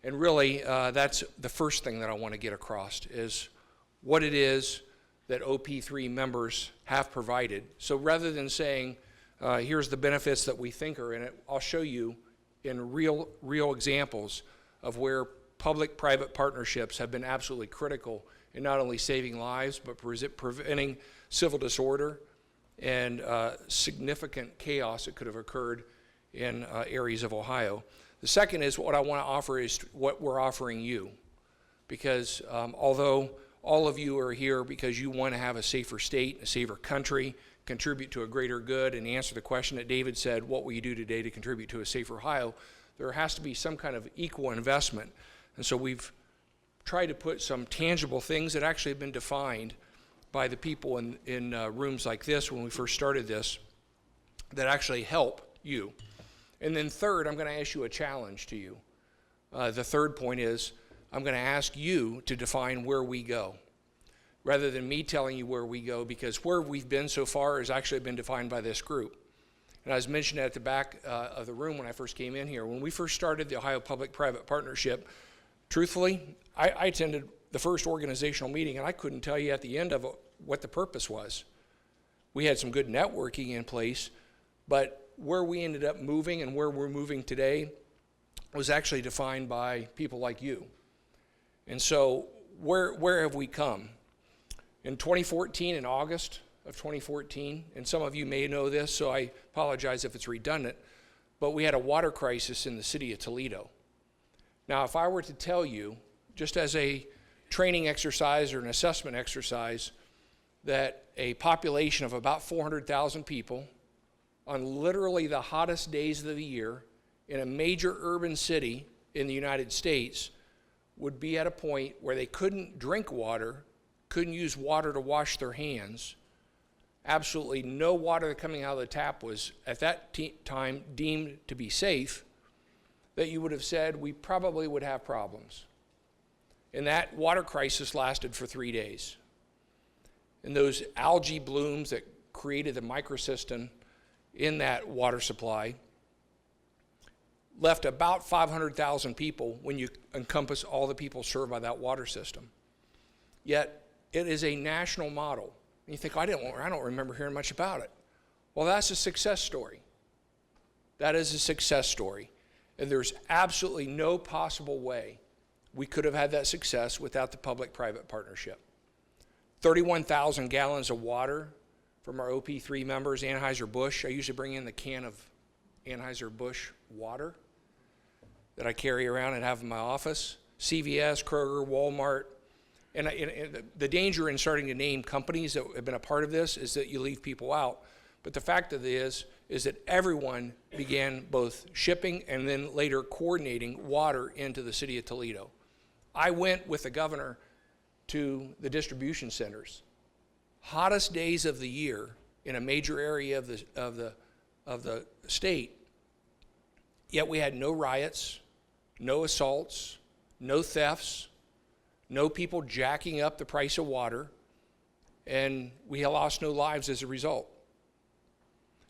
And really, that's the first thing that I want to get across, is what it is that OP3 members have provided. So rather than saying, here's the benefits that we think are in it, I'll show you in real examples of where public-private partnerships have been absolutely critical in not only saving lives, but preventing civil disorder and significant chaos that could have occurred in areas of Ohio. The second is what I want to offer is what we're offering you. Because although all of you are here because you want to have a safer state, a safer country, contribute to a greater good, and answer the question that David said, what will you do today to contribute to a safer Ohio? There has to be some kind of equal investment. And so we've tried to put some tangible things that actually have been defined by the people in rooms like this when we first started this that actually help you. And then third, I'm going to ask you a challenge to you. The third point is I'm going to ask you to define where we go, rather than me telling you where we go, because where we've been so far has actually been defined by this group. And I was mentioning at the back of the room when I first came in here, when we first started the Ohio Public-Private Partnership, truthfully, I attended the first organizational meeting, and I couldn't tell you at the end of it what the purpose was. We had some good networking in place, but where we ended up moving and where we're moving today was actually defined by people like you. And so where have we come? In 2014, in August, of 2014, and some of you may know this, so I apologize if it's redundant, but we had a water crisis in the city of Toledo. Now, if I were to tell you, just as a training exercise or an assessment exercise, that a population of about 400,000 people on literally the hottest days of the year in a major urban city in the United States would be at a point where they couldn't drink water, couldn't use water to wash their hands. Absolutely no water coming out of the tap was at that time deemed to be safe, that you would have said we probably would have problems. And that water crisis lasted for 3 days. And those algae blooms that created the microcystin in that water supply left about 500,000 people when you encompass all the people served by that water system. Yet it is a national model. And you think, I don't remember hearing much about it. Well, that's a success story. That is a success story. And there's absolutely no possible way we could have had that success without the public-private partnership. 31,000 gallons of water from our OP3 members, Anheuser-Busch. I usually bring in the can of Anheuser-Busch water that I carry around and have in my office. CVS, Kroger, Walmart. And the danger in starting to name companies that have been a part of this is that you leave people out. But the fact of it is that everyone began both shipping and then later coordinating water into the city of Toledo. I went with the governor to the distribution centers. Hottest days of the year in a major area of the state, yet we had no riots, no assaults, no thefts, no people jacking up the price of water, and we lost no lives as a result.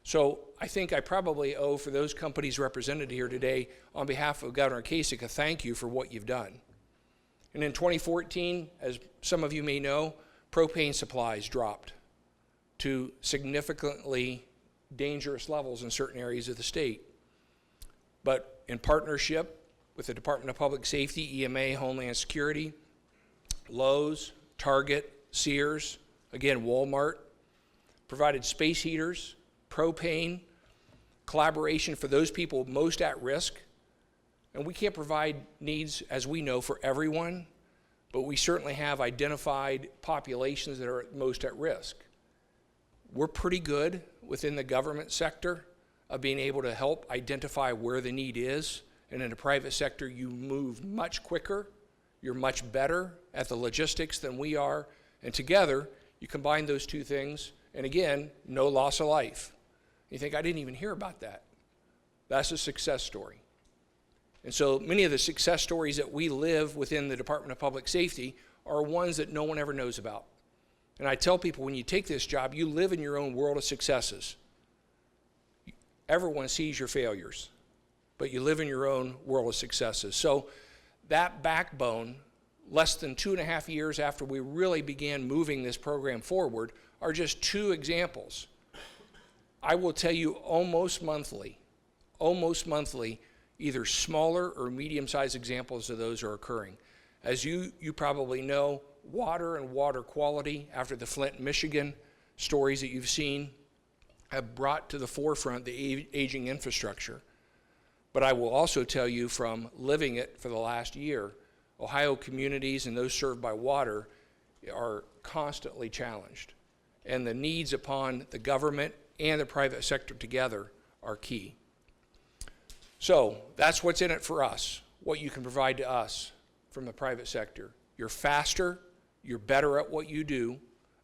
So I think I probably owe, for those companies represented here today, on behalf of Governor Kasich, a thank you for what you've done. And in 2014, as some of you may know, propane supplies dropped to significantly dangerous levels in certain areas of the state. But in partnership with the Department of Public Safety, EMA, Homeland Security, Lowe's, Target, Sears, again, Walmart, provided space heaters, propane, collaboration for those people most at risk. And we can't provide needs, as we know, for everyone, but we certainly have identified populations that are most at risk. We're pretty good within the government sector of being able to help identify where the need is. And in the private sector, you move much quicker. You're much better at the logistics than we are. And together, you combine those two things, and again, no loss of life. You think, I didn't even hear about that. That's a success story. And so many of the success stories that we live within the Department of Public Safety are ones that no one ever knows about. And I tell people, when you take this job, you live in your own world of successes. Everyone sees your failures, but you live in your own world of successes. So that backbone, less than 2.5 years after we really began moving this program forward, are just two examples. I will tell you almost monthly, either smaller or medium-sized examples of those are occurring. As you probably know, water and water quality, after the Flint, Michigan stories that you've seen, have brought to the forefront the aging infrastructure. But I will also tell you, from living it for the last year, Ohio communities and those served by water are constantly challenged. And the needs upon the government and the private sector together are key. So that's what's in it for us, what you can provide to us from the private sector. You're faster, you're better at what you do,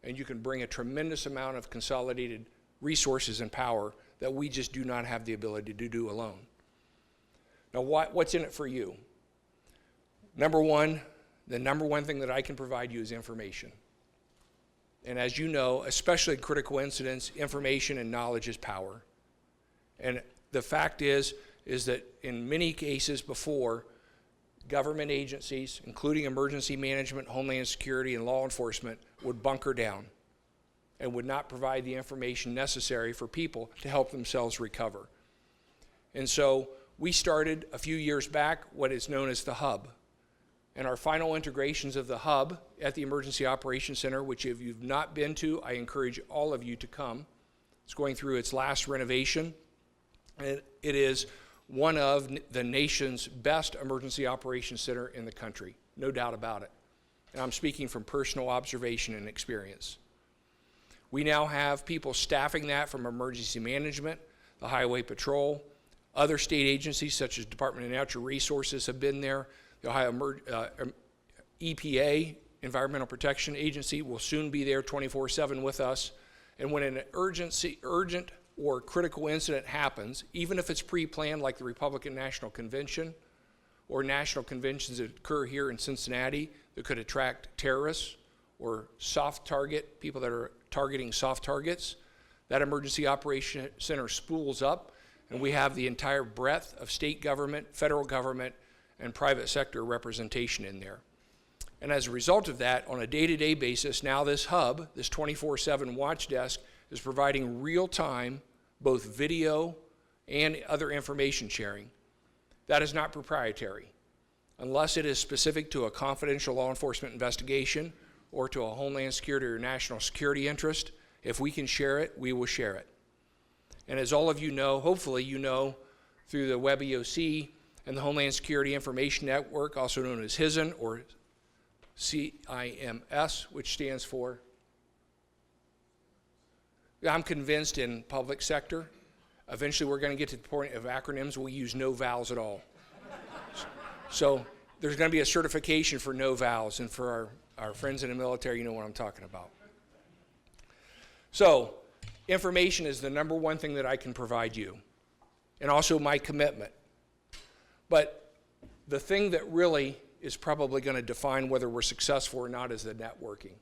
and you can bring a tremendous amount of consolidated resources and power that we just do not have the ability to do alone. Now, what's in it for you? Number one, the number one thing that I can provide you is information. And as you know, especially in critical incidents, information and knowledge is power. And the fact is that in many cases before, government agencies, including emergency management, Homeland Security, and law enforcement, would bunker down and would not provide the information necessary for people to help themselves recover. And so we started a few years back what is known as the Hub. and our final integrations of the hub at the Emergency Operations Center, which if you've not been to, I encourage all of you to come. It's going through its last renovation. It is one of the nation's best emergency operations center in the country, no doubt about it. And I'm speaking from personal observation and experience. We now have people staffing that from emergency management, the highway patrol, other state agencies such as Department of Natural Resources have been there. The Ohio EPA, Environmental Protection Agency, will soon be there 24/7 with us. And when an urgent or critical incident happens, even if it's pre-planned like the Republican National Convention or national conventions that occur here in Cincinnati that could attract terrorists or soft target, people that are targeting soft targets, that Emergency Operations Center spools up, and we have the entire breadth of state government, federal government, and private sector representation in there. And as a result of that, on a day-to-day basis, now this hub, this 24/7 watch desk, is providing real-time, both video and other information sharing. That is not proprietary. Unless it is specific to a confidential law enforcement investigation or to a homeland security or national security interest, if we can share it, we will share it. And as all of you know, hopefully you know, through the Web EOC and the Homeland Security Information Network, also known as HISN or CIMS, which stands for, I'm convinced in public sector, eventually we're going to get to the point of acronyms we use no vowels at all. So there's going to be a certification for no vowels, and for our friends in the military, you know what I'm talking about. So information is the number one thing that I can provide you, and also my commitment. But the thing that really is probably going to define whether we're successful or not is the networking.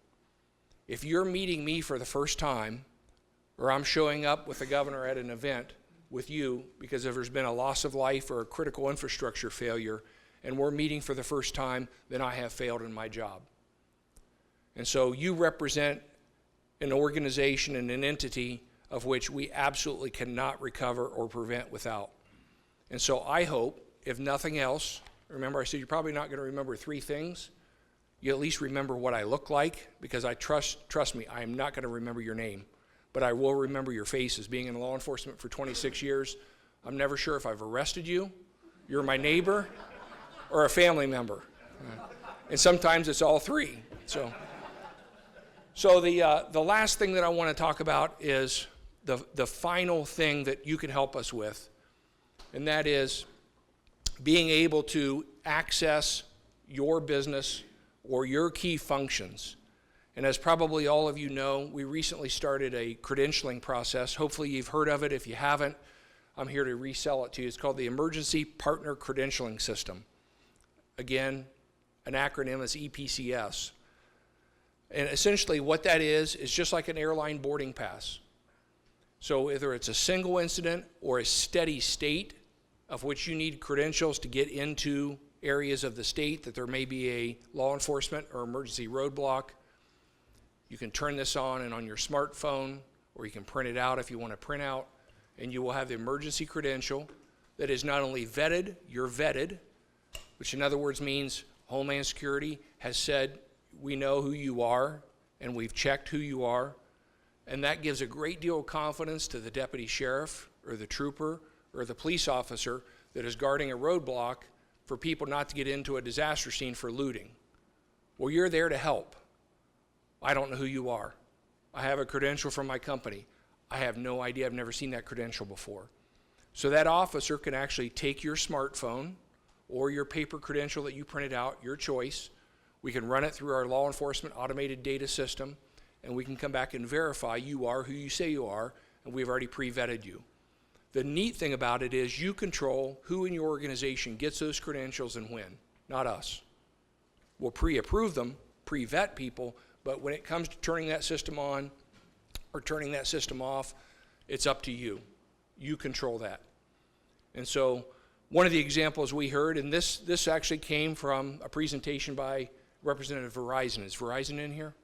If you're meeting me for the first time, or I'm showing up with the governor at an event with you because there's been a loss of life or a critical infrastructure failure, and we're meeting for the first time, then I have failed in my job. And so you represent an organization and an entity of which we absolutely cannot recover or prevent without. And so I hope, if nothing else, remember I said you're probably not going to remember three things. You at least remember what I look like, because I trust me, I am not going to remember your name, but I will remember your faces. Being in law enforcement for 26 years, I'm never sure if I've arrested you, you're my neighbor, or a family member. And sometimes it's all three. So the last thing that I want to talk about is the final thing that you can help us with, and that is being able to access your business or your key functions. And as probably all of you know, we recently started a credentialing process. Hopefully you've heard of it. If you haven't, I'm here to resell it to you. It's called the Emergency Partner Credentialing System. Again, an acronym is EPCS. And essentially what that is just like an airline boarding pass. So whether it's a single incident or a steady state of which you need credentials to get into areas of the state that there may be a law enforcement or emergency roadblock, you can turn this on and on your smartphone, or you can print it out if you want to print out, and you will have the emergency credential that is not only vetted, you're vetted, which in other words means Homeland Security has said, we know who you are, and we've checked who you are, and that gives a great deal of confidence to the deputy sheriff or the trooper or the police officer that is guarding a roadblock for people not to get into a disaster scene for looting. Well, you're there to help. I don't know who you are. I have a credential from my company. I have no idea. I've never seen that credential before. So that officer can actually take your smartphone or your paper credential that you printed out, your choice. We can run it through our law enforcement automated data system, and we can come back and verify you are who you say you are, and we've already pre-vetted you. The neat thing about it is you control who in your organization gets those credentials and when, not us. We'll pre-approve them, pre-vet people, but when it comes to turning that system on or turning that system off, it's up to you. You control that. And so one of the examples we heard, and this actually came from a presentation by Representative Verizon. Is Verizon in here?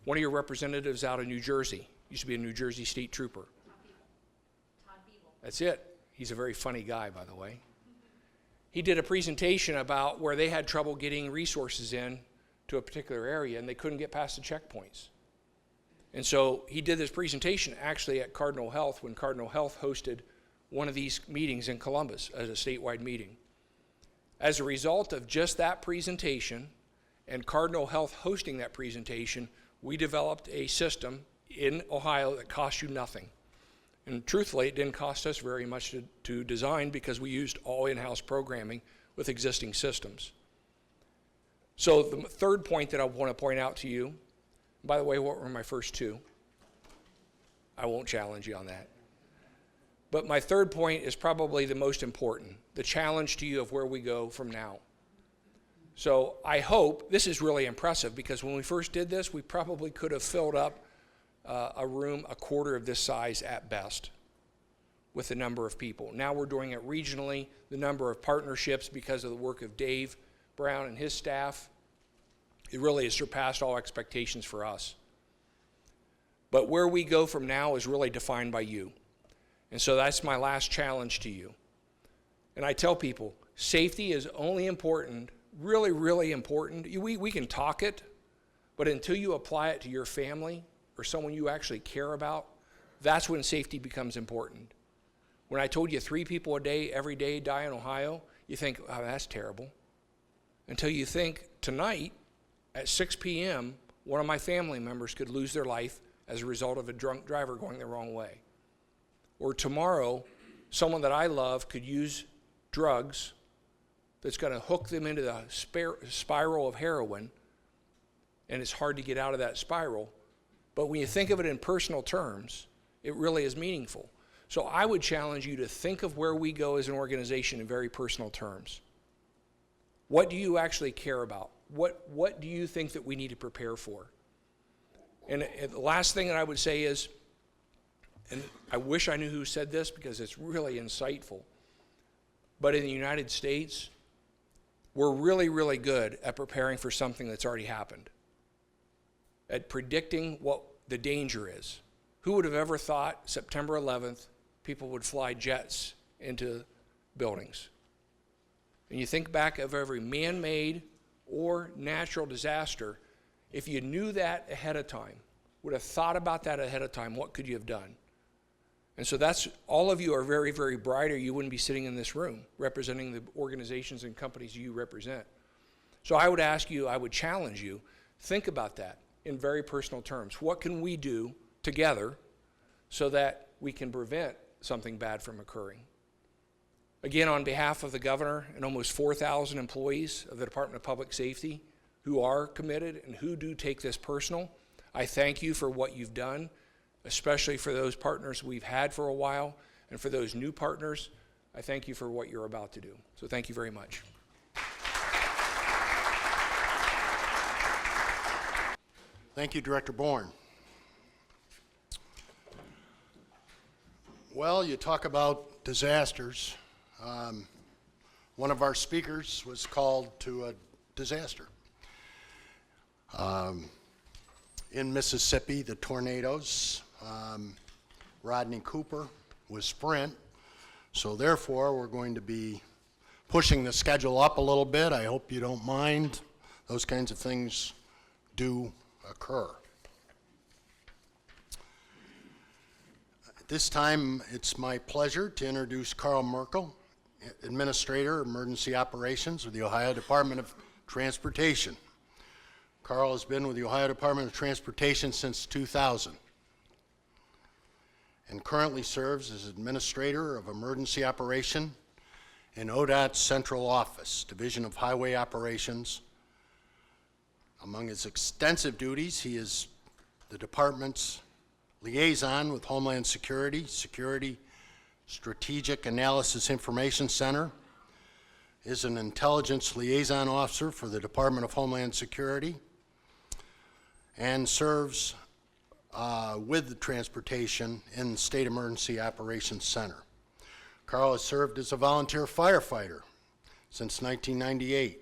One of your representatives out of New Jersey, used to be a New Jersey state trooper. That's it. He's a very funny guy, by the way. he did a presentation about where they had trouble getting resources in to a particular area and they couldn't get past the checkpoints. And so he did this presentation actually at Cardinal Health when Cardinal Health hosted one of these meetings in Columbus as a statewide meeting. As a result of just that presentation and Cardinal Health hosting that presentation, we developed a system in Ohio that cost you nothing. And truthfully, it didn't cost us very much to design because we used all in-house programming with existing systems. So the third point that I want to point out to you, by the way, what were my first two? I won't challenge you on that. But my third point is probably the most important, the challenge to you of where we go from now. So I hope, this is really impressive because when we first did this, we probably could have filled up a room a quarter of this size at best with the number of people. Now we're doing it regionally, the number of partnerships because of the work of Dave Brown and his staff. It really has surpassed all expectations for us. But where we go from now is really defined by you. And so that's my last challenge to you. And I tell people, safety is only important, really, really important. We can talk it, but until you apply it to your family or someone you actually care about, that's when safety becomes important. When I told you 3 people a day, every day die in Ohio, you think, oh, that's terrible. Until you think tonight at 6 p.m., one of my family members could lose their life as a result of a drunk driver going the wrong way. Or tomorrow, someone that I love could use drugs that's going to hook them into the spiral of heroin, and it's hard to get out of that spiral. But when you think of it in personal terms, it really is meaningful. So I would challenge you to think of where we go as an organization in very personal terms. What do you actually care about? What do you think that we need to prepare for? And the last thing that I would say is, and I wish I knew who said this because it's really insightful, but in the United States, we're really, really good at preparing for something that's already happened, at predicting what the danger is. Who would have ever thought September 11th, people would fly jets into buildings? And you think back of every man-made or natural disaster, if you knew that ahead of time, would have thought about that ahead of time, what could you have done? And so that's, all of you are very, very bright, or you wouldn't be sitting in this room representing the organizations and companies you represent. So I would ask you, I would challenge you, think about that in very personal terms. What can we do together so that we can prevent something bad from occurring? Again, on behalf of the governor and almost 4,000 employees of the Department of Public Safety who are committed and who do take this personal, I thank you for what you've done, especially for those partners we've had for a while, and for those new partners, I thank you for what you're about to do. So thank you very much. Thank you, Director Bourne. Well, you talk about disasters. One of our speakers was called to a disaster. In Mississippi, the tornadoes, Rodney Cooper was Sprint, so therefore we're going to be pushing the schedule up a little bit. I hope you don't mind. Those kinds of things do occur. At this time, it's my pleasure to introduce Carl Merkel, Administrator, Emergency Operations with the Ohio Department of Transportation. Carl has been with the Ohio Department of Transportation since 2000 and currently serves as Administrator of Emergency Operation in ODOT's Central Office, Division of Highway Operations. Among his extensive duties, he is the department's liaison with Homeland Security, Security Strategic Analysis Information Center, is an intelligence liaison officer for the Department of Homeland Security, and serves with the transportation in the State Emergency Operations Center. Carl has served as a volunteer firefighter since 1998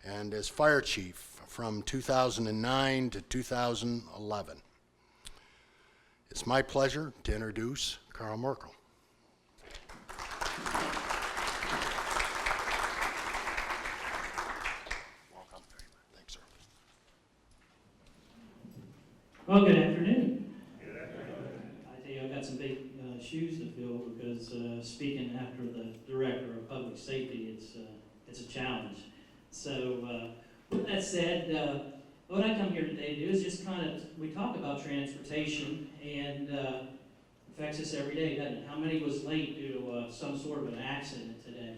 and as fire chief from 2009 to 2011. It's my pleasure to introduce Carl Merkel. Well, good afternoon. I tell you, I've got some big shoes to fill because speaking after the Director of Public Safety, it's a challenge. So with that said, what I come here today to do is just we talk about transportation and affects us every day, doesn't it? How many was late due to some sort of an accident today?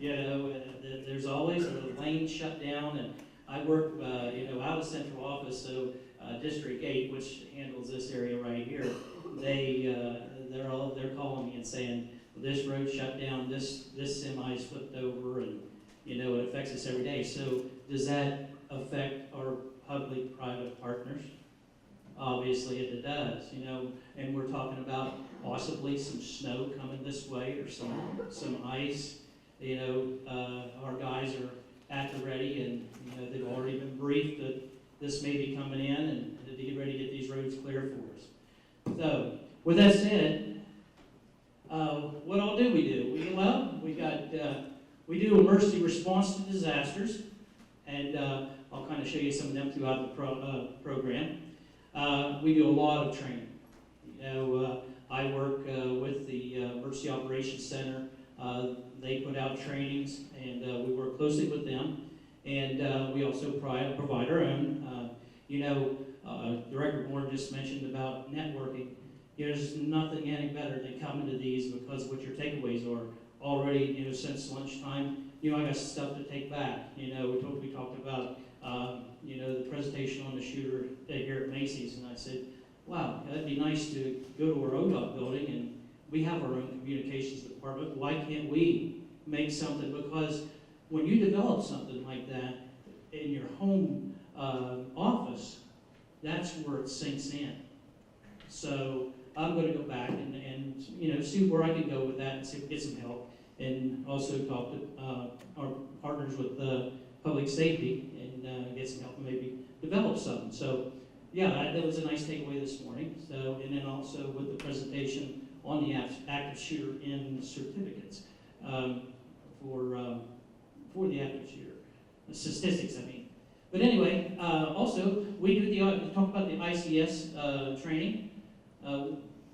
You know, there's always a lane shut down, and I work, out of central office, so District 8, which handles this area right here, they're calling me and saying, well, this road shut down, this semi's flipped over, and it affects us every day. So does that affect our public-private partners? Obviously it does, and we're talking about possibly some snow coming this way or some ice. Our guys are at the ready, and they've already been briefed that this may be coming in, and to get ready to get these roads clear for us. So, with that said, what all do we do? We do emergency response to disasters, and I'll kind of show you some of them throughout the program. We do a lot of training. I work with the Emergency Operations Center. They put out trainings, and we work closely with them. And we also provide our own. Director Bourne just mentioned about networking. There's nothing any better than coming to these because what your takeaways are already, since lunchtime. I got stuff to take back. We talked about, the presentation on the shooter here at Macy's, and I said, wow, that'd be nice to go to our ODOT building, and we have our own communications department. Why can't we make something? Because when you develop something like that in your home office, that's where it sinks in. So I'm going to go back and see where I can go with that and see if we get some help, and also talk to our partners with public safety and get some help and maybe develop something. So yeah, that was a nice takeaway this morning. So, and then also with the presentation on the active shooter in certificates for the active shooter. The statistics, I mean. But anyway, also, we do talk about the ICS training.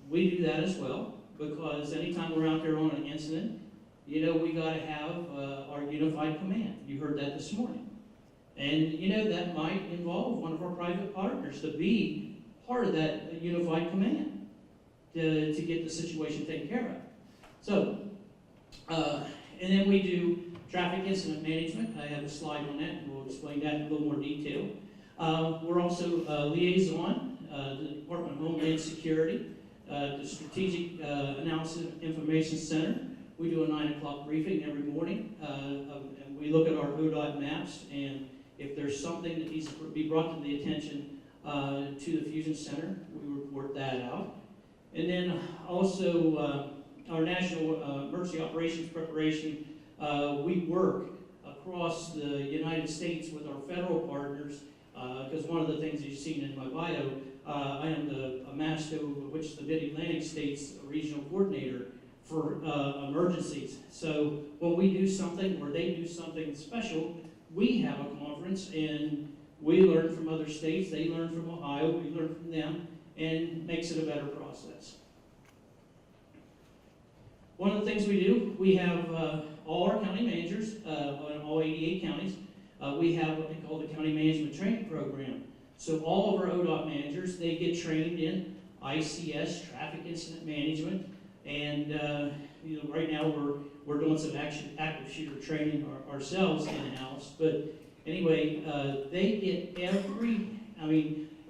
We do that as well, because anytime we're out there on an incident, we got to have our unified command. You heard that this morning. And, that might involve one of our private partners to be part of that unified command to get the situation taken care of. So, and then we do traffic incident management. I have a slide on that, and we'll explain that in a little more detail. We're also liaison, the Department of Homeland Security, the Strategic Analysis Information Center. We do a 9 o'clock briefing every morning, and we look at our ODOT maps, and if there's something that needs to be brought to the attention to the Fusion Center, we report that out. And then also our National Emergency Operations Preparation, we work across the United States with our federal partners, because one of the things you've seen in my bio, I am the AMASTO, which is the Mid-Atlantic States Regional Coordinator for emergencies. So when we do something or they do something special, we have a conference and we learn from other states, they learn from Ohio, we learn from them, and makes it a better process. One of the things we do, we have all our county managers, in all 88 counties, we have what they call the County Management Training Program. So all of our ODOT managers, they get trained in ICS, Traffic Incident Management, and right now we're doing some active shooter training ourselves in-house. But anyway, they get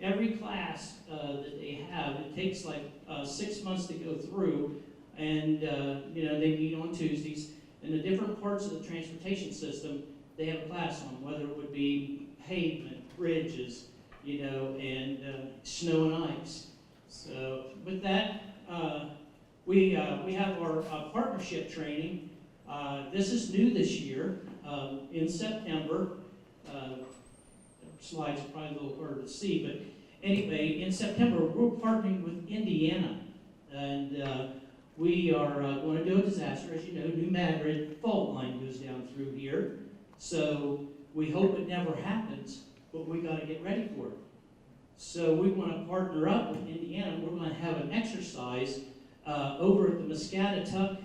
every class that they have. It takes like 6 months to go through, and they meet on Tuesdays. And the different parts of the transportation system, they have a class on, whether it would be pavement, bridges, and snow and ice. So with that, we have our partnership training. This is new this year. In September, slides are probably a little harder to see, but anyway, in September, we're partnering with Indiana, and we are going to do a disaster. As you know, New Madrid fault line goes down through here, so we hope it never happens, but we got to get ready for it. So we want to partner up with Indiana. We're going to have an exercise over at the Muscatatuck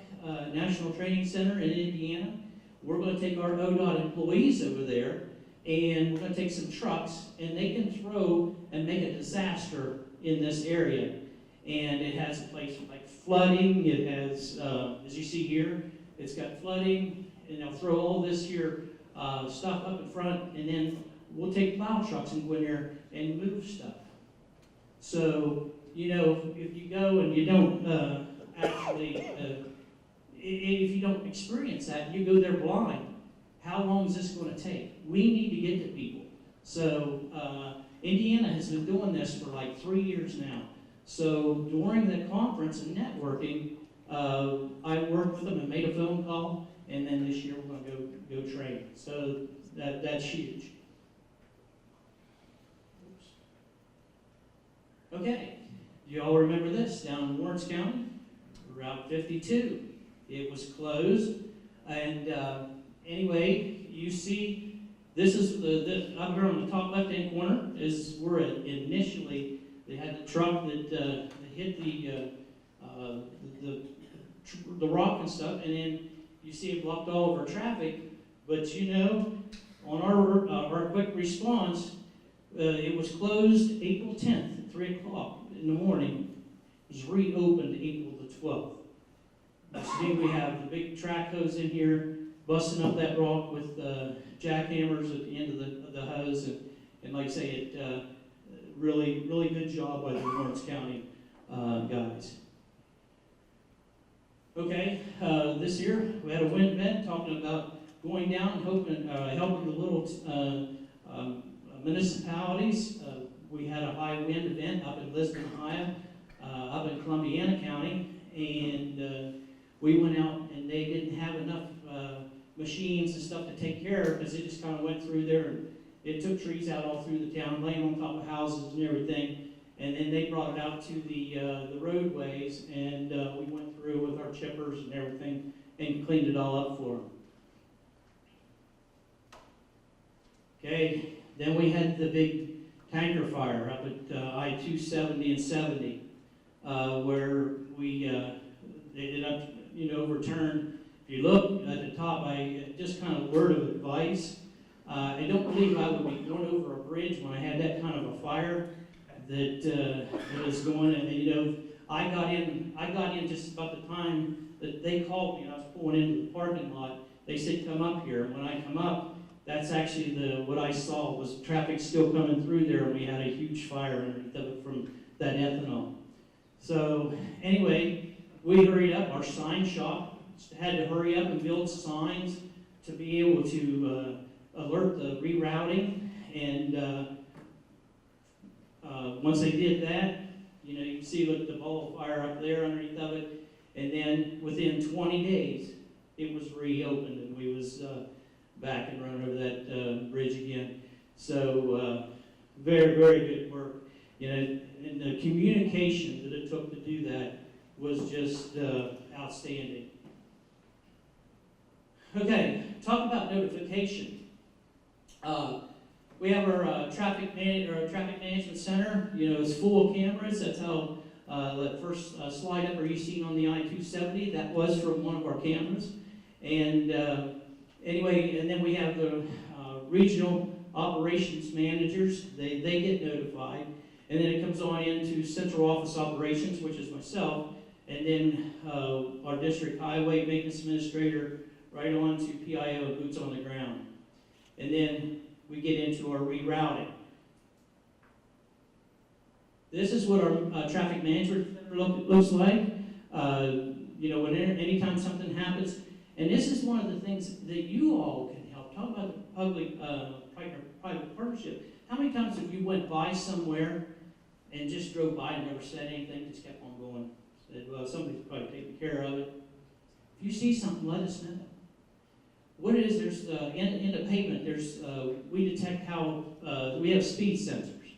National Training Center in Indiana. We're going to take our ODOT employees over there, and we're going to take some trucks, and they can throw and make a disaster in this area. And it has a place like flooding. It has, as you see here, it's got flooding, and they'll throw all this here stuff up in front, and then we'll take plow trucks and go in there and move stuff. So, you know, if you go and you don't actually, if you don't experience that, you go there blind, how long is this going to take? We need to get to people. So, Indiana has been doing this for like 3 years now. So, during the conference and networking, I worked with them and made a phone call, and then this year we're going to go train. So, that's huge. Okay, do you all remember this? Down in Lawrence County, Route 52. It was closed, and anyway, you see, this is up here on the top left-hand corner is where initially they had the truck that hit the rock and stuff, and then you see it blocked all of our traffic. But you know, on our quick response, it was closed April 10th at 3 o'clock in the morning. It was reopened April the 12th. See, we have the big track hose in here, busting up that rock with jackhammers at the end of the hose, and like I say, it really good job by the Lawrence County guys. Okay, this year we had a wind event talking about going down and helping the little municipalities. We had a high wind event up in Lisbon, Ohio, up in Columbiana County, and we went out and they didn't have enough machines and stuff to take care of because it just kind of went through there and it took trees out all through the town, laying on top of houses and everything. And then they brought it out to the roadways, and we went through with our chippers and everything and cleaned it all up for them. Okay, then we had the big tanker fire up at I-270 and 70, where we ended up, overturned. If you look at the top, just kind of word of advice. I don't believe I would be going over a bridge when I had that kind of a fire that was going. And I got in just about the time that they called me, and I was pulling into the parking lot. They said, "Come up here." And when I come up, that's actually what I saw was traffic still coming through there, and we had a huge fire underneath of it from that ethanol. So anyway, we hurried up. Our sign shop had to hurry up and build signs to be able to alert the rerouting. And once they did that, you can see the ball of fire up there underneath of it. And then within 20 days, it was reopened, and we was back and running over that bridge again. So very, very good work. And the communication that it took to do that was just outstanding. Okay, talk about notification. We have our traffic management center. It's full of cameras. That's how that first slide up where you seen on the I-270, that was from one of our cameras. And anyway, and then we have the regional operations managers. They get notified. And then it comes on into central office operations, which is myself, and then our district highway maintenance administrator, right on to PIO, boots on the ground. And then we get into our rerouting. This is what our traffic management center looks like. Anytime something happens, and this is one of the things that you all can help. Talk about the public-private partnership. How many times have you went by somewhere and just drove by and never said anything, just kept on going? Said, well, somebody's probably taking care of it. If you see something, let us know. What it is, there's in the pavement, we detect how we have speed sensors.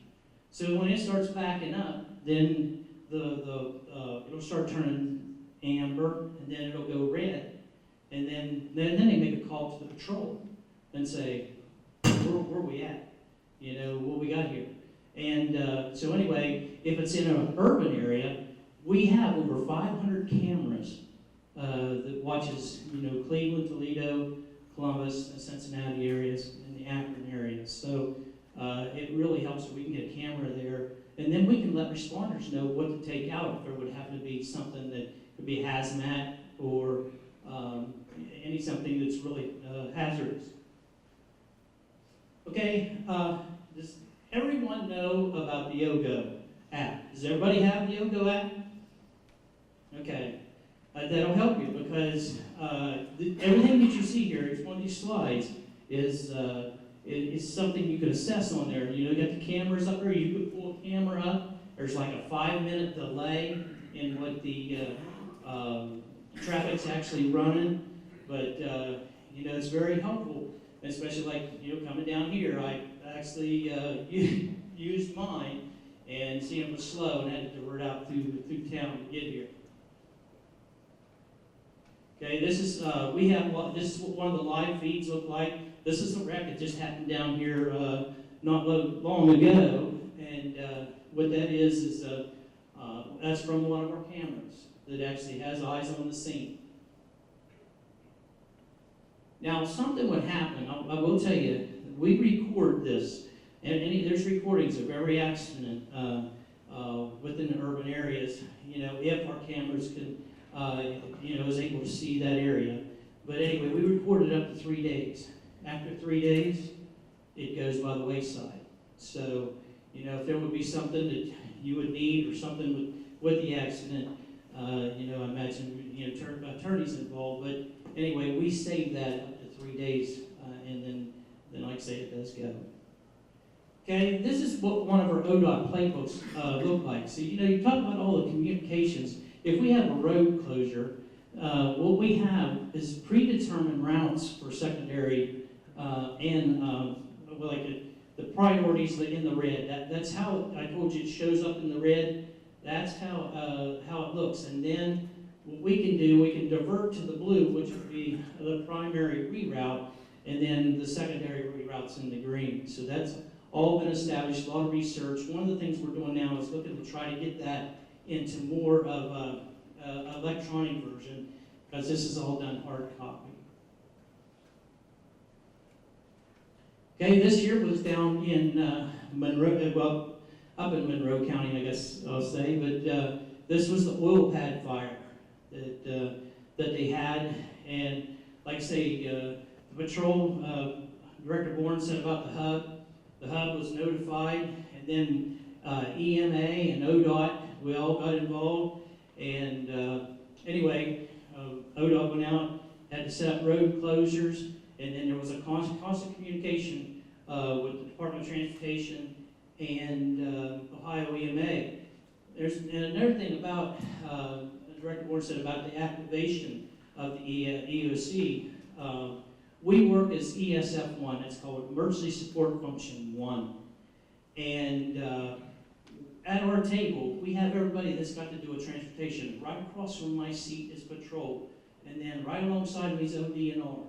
So when it starts backing up, then it'll start turning amber, and then it'll go red, and then they make a call to the patrol and say, where we at? What we got here? And so anyway, if it's in an urban area, we have over 500 cameras that watches, Cleveland, Toledo, Columbus, and Cincinnati areas, and the Akron areas. So it really helps if we can get a camera there, and then we can let responders know what to take out if there would happen to be something that could be hazmat or something that's really hazardous. Okay, does everyone know about the OGO app? Does everybody have the OGO app? Okay, that'll help you because everything that you see here, each one of these slides, is something you can assess on there. You got the cameras up there. You could pull a camera up. There's like a 5-minute delay in what the traffic's actually running, but it's very helpful. Especially like coming down here, I actually used mine and seeing it was slow and had to divert out through town to get here. Okay, this is this is what one of the live feeds look like. This is the wreck that just happened down here not long ago, and what that is that's from one of our cameras that actually has eyes on the scene. Now, something would happen. I will tell you, we record this, and there's recordings of every accident within the urban areas. If our cameras can, is able to see that area. But anyway, we recorded up to 3 days. After 3 days, it goes by the wayside. So, if there would be something that you would need or something with the accident, I imagine attorneys involved. But anyway, we save that up to 3 days, and then like I say, it does go. Okay, this is what one of our ODOT playbooks look like. So, you talk about all the communications. If we have a road closure, what we have is predetermined routes for secondary and the priorities in the red. That's how I told you it shows up in the red. That's how it looks. And then what we can do, we can divert to the blue, which would be the primary reroute, and then the secondary reroutes in the green. So that's all been established, a lot of research. One of the things we're doing now is looking to try to get that into more of an electronic version, because this is all done hard copy. Okay, this year was down in Monroe, up in Monroe County, I guess I'll say, but this was the oil pad fire that they had, and like I say, the patrol, Director Bourne said about the hub. The hub was notified, and then EMA and ODOT, we all got involved, and anyway, ODOT went out, had to set up road closures, and then there was a constant communication with the Department of Transportation and Ohio EMA. And another thing about, Director Bourne said about the activation of the EOC, we work as ESF1, it's called Emergency Support Function 1. And at our table, we have everybody that's got to do a transportation. Right across from my seat is patrol, and then right alongside me is ODNR.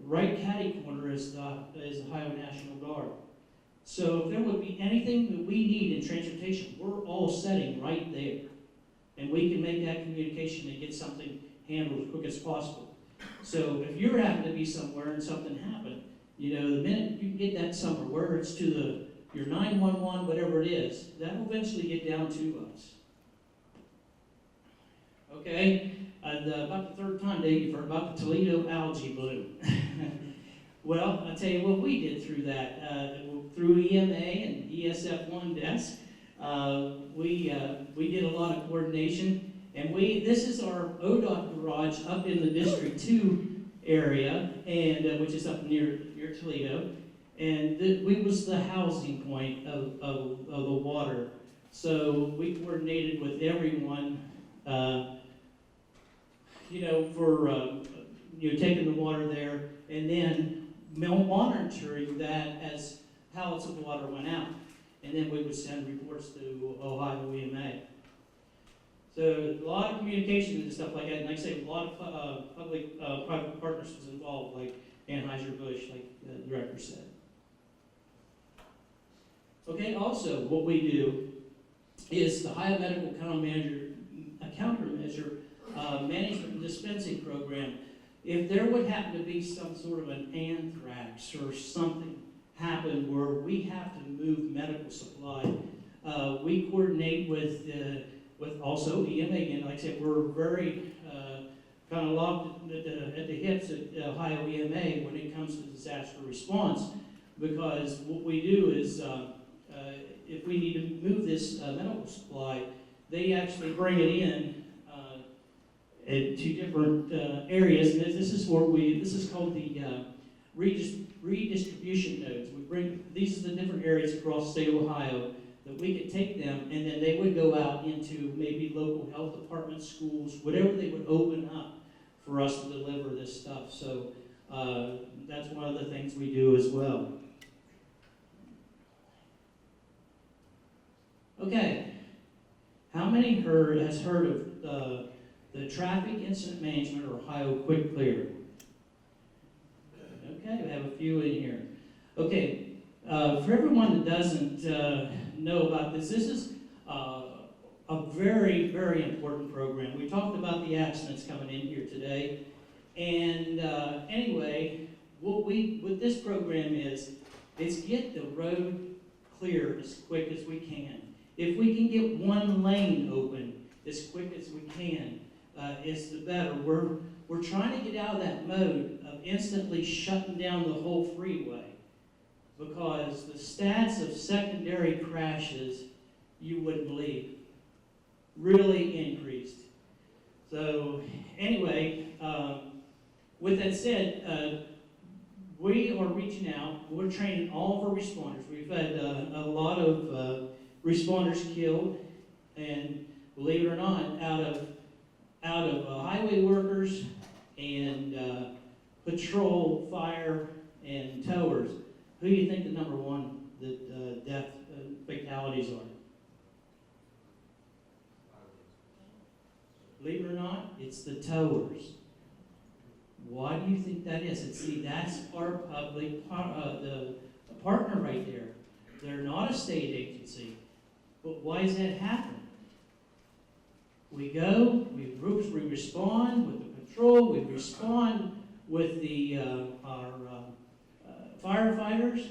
Right catty corner is the Ohio National Guard. So if there would be anything that we need in transportation, we're all sitting right there. And we can make that communication and get something handled as quick as possible. So if you're having to be somewhere and something happened, the minute you can get that somewhere, where it's to your 911, whatever it is, that will eventually get down to us. Okay? About the third time, Dave, you've heard about the Toledo algae bloom. Well, I'll tell you what we did through that. Through EMA and ESF1 desk, we did a lot of coordination. And this is our ODOT garage up in the District 2 area, and which is up near Toledo. And we was the housing point of the water. So we coordinated with everyone, for taking the water there, and then monitoring that as pallets of water went out. And then we would send reports to Ohio EMA. So a lot of communication and stuff like that. And like I say, a lot of public-private partners was involved, like Anheuser-Busch, like the director said. Okay, also, what we do is the Ohio Medical Countermeasure Management and Dispensing Program. If there would happen to be some sort of an anthrax or something happen where we have to move medical supply, we coordinate with also EMA. Again, like I said, we're very kind of locked at the hips at Ohio EMA when it comes to disaster response, because what we do is if we need to move this medical supply, they actually bring it in to different areas, and this is called the redistribution nodes. These are the different areas across the state of Ohio that we could take them, and then they would go out into maybe local health departments, schools, whatever they would open up for us to deliver this stuff. So that's one of the things we do as well. Okay, how many has heard of the Traffic Incident Management, or Ohio Quick Clear? Okay, we have a few in here. Okay, for everyone that doesn't know about this is a very, very important program. We talked about the accidents coming in here today, and anyway, what this program is get the road clear as quick as we can. If we can get one lane open as quick as we can, it's the better. We're trying to get out of that mode of instantly shutting down the whole freeway, because the stats of secondary crashes, you wouldn't believe, really increased. So anyway, with that said, we are reaching out. We're training all of our responders. We've had a lot of responders killed, and believe it or not, out of highway workers and patrol, fire, and towers, who do you think the number one death fatalities are? Believe it or not, it's the towers. Why do you think that is? And see, that's our public the partner right there. They're not a state agency, but why does that happen? We go, we respond with the patrol, we respond with the our firefighters,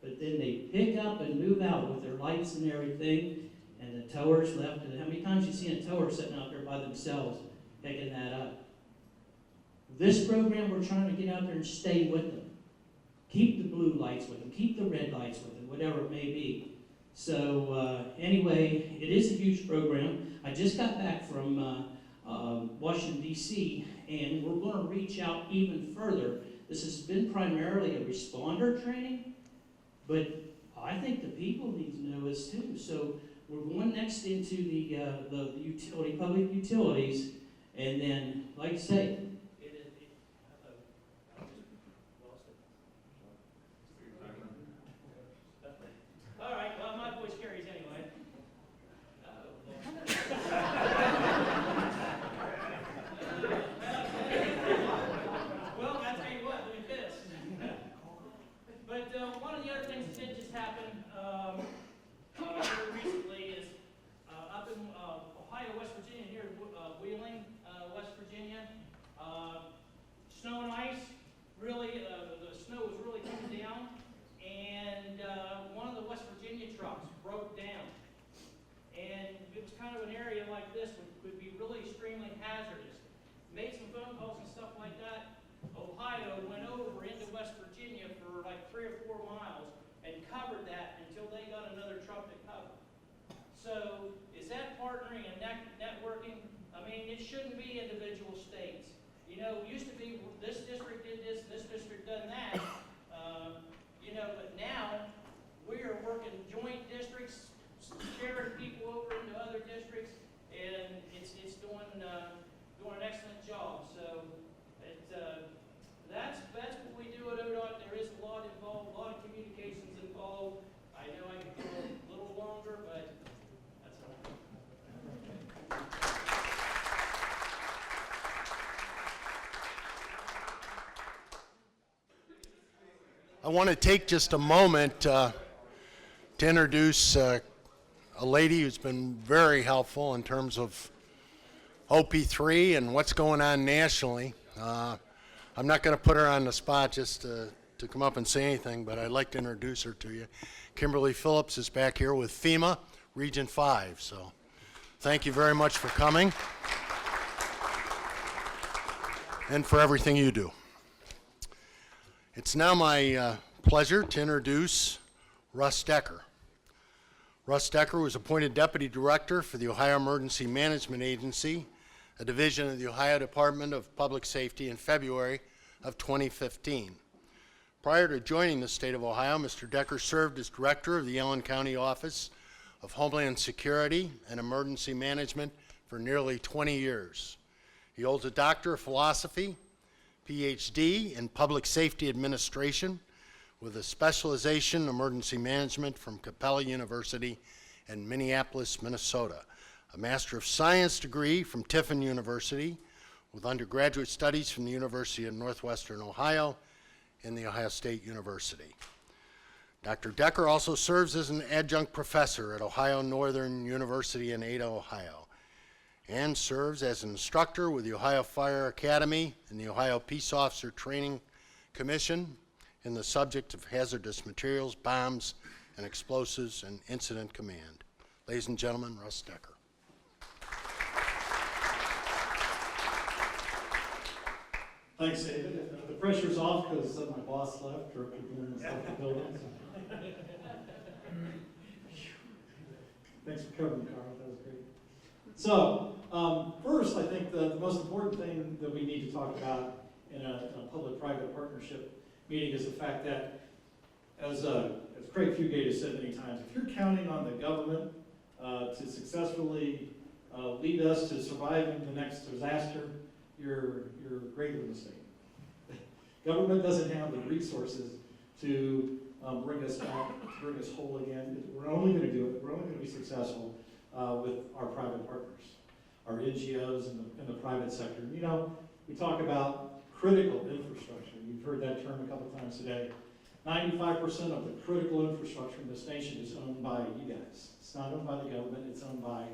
but then they pick up and move out with their lights and everything, and the towers left. And how many times you seen a tower sitting out there by themselves picking that up? This program, we're trying to get out there and stay with them. Keep the blue lights with them, keep the red lights with them, whatever it may be. So anyway, it is a huge program. I just got back from Washington, D.C., and we're going to reach out even further. This has been primarily a responder training, but I think the people need to know this too. So we're going next into the public utilities, and then, like I say, all right, well, my voice carries anyway. Well, I tell you what, let me finish. But one of the other things that did just happen very recently is up in Ohio, West Virginia, here Wheeling, West Virginia, snow and ice, really, the snow was really coming down, and one of the West Virginia trucks broke down. And it was kind of an area like this would be really extremely hazardous. Made some phone calls and stuff like that. Ohio went over into West Virginia for like 3 or 4 miles and covered that until they got another truck to cover. So is that partnering and networking? I mean, it shouldn't be individual states. You know, it used to be this district did this, this district done that. You know, but now we are working joint districts, sharing people over into other districts, and it's doing an excellent job. So that's what we do at ODOT. There is a lot involved, a lot of communications involved. I know I could go a little longer, but that's all. I want to take just a moment to introduce a lady who's been very helpful in terms of OP3 and what's going on nationally. I'm not going to put her on the spot just to come up and say anything, but I'd like to introduce her to you. Kimberly Phillips is back here with FEMA Region 5. So thank you very much for coming and for everything you do. It's now my pleasure to introduce Russ Decker. Russ Decker was appointed Deputy Director for the Ohio Emergency Management Agency, a division of the Ohio Department of Public Safety, in February of 2015. Prior to joining the state of Ohio, Mr. Decker served as Director of the Allen County Office of Homeland Security and Emergency Management for nearly 20 years. He holds a Doctor of Philosophy, PhD in Public Safety Administration, with a specialization in emergency management from Capella University in Minneapolis, Minnesota, a Master of Science degree from Tiffin University, with undergraduate studies from the University of Northwestern Ohio and the Ohio State University. Dr. Decker also serves as an adjunct professor at Ohio Northern University in Ada, Ohio, and serves as an instructor with the Ohio Fire Academy and the Ohio Peace Officer Training Commission in the subject of hazardous materials, bombs, and explosives and incident command. Ladies and gentlemen, Russ Decker. Thanks, David. The pressure's off because my boss left, Director Boone has left the building. Thanks for covering, Carl. That was great. So, first, I think the most important thing that we need to talk about in a public-private partnership meeting is the fact that, as Craig Fugate has said many times, if you're counting on the government to successfully lead us to surviving the next disaster, you're greatly mistaken. Government doesn't have the resources to bring us back, to bring us whole again. We're only going to do it, we're only going to be successful with our private partners, our NGOs and the private sector. You know, we talk about critical infrastructure. You've heard that term a couple times today. 95% of the critical infrastructure in this nation is owned by you guys. It's not owned by the government, it's owned by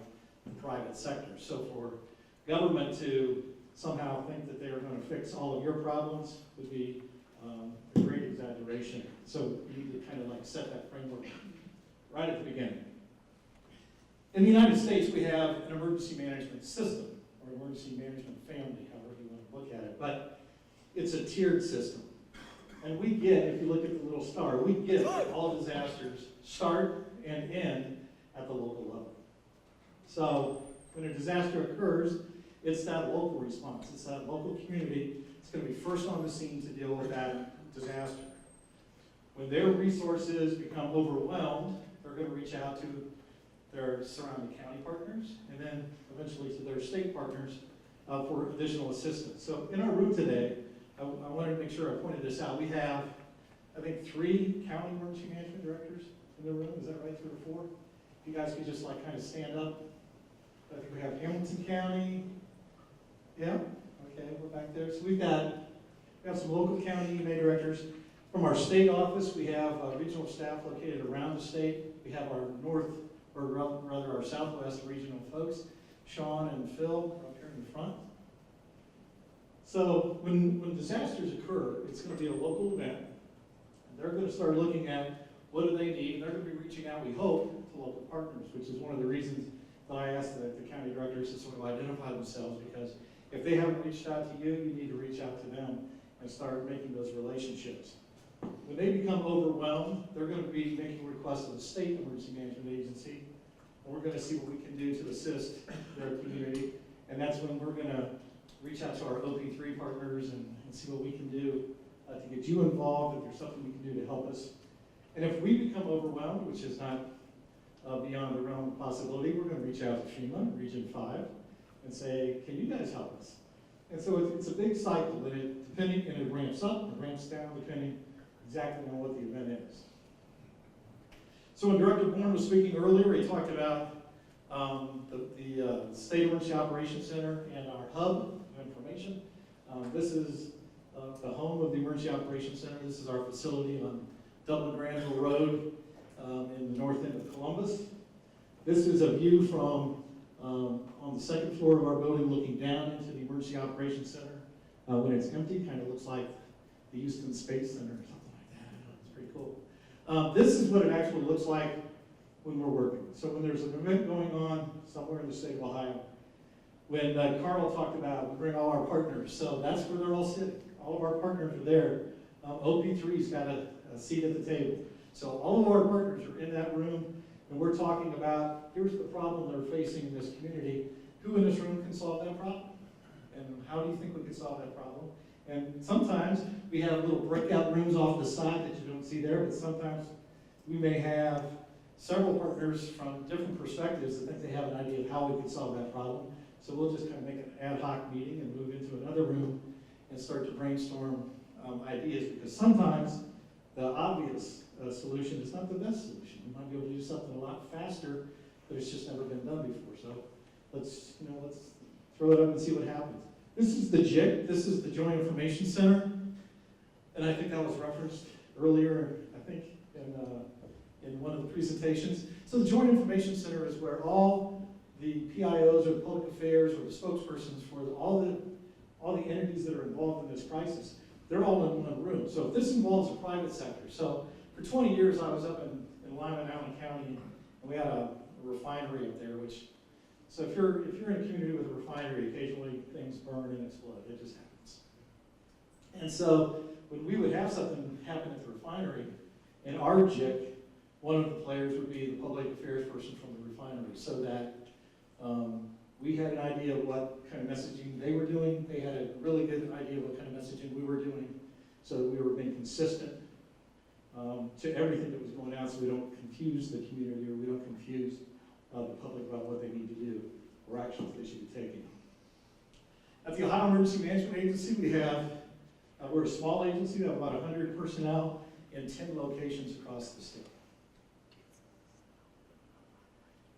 the private sector. So for government to somehow think that they're going to fix all of your problems would be a great exaggeration. So we need to kind of like set that framework right at the beginning. In the United States, we have an emergency management system, or emergency management family, however you want to look at it, but it's a tiered system. And we get, if you look at the little star, we get that all disasters start and end at the local level. So when a disaster occurs, it's that local response, it's that local community that's going to be first on the scene to deal with that disaster. When their resources become overwhelmed, they're going to reach out to their surrounding county partners and then eventually to their state partners for additional assistance. So in our room today, I wanted to make sure I pointed this out. We have, I think, 3 county emergency management directors in the room. Is that right, 3 or 4? If you guys could just like kind of stand up. I think we have Hamilton County. Yeah, okay, we're back there. So we have some local county EMA directors. From our state office, we have regional staff located around the state. We have our north, or rather our southwest regional folks, Sean and Phil up here in the front. So when disasters occur, it's going to be a local event. And they're going to start looking at what do they need. And they're going to be reaching out, we hope, to local partners, which is one of the reasons that I asked the county directors to sort of identify themselves, because if they haven't reached out to you, you need to reach out to them and start making those relationships. When they become overwhelmed, they're going to be making requests to the state emergency management agency, and we're going to see what we can do to assist their community. And that's when we're going to reach out to our OP3 partners and see what we can do to get you involved, if there's something we can do to help us. And if we become overwhelmed, which is not beyond the realm of possibility, we're going to reach out to FEMA, Region 5, and say, can you guys help us? And so it's a big cycle, and it ramps up and ramps down depending exactly on what the event is. So when Director Bourne was speaking earlier, he talked about the State Emergency Operations Center and our hub of information. This is the home of the Emergency Operations Center. This is our facility on Dublin Granville Road. in the north end of Columbus. This is a view from on the second floor of our building looking down into the Emergency Operations Center. When it's empty, kind of looks like the Houston Space Center or something like that. It's pretty cool. This is what it actually looks like when we're working. So when there's an event going on somewhere in the state of Ohio, when Carl talked about we bring all our partners, so that's where they're all sitting. All of our partners are there. OP3's got a seat at the table. So all of our partners are in that room, and we're talking about, here's the problem they're facing in this community. Who in this room can solve that problem? And how do you think we can solve that problem? And sometimes we have little breakout rooms off the side that you don't see there, but sometimes we may have several partners from different perspectives that think they have an idea of how we can solve that problem. So we'll just kind of make an ad hoc meeting and move into another room and start to brainstorm ideas, because sometimes the obvious solution is not the best solution. We might be able to do something a lot faster, but it's just never been done before. So let's throw it up and see what happens. This is the JIC. This is the Joint Information Center, and I think that was referenced earlier. I think in one of the presentations. So the Joint Information Center is where all the PIOs or the public affairs or the spokespersons for all the entities that are involved in this crisis, they're all in one room. So if this involves the private sector, so for 20 years I was up in Lyman, Allen County, and we had a refinery up there, which, so if you're in a community with a refinery, occasionally things burn and explode. It just happens. And so when we would have something happen at the refinery, in our JIC, one of the players would be the public affairs person from the refinery, so that we had an idea of what kind of messaging they were doing. They had a really good idea of what kind of messaging we were doing, so that we were being consistent to everything that was going on, so we don't confuse the community or we don't confuse the public about what they need to do or actions they should be taking. At the Ohio Emergency Management Agency, we have, we're a small agency. We have about 100 personnel in 10 locations across the state.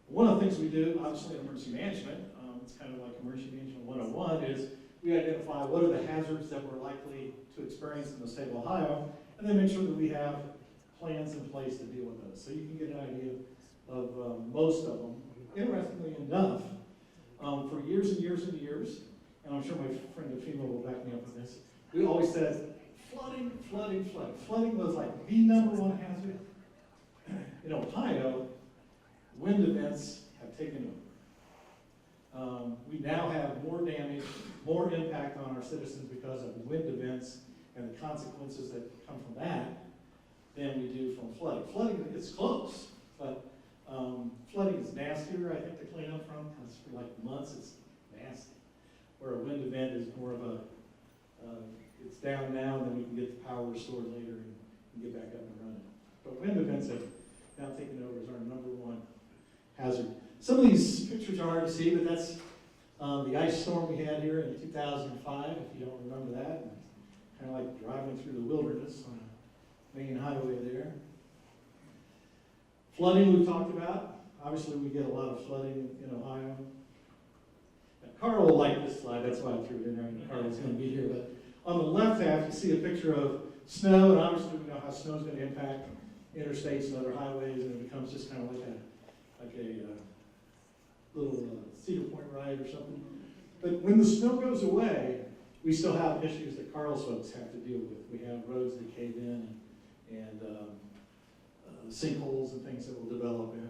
One of the things we do, obviously in emergency management, it's kind of like emergency management 101, is we identify what are the hazards that we're likely to experience in the state of Ohio, and then make sure that we have plans in place to deal with those. So you can get an idea of most of them. Interestingly enough, for years and years and years, and I'm sure my friend the female will back me up on this, we always said, flooding, flooding, flooding. Flooding was like the #1 hazard. In Ohio, wind events have taken over. We now have more damage, more impact on our citizens because of wind events and the consequences that come from that than we do from flooding. Flooding, it's close, but flooding is nastier, I think, to clean up from, because for like months it's nasty. Where a wind event is more of a, it's down now, and then we can get the power restored later and get back up and running. But wind events have now taken over as our #1 hazard. Some of these pictures are hard to see, but that's the ice storm we had here in 2005, if you don't remember that. Kind of like driving through the wilderness on a main highway there. Flooding we've talked about. Obviously we get a lot of flooding in Ohio. Now, Carl will like this slide, that's why I threw it in there. I mean, Carl's going to be here. But on the left half you see a picture of snow, and obviously we know how snow is going to impact interstates and other highways, and it becomes just kind of like a little Cedar Point ride or something. But when the snow goes away, we still have issues that Carl's folks have to deal with. We have roads that cave in and sinkholes and things that will develop in.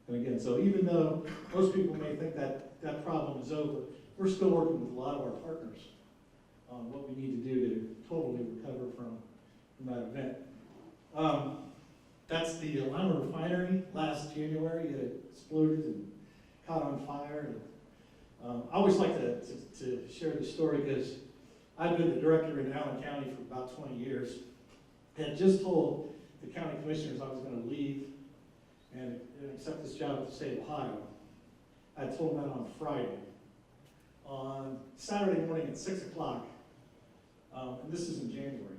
And again, so even though most people may think that that problem is over, we're still working with a lot of our partners on what we need to do to totally recover from that event. That's the Lima refinery last January. It exploded and caught on fire. And, I always like to share this story because I've been the director in Allen County for about 20 years. I had just told the county commissioners I was going to leave and accept this job at the state of Ohio. I told them that on Friday. On Saturday morning at 6 o'clock, and this is in January,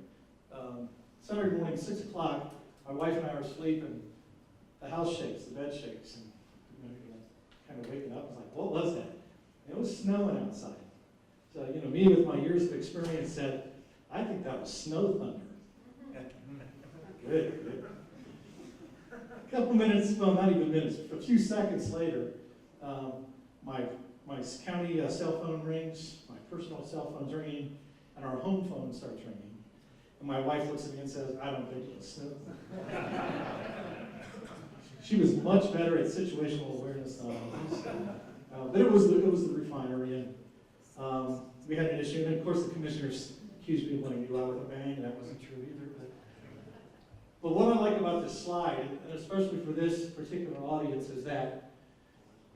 Saturday morning at 6 o'clock, my wife and I are asleep, and the house shakes, the bed shakes, and kind of waking up. I was like, what was that? And it was snowing outside. So, me with my years of experience said, I think that was snow thunder. Good. couple minutes, well, not even minutes, a few seconds later, my county cell phone rings, my personal cell phone's ringing, and our home phone starts ringing. And my wife looks at me and says, I don't think it was snow. She was much better at situational awareness than I was. But it was the refinery, and we had an issue, and of course the commissioners accused me of letting it go out with a bang, and that wasn't true either. But what I like about this slide, and especially for this particular audience, is that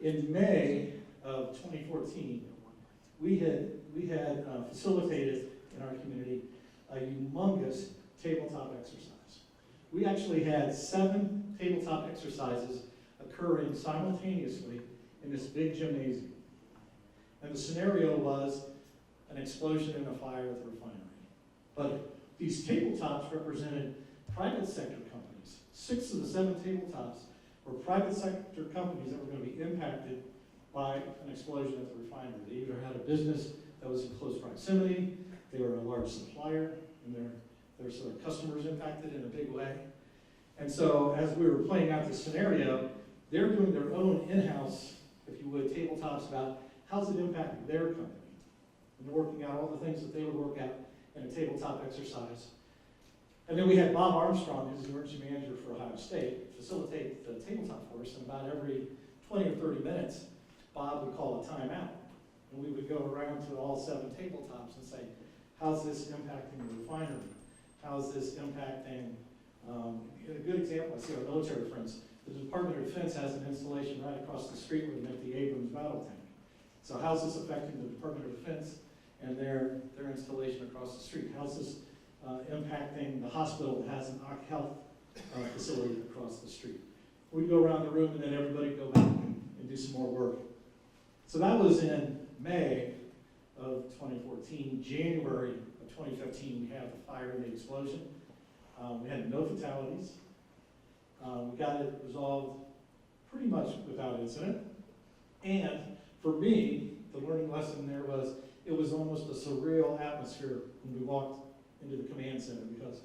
in May of 2014, we had facilitated in our community a humongous tabletop exercise. We actually had 7 tabletop exercises occurring simultaneously in this big gymnasium. And the scenario was an explosion and a fire at the refinery. But these tabletops represented private sector companies. 6 of the 7 tabletops were private sector companies that were going to be impacted by an explosion at the refinery. They either had a business that was in close proximity, they were a large supplier, and their sort of customers impacted in a big way. And so as we were playing out this scenario, they're doing their own in-house, if you would, tabletops about how's it impacting their company. And they're working out all the things that they would work out in a tabletop exercise. And then we had Bob Armstrong, who's the emergency manager for Ohio State, facilitate the tabletop for us, and about every 20 or 30 minutes, Bob would call a timeout. And we would go around to all 7 tabletops and say, how's this impacting the refinery? How's this impacting, a good example, I see our military friends, the Department of Defense has an installation right across the street where they make the Abrams battle tank. So how's this affecting the Department of Defense and their installation across the street? How's this impacting the hospital that has an OC Health facility across the street? We'd go around the room and then everybody would go back and do some more work. So that was in May of 2014. January of 2015, we had the fire and the explosion. We had no fatalities. We got it resolved pretty much without incident. And for me, the learning lesson there was, it was almost a surreal atmosphere when we walked into the command center, because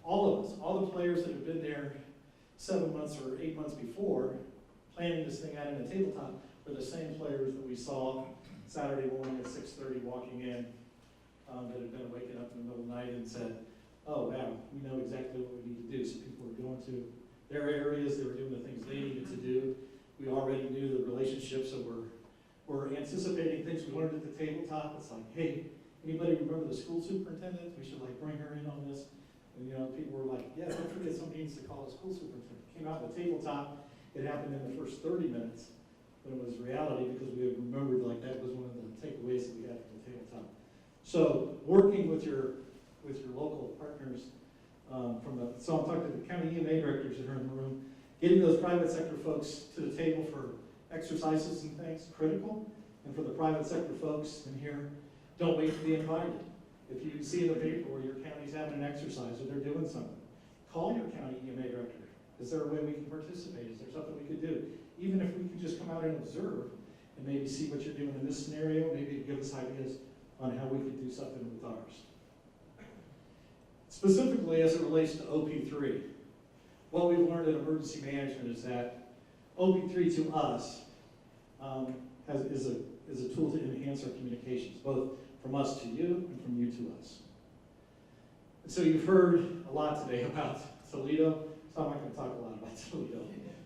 all of us, all the players that had been there 7 months or 8 months before, planning this thing out in a tabletop, were the same players that we saw Saturday morning at 6:30 walking in, that had been waking up in the middle of the night and said, oh wow, we know exactly what we need to do. So people were going to their areas, they were doing the things they needed to do. We already knew the relationships, so we're anticipating things we learned at the tabletop. It's like, hey, anybody remember the school superintendent? We should like bring her in on this. And people were like, yeah, don't forget somebody needs to call the school superintendent. Came out the tabletop, it happened in the first 30 minutes, but it was reality because we had remembered like that was one of the takeaways that we had from the tabletop. So working with your local partners, so I'm talking to the county EMA directors that are in the room, getting those private sector folks to the table for exercises and things, critical. And for the private sector folks in here, don't wait to be invited. If you see in the paper where your county's having an exercise or they're doing something, call your county EMA director. Is there a way we can participate? Is there something we could do? Even if we can just come out and observe and maybe see what you're doing in this scenario, maybe give us ideas on how we could do something with ours. Specifically as it relates to OP3, what we've learned in emergency management is that OP3 to us is a tool to enhance our communications, both from us to you and from you to us. And so you've heard a lot today about Toledo, so I'm not going to talk a lot about Toledo.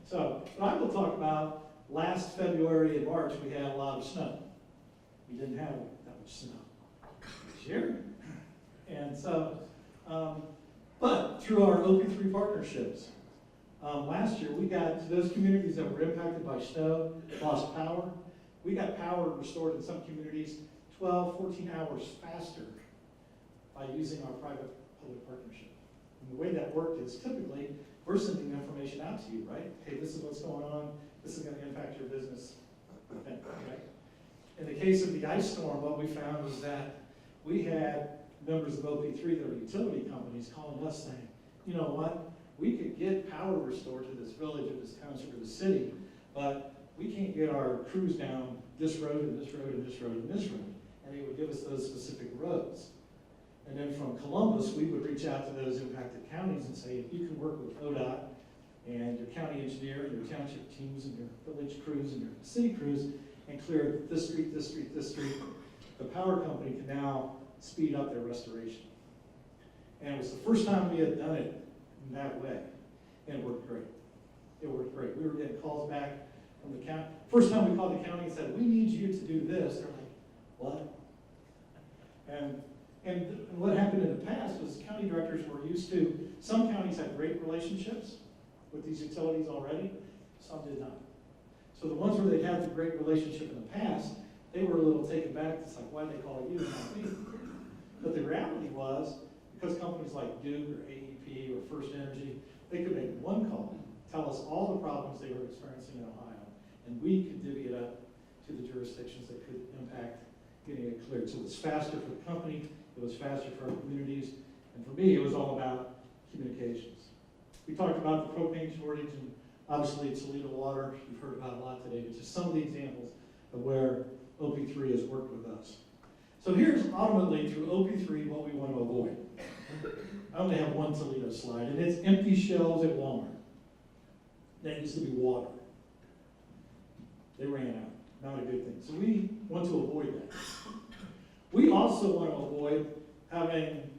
So, but I will talk about last February and March, we had a lot of snow. We didn't have that much snow this year. And so, but through our OP3 partnerships, last year we got to those communities that were impacted by snow, lost power. We got power restored in some communities 12, 14 hours faster by using our private-public partnership. And the way that worked is typically we're sending information out to you, right? Hey, this is what's going on. This is going to impact your business. Okay, right? In the case of the ice storm, what we found was that we had members of OP3 that are utility companies calling us saying, you know what, we could get power restored to this village or this township or this city, but we can't get our crews down this road and this road and this road and this road. And they would give us those specific roads. And then from Columbus, we would reach out to those impacted counties and say, if you can work with ODOT and your county engineer and your township teams and your village crews and your city crews and clear this street, this street, this street, the power company can now speed up their restoration. And it was the first time we had done it in that way, and it worked great. It worked great. We were getting calls back from the county. First time we called the county and said, we need you to do this. They're like, what? And what happened in the past was county directors were used to, some counties had great relationships with these utilities already, some did not. So the ones where they had the great relationship in the past, they were a little taken back. It's like, why'd they call you and not me? But the reality was, because companies like Duke or AEP or First Energy, they could make one call, tell us all the problems they were experiencing in Ohio, and we could divvy it up to the jurisdictions that could impact getting it cleared. So it was faster for the company, it was faster for our communities, and for me, it was all about communications. We talked about the propane shortage, and obviously Toledo Water, you've heard about a lot today, but just some of the examples of where OP3 has worked with us. So here's ultimately through OP3 what we want to avoid. I only have one Toledo slide, and it's empty shelves at Walmart. That used to be water. They ran out. Not a good thing. So we want to avoid that. We also want to avoid having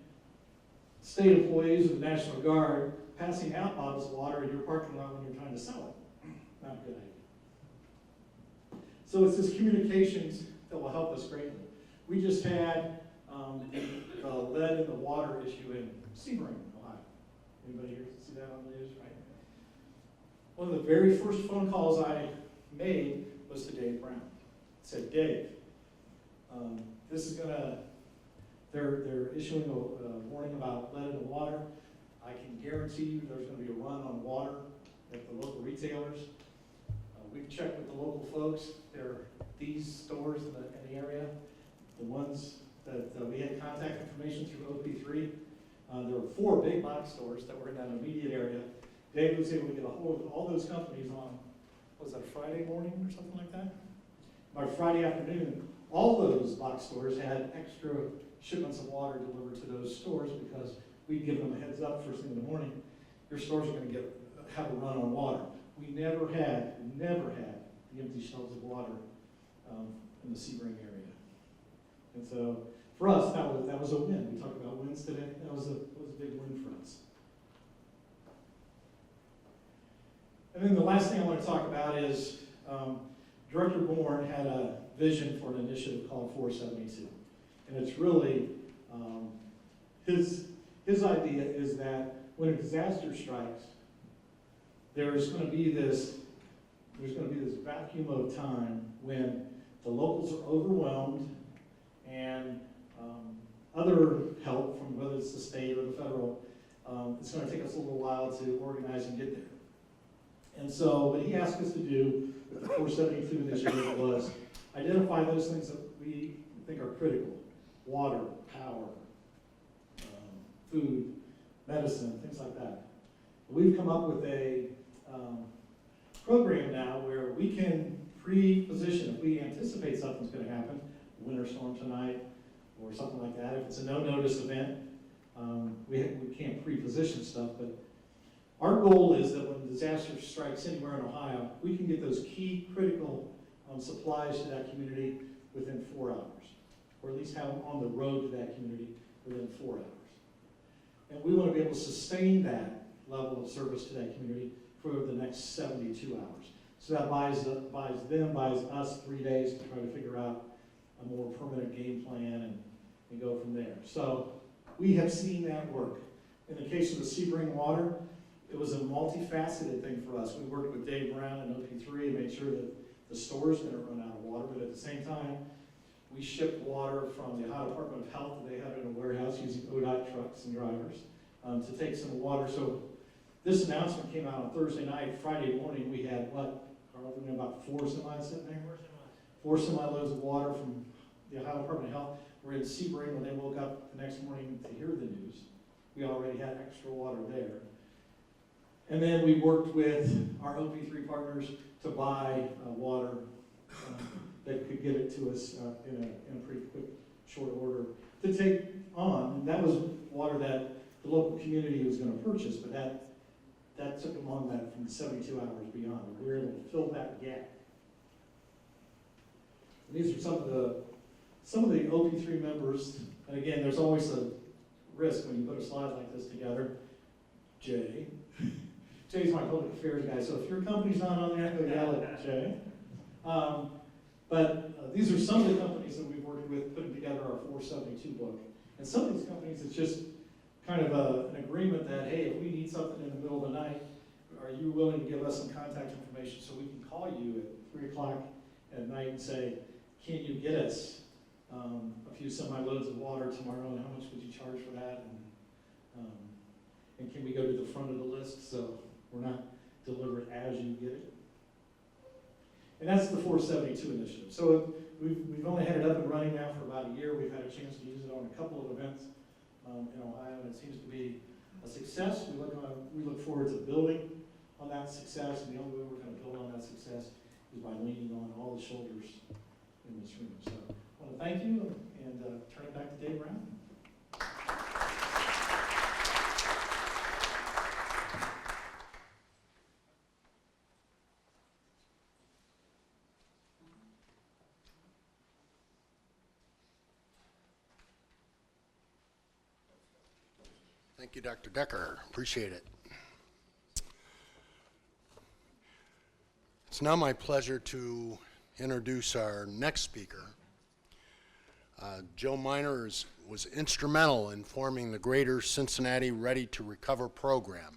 state employees of the National Guard passing out bottles of water in your parking lot when you're trying to sell it. Not a good idea. So it's this communications that will help us greatly. We just had the lead in the water issue in Sebring, Ohio. Anybody here see that on the news, right? One of the very first phone calls I made was to Dave Brown. I said, Dave, this is gonna, they're issuing a warning about lead in the water. I can guarantee you there's gonna be a run on water at the local retailers. We've checked with the local folks. There are these stores in the area, the ones that we had contact information through OP3. There were 4 big box stores that were in that immediate area. Dave was able to get a hold of all those companies on, was that a Friday morning or something like that? By Friday afternoon, all those box stores had extra shipments of water delivered to those stores because we'd give them a heads up first thing in the morning. Your stores are going to have a run on water. We never had the empty shelves of water in the Sebring area. And so for us, that was a win. We talked about wins today. That was a big win for us. And then the last thing I want to talk about is Director Bourne had a vision for an initiative called 472. And it's really, his idea is that when a disaster strikes, there's going to be this vacuum of time when the locals are overwhelmed and other help from whether it's the state or the federal, it's going to take us a little while to organize and get there. And so what he asked us to do with the 472 initiative was identify those things that we think are critical: water, power, food, medicine, things like that. We've come up with a program now where we can pre-position. If we anticipate something's going to happen, a winter storm tonight or something like that, if it's a no-notice event, we can't pre-position stuff, but our goal is that when disaster strikes anywhere in Ohio, we can get those key critical supplies to that community within 4 hours, or at least have them on the road to that community within 4 hours. And we want to be able to sustain that level of service to that community for the next 72 hours. So that buys us 3 days to try to figure out a more permanent game plan and go from there. So we have seen that work. In the case of the Sebring water, it was a multifaceted thing for us. We worked with Dave Brown and OP3 and made sure that the stores didn't run out of water, but at the same time, we shipped water from the Ohio Department of Health. They had it in a warehouse using ODOT trucks and drivers to take some water. So this announcement came out on Thursday night. Friday morning, we had, what, Carl, we had about 4 semis sitting there? 4 semi-loads of water from the Ohio Department of Health. We're in Sebring. When they woke up the next morning to hear the news, we already had extra water there. And then we worked with our OP3 partners to buy water that could get it to us in a pretty quick, short order to take on. And that was water that the local community was going to purchase, but that that took them on that from 72 hours beyond. We were able to fill that gap. And these are some of the OP3 members, and again, there's always a risk when you put a slide like this together. Jay's my public affairs guy, so if your company's not on there, go yell at Jay. But these are some of the companies that we've worked with putting together our 472 book. And some of these companies, it's just kind of an agreement that, hey, if we need something in the middle of the night, are you willing to give us some contact information so we can call you at 3 o'clock at night and say, can you get us a few semi-loads of water tomorrow, and how much would you charge for that? And can we go to the front of the list so we're not delivered as you get it? And that's the 472 initiative. So we've only had it up and running now for about a year. We've had a chance to use it on a couple of events in Ohio, and it seems to be a success. We look forward to building on that success, and the only way we're going to build on that success is by leaning on all the shoulders in this room. So I want to thank you and turn it back to Dave Brown. Thank you, Dr. Decker. Appreciate it. It's now my pleasure to introduce our next speaker. Joe Miner was instrumental in forming the Greater Cincinnati Ready to Recover program,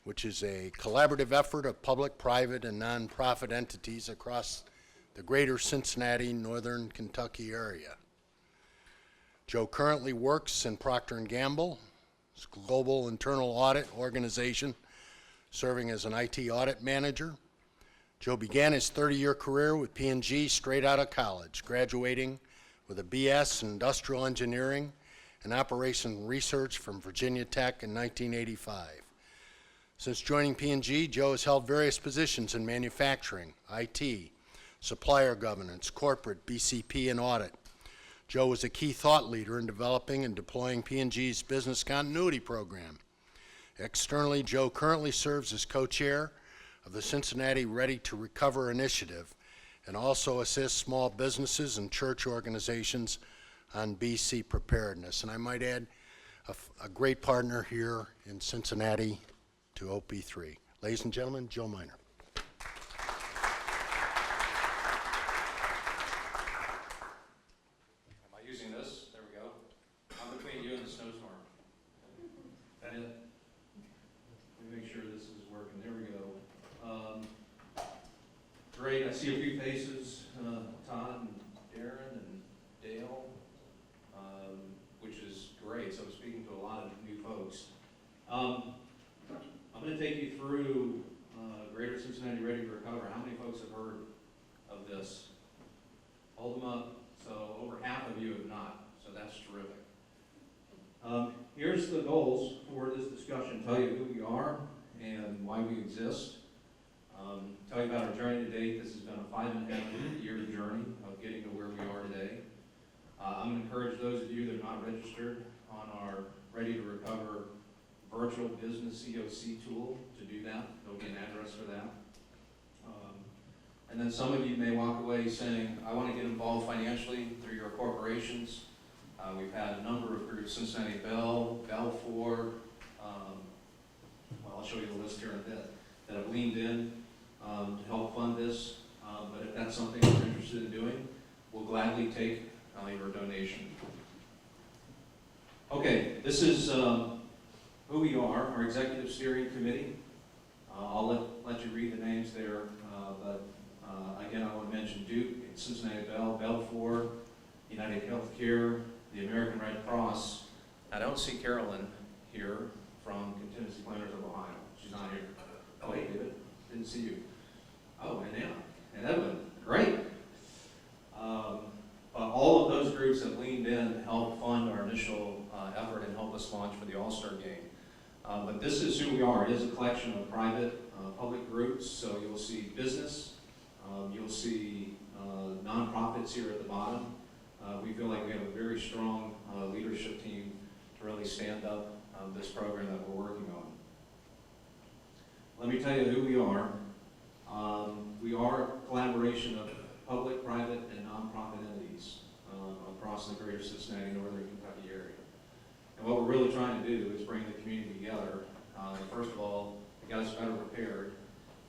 which is a collaborative effort of public, private, and nonprofit entities across the Greater Cincinnati, Northern Kentucky area. Joe currently works in Procter & Gamble, global internal audit organization, serving as an IT audit manager. Joe began his 30-year career with P&G straight out of college, graduating with a BS in Industrial Engineering and Operation Research from Virginia Tech in 1985. Since joining P&G, Joe has held various positions in manufacturing, IT, supplier governance, corporate, BCP, and audit. Joe was a key thought leader in developing and deploying P&G's business continuity program. Externally, Joe currently serves as co-chair of the Cincinnati Ready to Recover initiative and also assists small businesses and church organizations on BC preparedness. And I might add, a great partner here in Cincinnati to OP3. Ladies and gentlemen, Joe Miner. Great, I see a few faces, Todd and Darren and Dale, which is great, so I'm speaking to a lot of new folks. I'm going to take you through Greater Cincinnati Ready to Recover. How many folks have heard of this? Hold them up. So over half of you have not, so that's terrific. Here's the goals for this discussion. Tell you who we are and why we exist. Tell you about our journey to date. This has been a 5.5-year journey of getting to where we are today. I'm going to encourage those of you that are not registered on our Ready to Recover virtual business EOC tool to do that. There'll be an address for that. And then some of you may walk away saying, I want to get involved financially through your corporations. We've had a number of groups, Cincinnati Bell, Balfour, well, I'll show you the list here in a bit, that have leaned in to help fund this. But if that's something you're interested in doing, we'll gladly take your donation. Okay, this is who we are, our Executive Steering Committee. I'll let you read the names there, but again, I want to mention Duke, Cincinnati Bell, Balfour, United Healthcare, the American Red Cross. I don't see Carolyn here from Contingency Planners of Ohio. She's not here. Oh, hey, David. Didn't see you. Oh, and Anna. And Evan. Great. All of those groups have leaned in to help fund our initial effort and help us launch for the All-Star Game. But this is who we are. It is a collection of private, public groups. So you'll see business. You'll see nonprofits here at the bottom. We feel like we have a very strong leadership team to really stand up this program that we're working let me tell you who we are. We are a collaboration of public, private, and nonprofit entities across the greater Cincinnati, northern Kentucky area. And what we're really trying to do is bring the community together. First of all, to get us better prepared,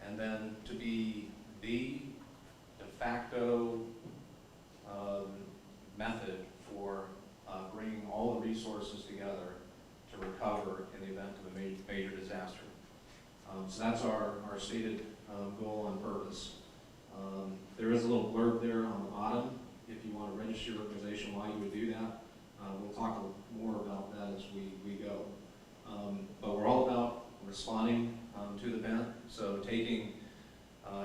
and then to be the de facto method for bringing all the resources together to recover in the event of a major disaster. So that's our stated goal and purpose. There is a little blurb there on the bottom if you want to register your organization, why you would do that. We'll talk a little more about that as we go. But we're all about responding to the event, so taking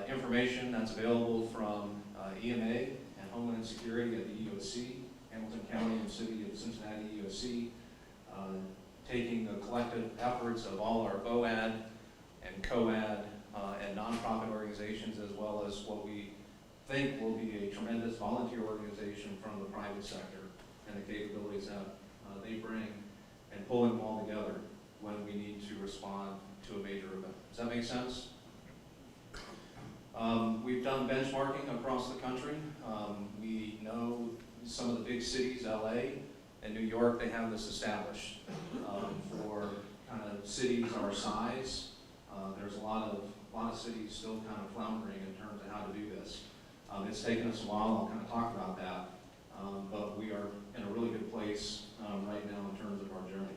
information that's available from EMA and Homeland Security at the EOC, Hamilton County and City of Cincinnati EOC, taking the collective efforts of all our BOAD and COAD and nonprofit organizations, as well as what we think will be a tremendous volunteer organization from the private sector and the capabilities that they bring, and pulling them all together when we need to respond to a major event. Does that make sense? We've done benchmarking across the country. We know some of the big cities, LA and New York, they have this established. For kind of cities our size, there's a lot of cities still kind of floundering in terms of how to do this. It's taken us a while, I'll kind of talk about that, but we are in a really good place right now in terms of our journey.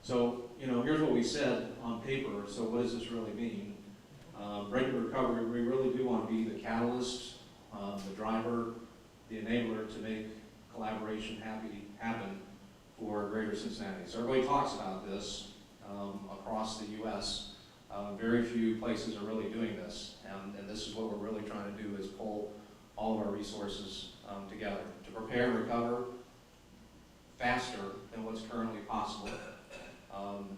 So, here's what we said on paper, so what does this really mean? Regular recovery, we really do want to be the catalyst, the driver, the enabler to make collaboration happen for greater Cincinnati. So everybody talks about this across the U.S. Very few places are really doing this, and this is what we're really trying to do, is pull all of our resources together to prepare and recover faster than what's currently possible.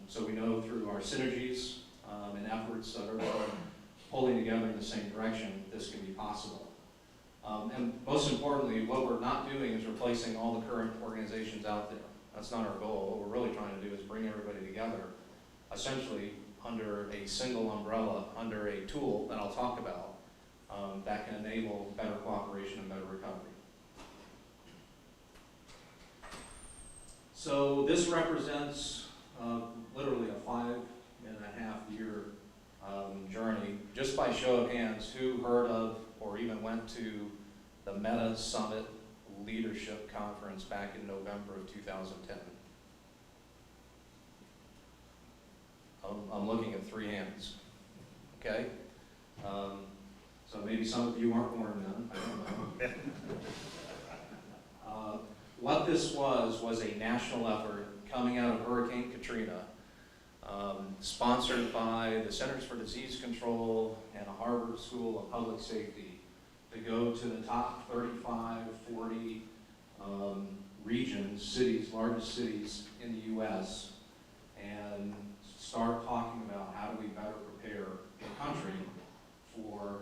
So we know through our synergies and efforts of everyone pulling together in the same direction, this can be possible. And most importantly, what we're not doing is replacing all the current organizations out there. That's not our goal. What we're really trying to do is bring everybody together, essentially under a single umbrella, under a tool that I'll talk about, that can enable better cooperation and better recovery. So this represents literally a 5.5-year journey. Just by show of hands, who heard of or even went to the Meta Summit Leadership Conference back in November of 2010? I'm looking at 3 hands, okay? So maybe some of you aren't born then, I don't know. What this was a national effort coming out of Hurricane Katrina, sponsored by the Centers for Disease Control and a Harvard School of Public Safety, to go to the top 35, 40 regions, cities, largest cities in the U.S., and start talking about how do we better prepare the country for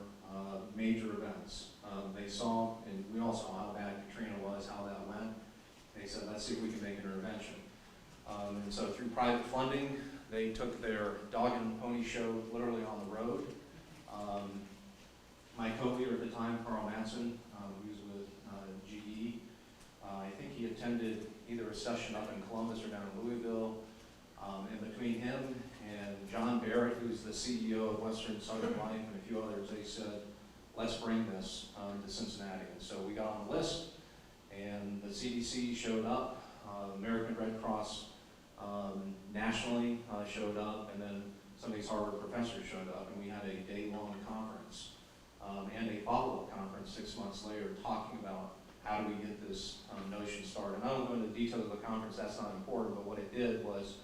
major events. They saw, and we all saw how bad Katrina was, how that went. They said, let's see if we can make an intervention. And so through private funding, they took their dog and pony show literally on the road. My co-leader at the time, Carl Matson, who was with GE, I think he attended either a session up in Columbus or down in Louisville. And between him and John Barrett, who's the CEO of Western Southern Life, and a few others, they said, let's bring this to Cincinnati. And so we got on the list, and the CDC showed up, American Red Cross nationally showed up, and then some of these Harvard professors showed up, and we had a day-long conference and a follow-up conference 6 months later talking about how do we get this notion started. And I don't go into the details of the conference, that's not important, but what it did was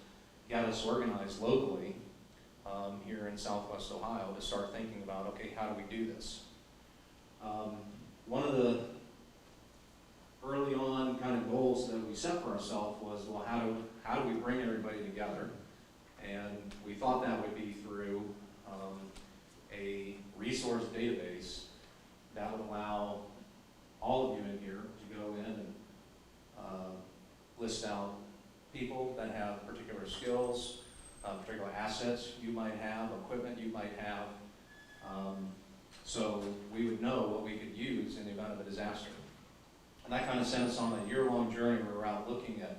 get us organized locally here in Southwest Ohio to start thinking about, okay, how do we do this? One of the early on kind of goals that we set for ourselves was, well, how do we bring everybody together? And we thought that would be through a resource database that would allow all of you in here to go in and list out people that have particular skills, particular assets you might have, equipment you might have. So we would know what we could use in the event of a disaster. And that kind of sent us on a year-long journey where we're out looking at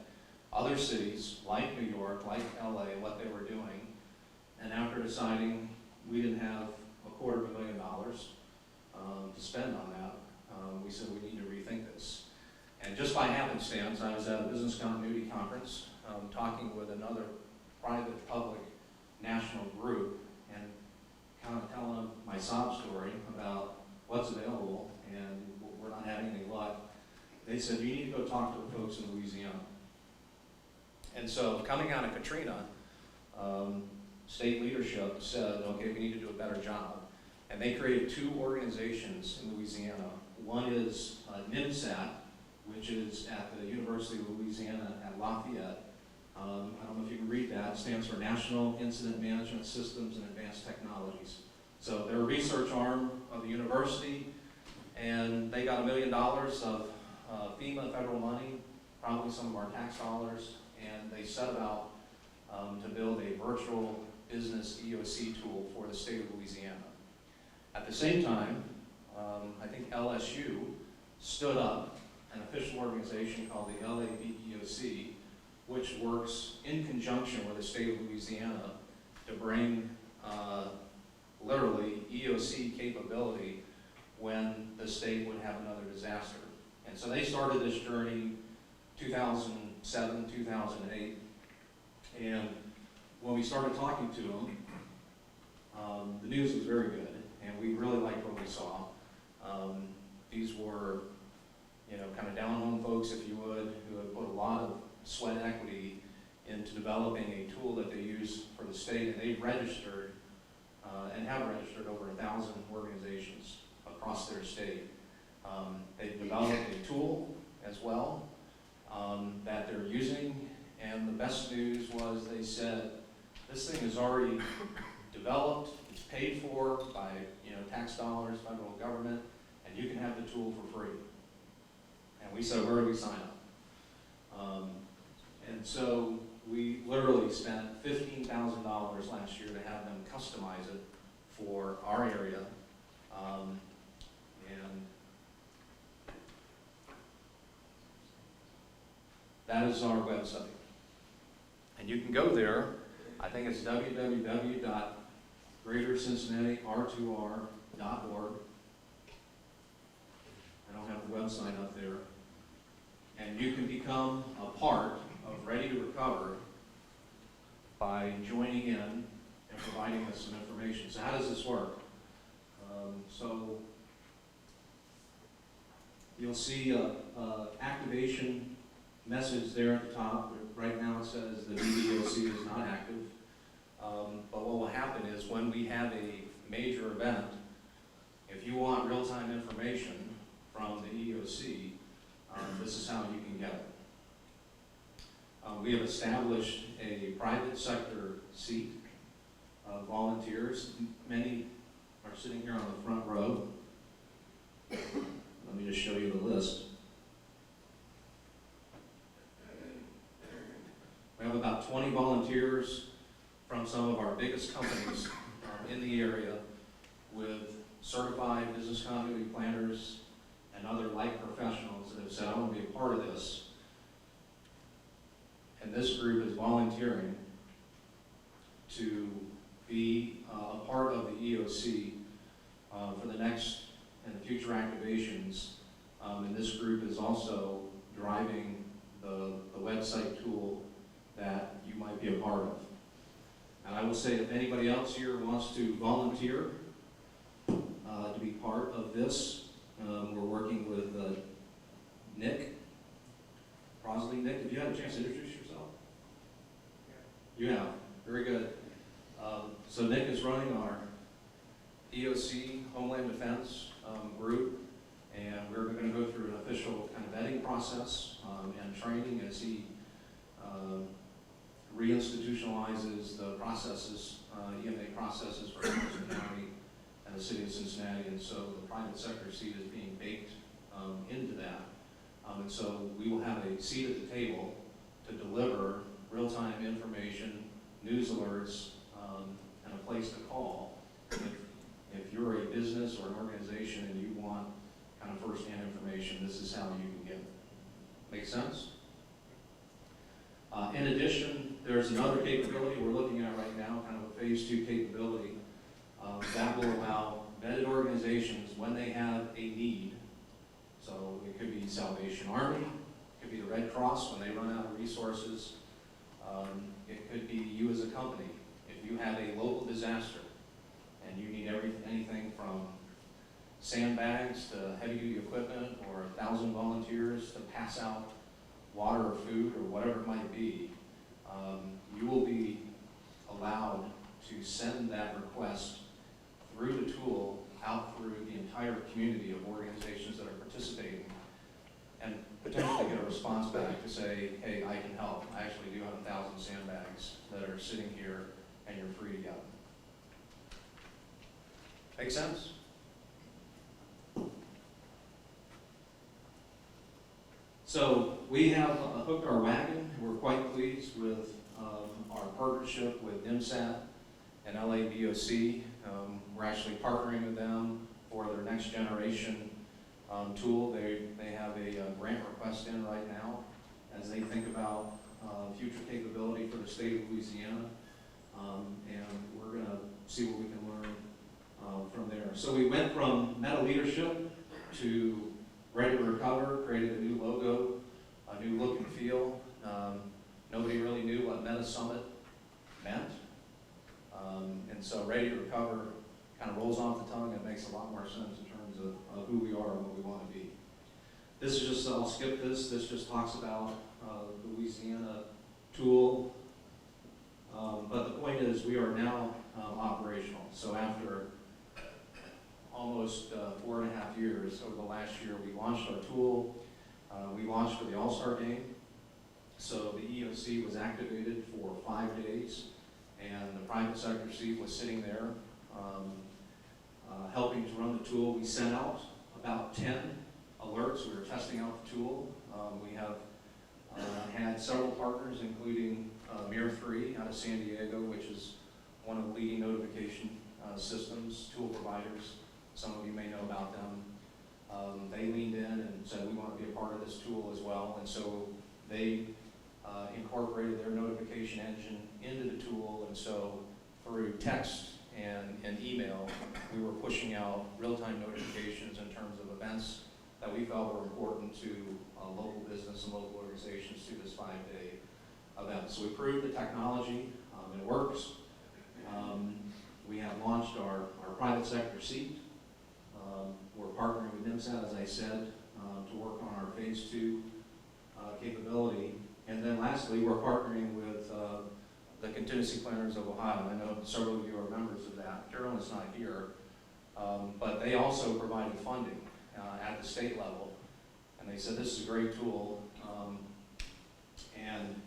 other cities like New York, like LA, what they were doing. And after deciding we didn't have $250,000 to spend on that, we said we need to rethink this. And just by happenstance, I was at a business continuity conference talking with another private, public, national group and kind of telling them my sob story about what's available, and we're not having any luck. They said, you need to go talk to the folks in Louisiana. And so coming out of Katrina, state leadership said, okay, we need to do a better job. And they created 2 organizations in Louisiana. One is NIMSAT, which is at the University of Louisiana at Lafayette. I don't know if you can read that. It stands for National Incident Management Systems and Advanced Technologies. So they're a research arm of the university, and they got $1 million of FEMA federal money, probably some of our tax dollars, and they set about to build a virtual business EOC tool for the state of Louisiana. At the same time, I think LSU stood up an official organization called the LABEOC, which works in conjunction with the state of Louisiana to bring literally EOC capability when the state would have another disaster. And so they started this journey 2007, 2008, and when we started talking to them, the news was very good, and we really liked what we saw. These were, kind of down-home folks, if you would, who had put a lot of sweat equity into developing a tool that they use for the state, and they've registered and have registered over 1,000 organizations across their state. They've developed a tool as well that they're using, and the best news was they said, this thing is already developed, it's paid for by tax dollars, federal government, and you can have the tool for free. And we said, where do we sign up? And so we literally spent $15,000 last year to have them customize it for our area. And that is our website. And you can go there. I think it's www.greatercincinnati.r2r.org. I don't have the website up there. And you can become a part of Ready to Recover by joining in and providing us some information. So how does this work? So you'll see a activation message there at the top. Right now it says the BBOC is not active. But what will happen is when we have a major event, if you want real-time information from the EOC, this is how you can get it. We have established a private sector seat of volunteers. Many are sitting here on the front row. Let me just show you the list. We have about 20 volunteers from some of our biggest companies in the area with certified business continuity planners and other like professionals that have said, I want to be a part of this. And this group is volunteering to be a part of the EOC for the next and the future activations. And this group is also driving the website tool that you might be a part of. And I will say, if anybody else here wants to volunteer to be part of this, we're working with Nick Prosley. Nick, have you had a chance to introduce yourself? You have. Very good. So Nick is running our EOC Homeland Defense group, and we're going to go through an official kind of vetting process and training as he reinstitutionalizes the processes, EMA processes for Jefferson County and the city of Cincinnati, and so the private sector seat is being baked into that. And so we will have a seat at the table to deliver real-time information news alerts, and a place to call if you're a business or an organization and you want kind of first-hand information. This is how you can get it. Make sense? In addition, there's another capability we're looking at right now, kind of a phase 2 capability, that will allow vetted organizations, when they have a need, so it could be Salvation Army, it could be the Red Cross when they run out of resources, it could be you as a company. If you have a local disaster and you need anything from sandbags to heavy-duty equipment or 1,000 volunteers to pass out water or food or whatever it might be, you will be allowed to send that request through the tool out through the entire community of organizations that are participating, and potentially get a response back to say, hey, I can help. I actually do have 1,000 sandbags that are sitting here and you're free to get them. Make sense? So we have hooked our wagon. We're quite pleased with our partnership with NIMSAT and LABOC. We're actually partnering with them for their next generation tool. They have a grant request in right now as they think about future capability for the state of Louisiana. And we're going to see what we can learn from there. So we went from meta leadership to Ready to Recover, created a new logo, a new look and feel. Nobody really knew what Meta Summit meant. And so Ready to Recover kind of rolls off the tongue and makes a lot more sense in terms of who we are and what we want to be. This is just, I'll skip this. This just talks about the Louisiana tool. But the point is we are now operational. So after almost 4.5 years, over the last year, we launched our tool. We launched for the All-Star Game. So the EOC was activated for 5 days, and the private sector seat was sitting there helping to run the tool. We sent out about 10 alerts. We were testing out the tool. We have had several partners, including MIR3 out of San Diego, which is one of the leading notification systems, tool providers. Some of you may know about them. They leaned in and said, we want to be a part of this tool as well. And so they incorporated their notification engine into the tool. And so through text and email, we were pushing out real-time notifications in terms of events that we felt were important to local business and local organizations through this 5-day event. So we proved the technology, it works. We have launched our private sector seat. We're partnering with NIMSAT, as I said, to work on our phase 2 capability. And then lastly, we're partnering with the Contingency Planners of Ohio. I know several of you are members of that. Carolyn is not here, but they also provided funding at the state level. And they said, this is a great tool. And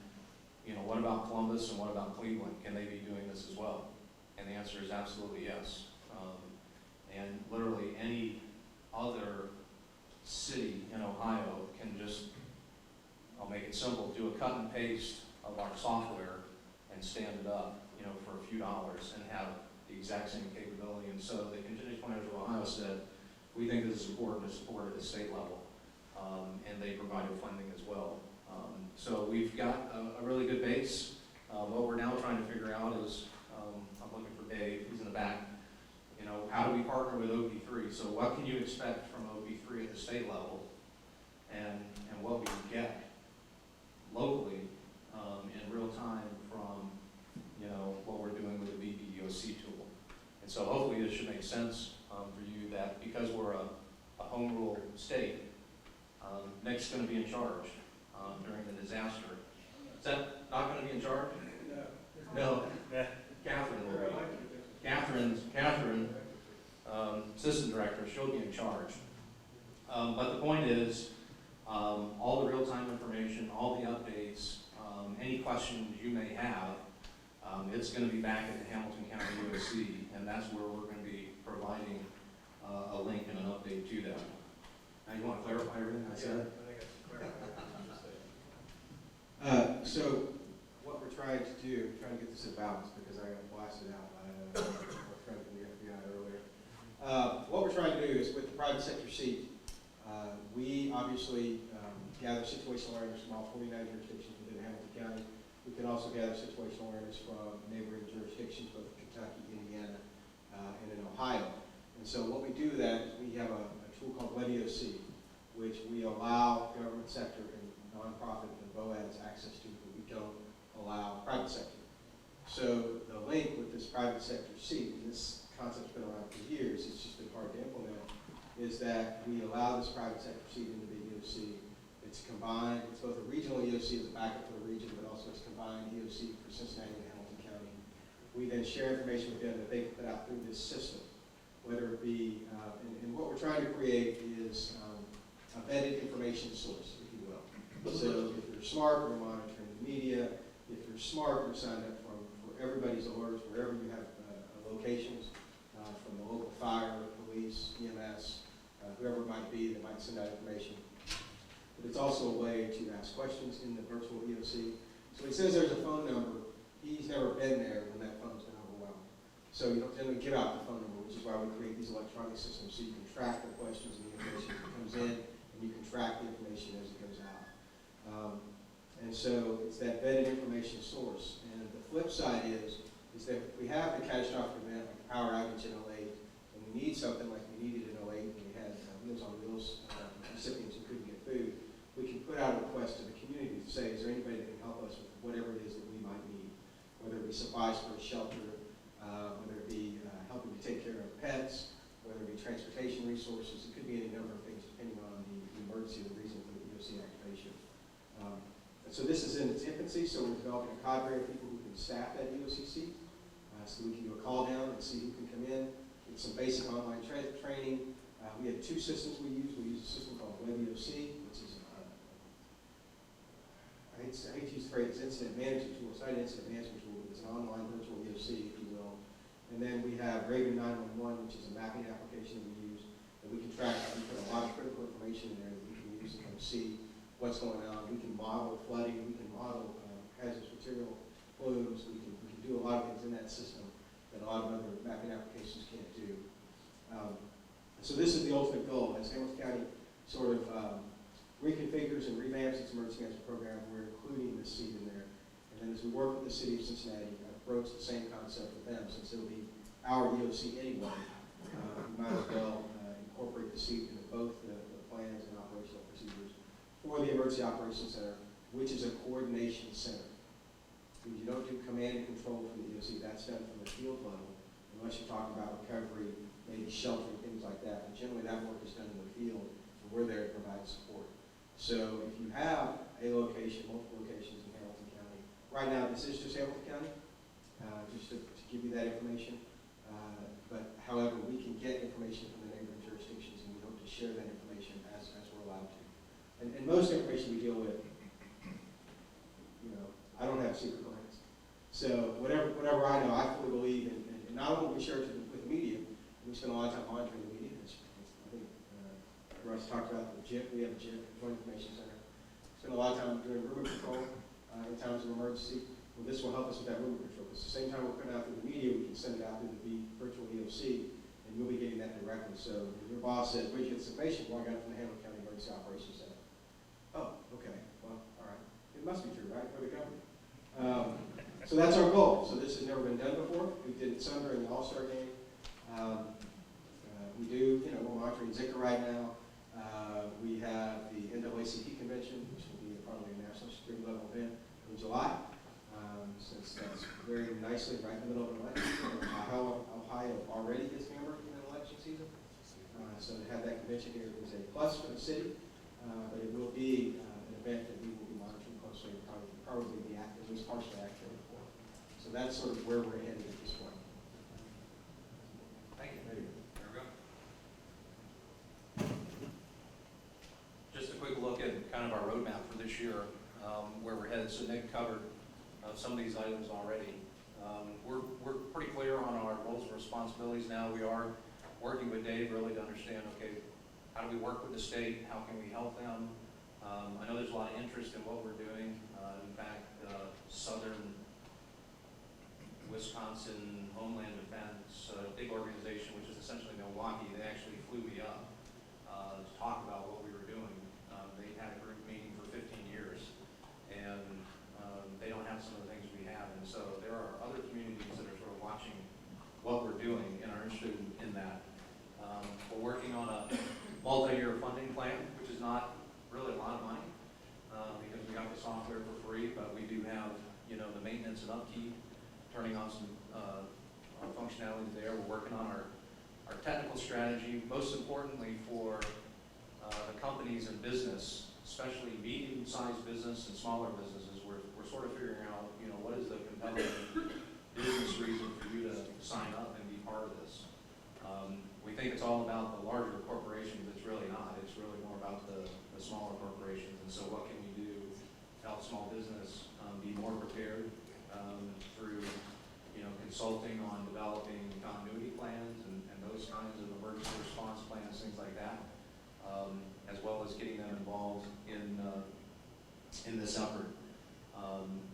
you know, what about Columbus and what about Cleveland? Can they be doing this as well? And the answer is absolutely yes. And literally any other city in Ohio can just, I'll make it simple, do a cut and paste of our software and stand it up, you know, for a few dollars and have the exact same capability. And so the Contingency Planners of Ohio said, we think this is important to support at the state level. And they provided funding as well. So we've got a really good base. What we're now trying to figure out is, I'm looking for Dave, he's in the back. You know, how do we partner with OP3? So what can you expect from OP3 at the state level, and what we can get locally in real time from, you know, what we're doing with the BBDOC tool. And so hopefully this should make sense for you that because we're a home rule state, Nick's going to be in charge during the disaster. Is that not going to be in charge? No. Catherine will be. Catherine, assistant director, she'll be in charge. But the point is, all the real-time information, all the updates, any questions you may have, it's going to be back at the Hamilton County USC, and that's where we're going to be providing a link and an update to them. Now, you want to clarify everything I said? I think it's clear. So what we're trying to do, trying to get this in balance because I got blasted out by our friend from the FBI earlier. What we're trying to do is with the private sector seat, we obviously gather situational awareness from all 49 jurisdictions within Hamilton County. We can also gather situational awareness from neighboring jurisdictions, both Kentucky, Indiana, and in Ohio. And so what we do that is we have a tool called WebEOC, which we allow government sector and nonprofit and BOADs access to, but we don't allow private sector. So the link with this private sector seat, and this concept's been around for years, it's just been hard to implement, is that we allow this private sector seat into the EOC. It's combined, it's both a regional EOC as a backup for the region, but also it's combined EOC for Cincinnati and Hamilton County. We then share information with them that they can put out through this system, whether it be, and what we're trying to create is a vetted information source, if you will. So if you're smart, we're monitoring the media. If you're smart, we're signed up for everybody's alerts, wherever you have locations, from the local fire, police, EMS, whoever it might be that might send out information. But it's also a way to ask questions in the virtual EOC. So he says there's a phone number. He's never been there when that phone's been overwhelmed. So you don't generally give out the phone number, which is why we create these electronic systems so you can track the questions and the information that comes in, and you can track the information as it goes out. And so it's that vetted information source. And the flip side is that if we have the catastrophic event like power outage in 08, and we need something like we needed in 08 when we had Meals on Wheels recipients who couldn't get food, we can put out a request to the community to say, is there anybody that can help us with whatever it is that we might need, whether it be supplies for a shelter, whether it be helping to take care of pets, whether it be transportation resources. It could be any number of things depending on the emergency or the reason for the EOC activation. So this is in its infancy, so we're developing a cadre of people who can staff that EOC seat, so we can do a call down and see who can come in, get some basic online training. We have two systems we use. We use a system called WebEOC, which is I hate to use the phrase incident management tool. It's not an incident management tool, but it's an online virtual EOC, if you will. And then we have Raven 911, which is a mapping application that we use, that we can track. We put a lot of critical information in there that we can use to kind of see what's going on. We can model flooding. We can model hazardous material plumes. We can do a lot of things in that system that a lot of other mapping applications can't do. So this is the ultimate goal. As Hamilton County sort of reconfigures and revamps its emergency management program, we're including this seat in there. And then as we work with the city of Cincinnati, approach the same concept with them, since it'll be our EOC anyway, we might as well incorporate the seat into both the plans and operational procedures for the Emergency Operations Center, which is a coordination center. You don't do command and control from the EOC. That's done from the field level, unless you're talking about recovery, maybe sheltering, things like that. But generally, that work is done in the field, and we're there to provide support. So if you have a location, multiple locations in Hamilton County, right now this is just Hamilton County, just to give you that information. But however, we can get information from the neighboring jurisdictions, and we hope to share that information as we're allowed to. And most information we deal with, I don't have secret plans. So whatever I know, I fully believe in, and not only do we share it with the media, we spend a lot of time monitoring the media. I think Russ talked about the JIP. We have a JIP, Joint Information Center. Spend a lot of time doing rumor control in times of emergency. Well, this will help us with that rumor control, because at the same time we're putting out through the media, we can send it out through the virtual EOC, and you'll be getting that directly. So if your boss says, where'd you get this information? Well, I got it from the Hamilton County Emergency Operations Center. Oh, okay. Well, all right. It must be true, right? For the company. So that's our goal. So this has never been done before. We did it some during the All-Star game. We do, we're monitoring Zika right now. We have the NAACP convention, which will be probably a national security level event in July, since that's very nicely right in the middle of an election. Ohio already gets hammered in an election season. So to have that convention here is a plus for the city, but it will be an event that we will be monitoring closely and probably be active, at least partially active for. So that's sort of where we're headed at this point. Thank you. There you go. There we go. Just a quick look at kind of our roadmap for this year, where we're headed. So Nick covered some of these items already. We're pretty clear on our roles and responsibilities now. We are working with Dave really to understand, okay, how do we work with the state? How can we help them? I know there's a lot of interest in what we're doing. In fact, Southern Wisconsin Homeland Defense, a big organization, which is essentially Milwaukee. They actually flew me up to talk about what we were doing. They had a group meeting for 15 years, and they don't have some of the things we have. And so there are other communities that are sort of watching what we're doing and are interested in that. We're working on a multi-year funding plan, which is not really a lot of money because we got the software for free, but we do have, you know, the maintenance and upkeep, turning on some functionality there. We're working on our technical strategy, most importantly for the companies and business, especially medium-sized business and smaller businesses. We're sort of figuring out, you know, what is the compelling business reason for you to sign up and be part of this. We think it's all about the larger corporations. It's really not. It's really more about the smaller corporations. And so what can we do to help small business be more prepared through, you know, consulting on developing continuity plans and those kinds of emergency response plans, things like that, as well as getting them involved in this effort.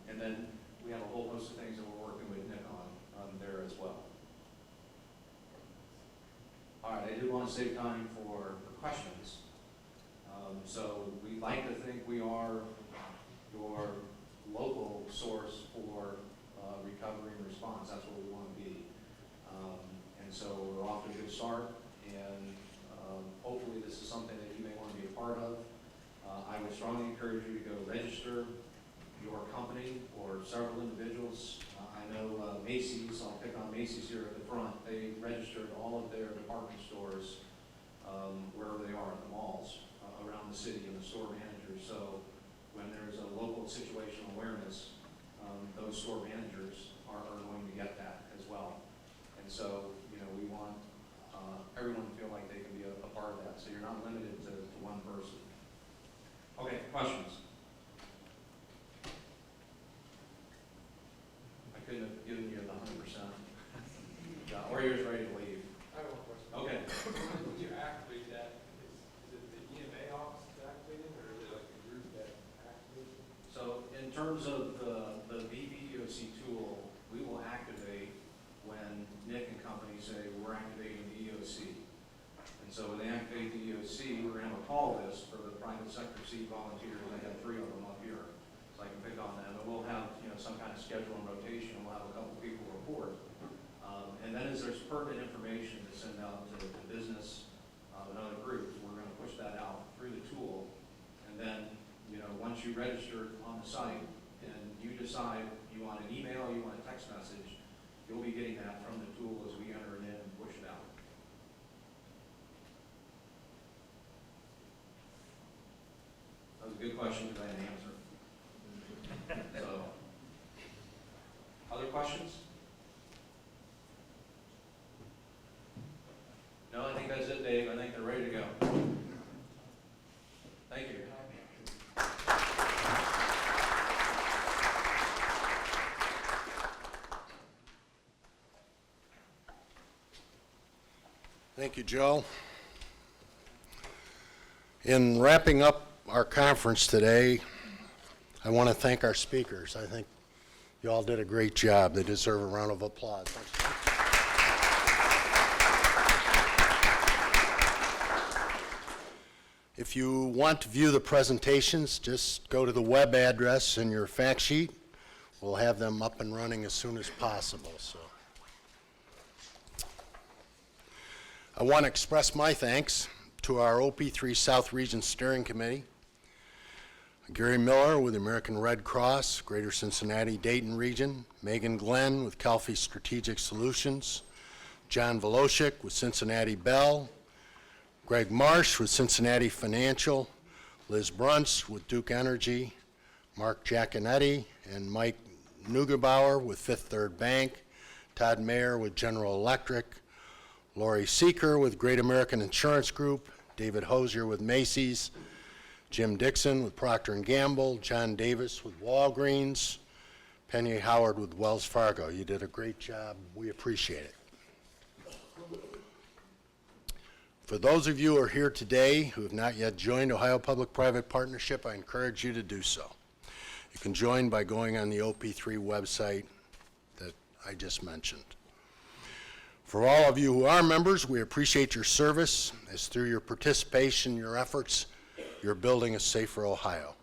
And then we have a whole host of things that we're working with Nick on there as well. All right, I do want to save time for questions. So we'd like to think we are your local source for recovery and response. That's what we want to be. And so we're off to a good start, and hopefully this is something that you may want to be a part of. I would strongly encourage you to go register your company or several individuals. I know Macy's, I'll pick on Macy's here at the front, they registered all of their department stores wherever they are at the malls around the city and the store managers. So when there's a local situational awareness, those store managers are going to get that as well. And so, you know, we want everyone to feel like they can be a part of that. So you're not limited to one person. Okay, questions? I couldn't have given you the 100%. Or you're just ready to leave. I have one question. Okay. When you activate that, is it the EMA office activating, or is it like a group that activates it? So in terms of the VVEOC tool, we will activate when Nick and company say we're activating the EOC. And so when they activate the EOC, we're going to have a call list for the private sector seat volunteers. I have 3 of them up here, so I can pick on them. And we'll have, you know, some kind of schedule and rotation, and we'll have a couple people report. And then as there's pertinent information to send out to business and other groups, we're going to push that out through the tool. And then, you know, once you register on the site and you decide you want an email, you want a text message, you'll be getting that from the tool as we enter it in and push it out. That was a good question because I had an answer. So, other questions? No, I think that's it, Dave. I think they're ready to go. Thank you. Thank you, Joe. In wrapping up our conference today, I want to thank our speakers. I think you all did a great job. They deserve a round of applause. If you want to view the presentations, just go to the web address in your fact sheet. We'll have them up and running as soon as possible. So, I want to express my thanks to our OP3 South Region Steering Committee, Gary Miller with the American Red Cross, Greater Cincinnati Dayton Region, Megan Glenn with Calfee Strategic Solutions, John Volosik with Cincinnati Bell, Greg Marsh with Cincinnati Financial, Liz Brunts with Duke Energy, Mark Giaconetti and Mike Neugebauer with Fifth Third Bank, Todd Mayer with General Electric, Lori Seeker with Great American Insurance Group, David Hosier with Macy's, Jim Dixon with Procter & Gamble, John Davis with Walgreens, Penny Howard with Wells Fargo. You did a great job. We appreciate it. For those of you who are here today who have not yet joined Ohio Public-Private Partnership, I encourage you to do so. You can join by going on the OP3 website that I just mentioned. For all of you who are members, we appreciate your service, as through your participation, your efforts, you're building a safer Ohio.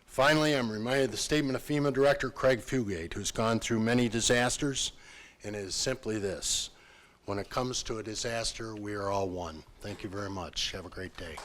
Finally, I'm reminded of the statement of FEMA Director Craig Fugate, who's gone through many disasters, and it is simply this: when it comes to a disaster, we are all one. Thank you very much. Have a great day.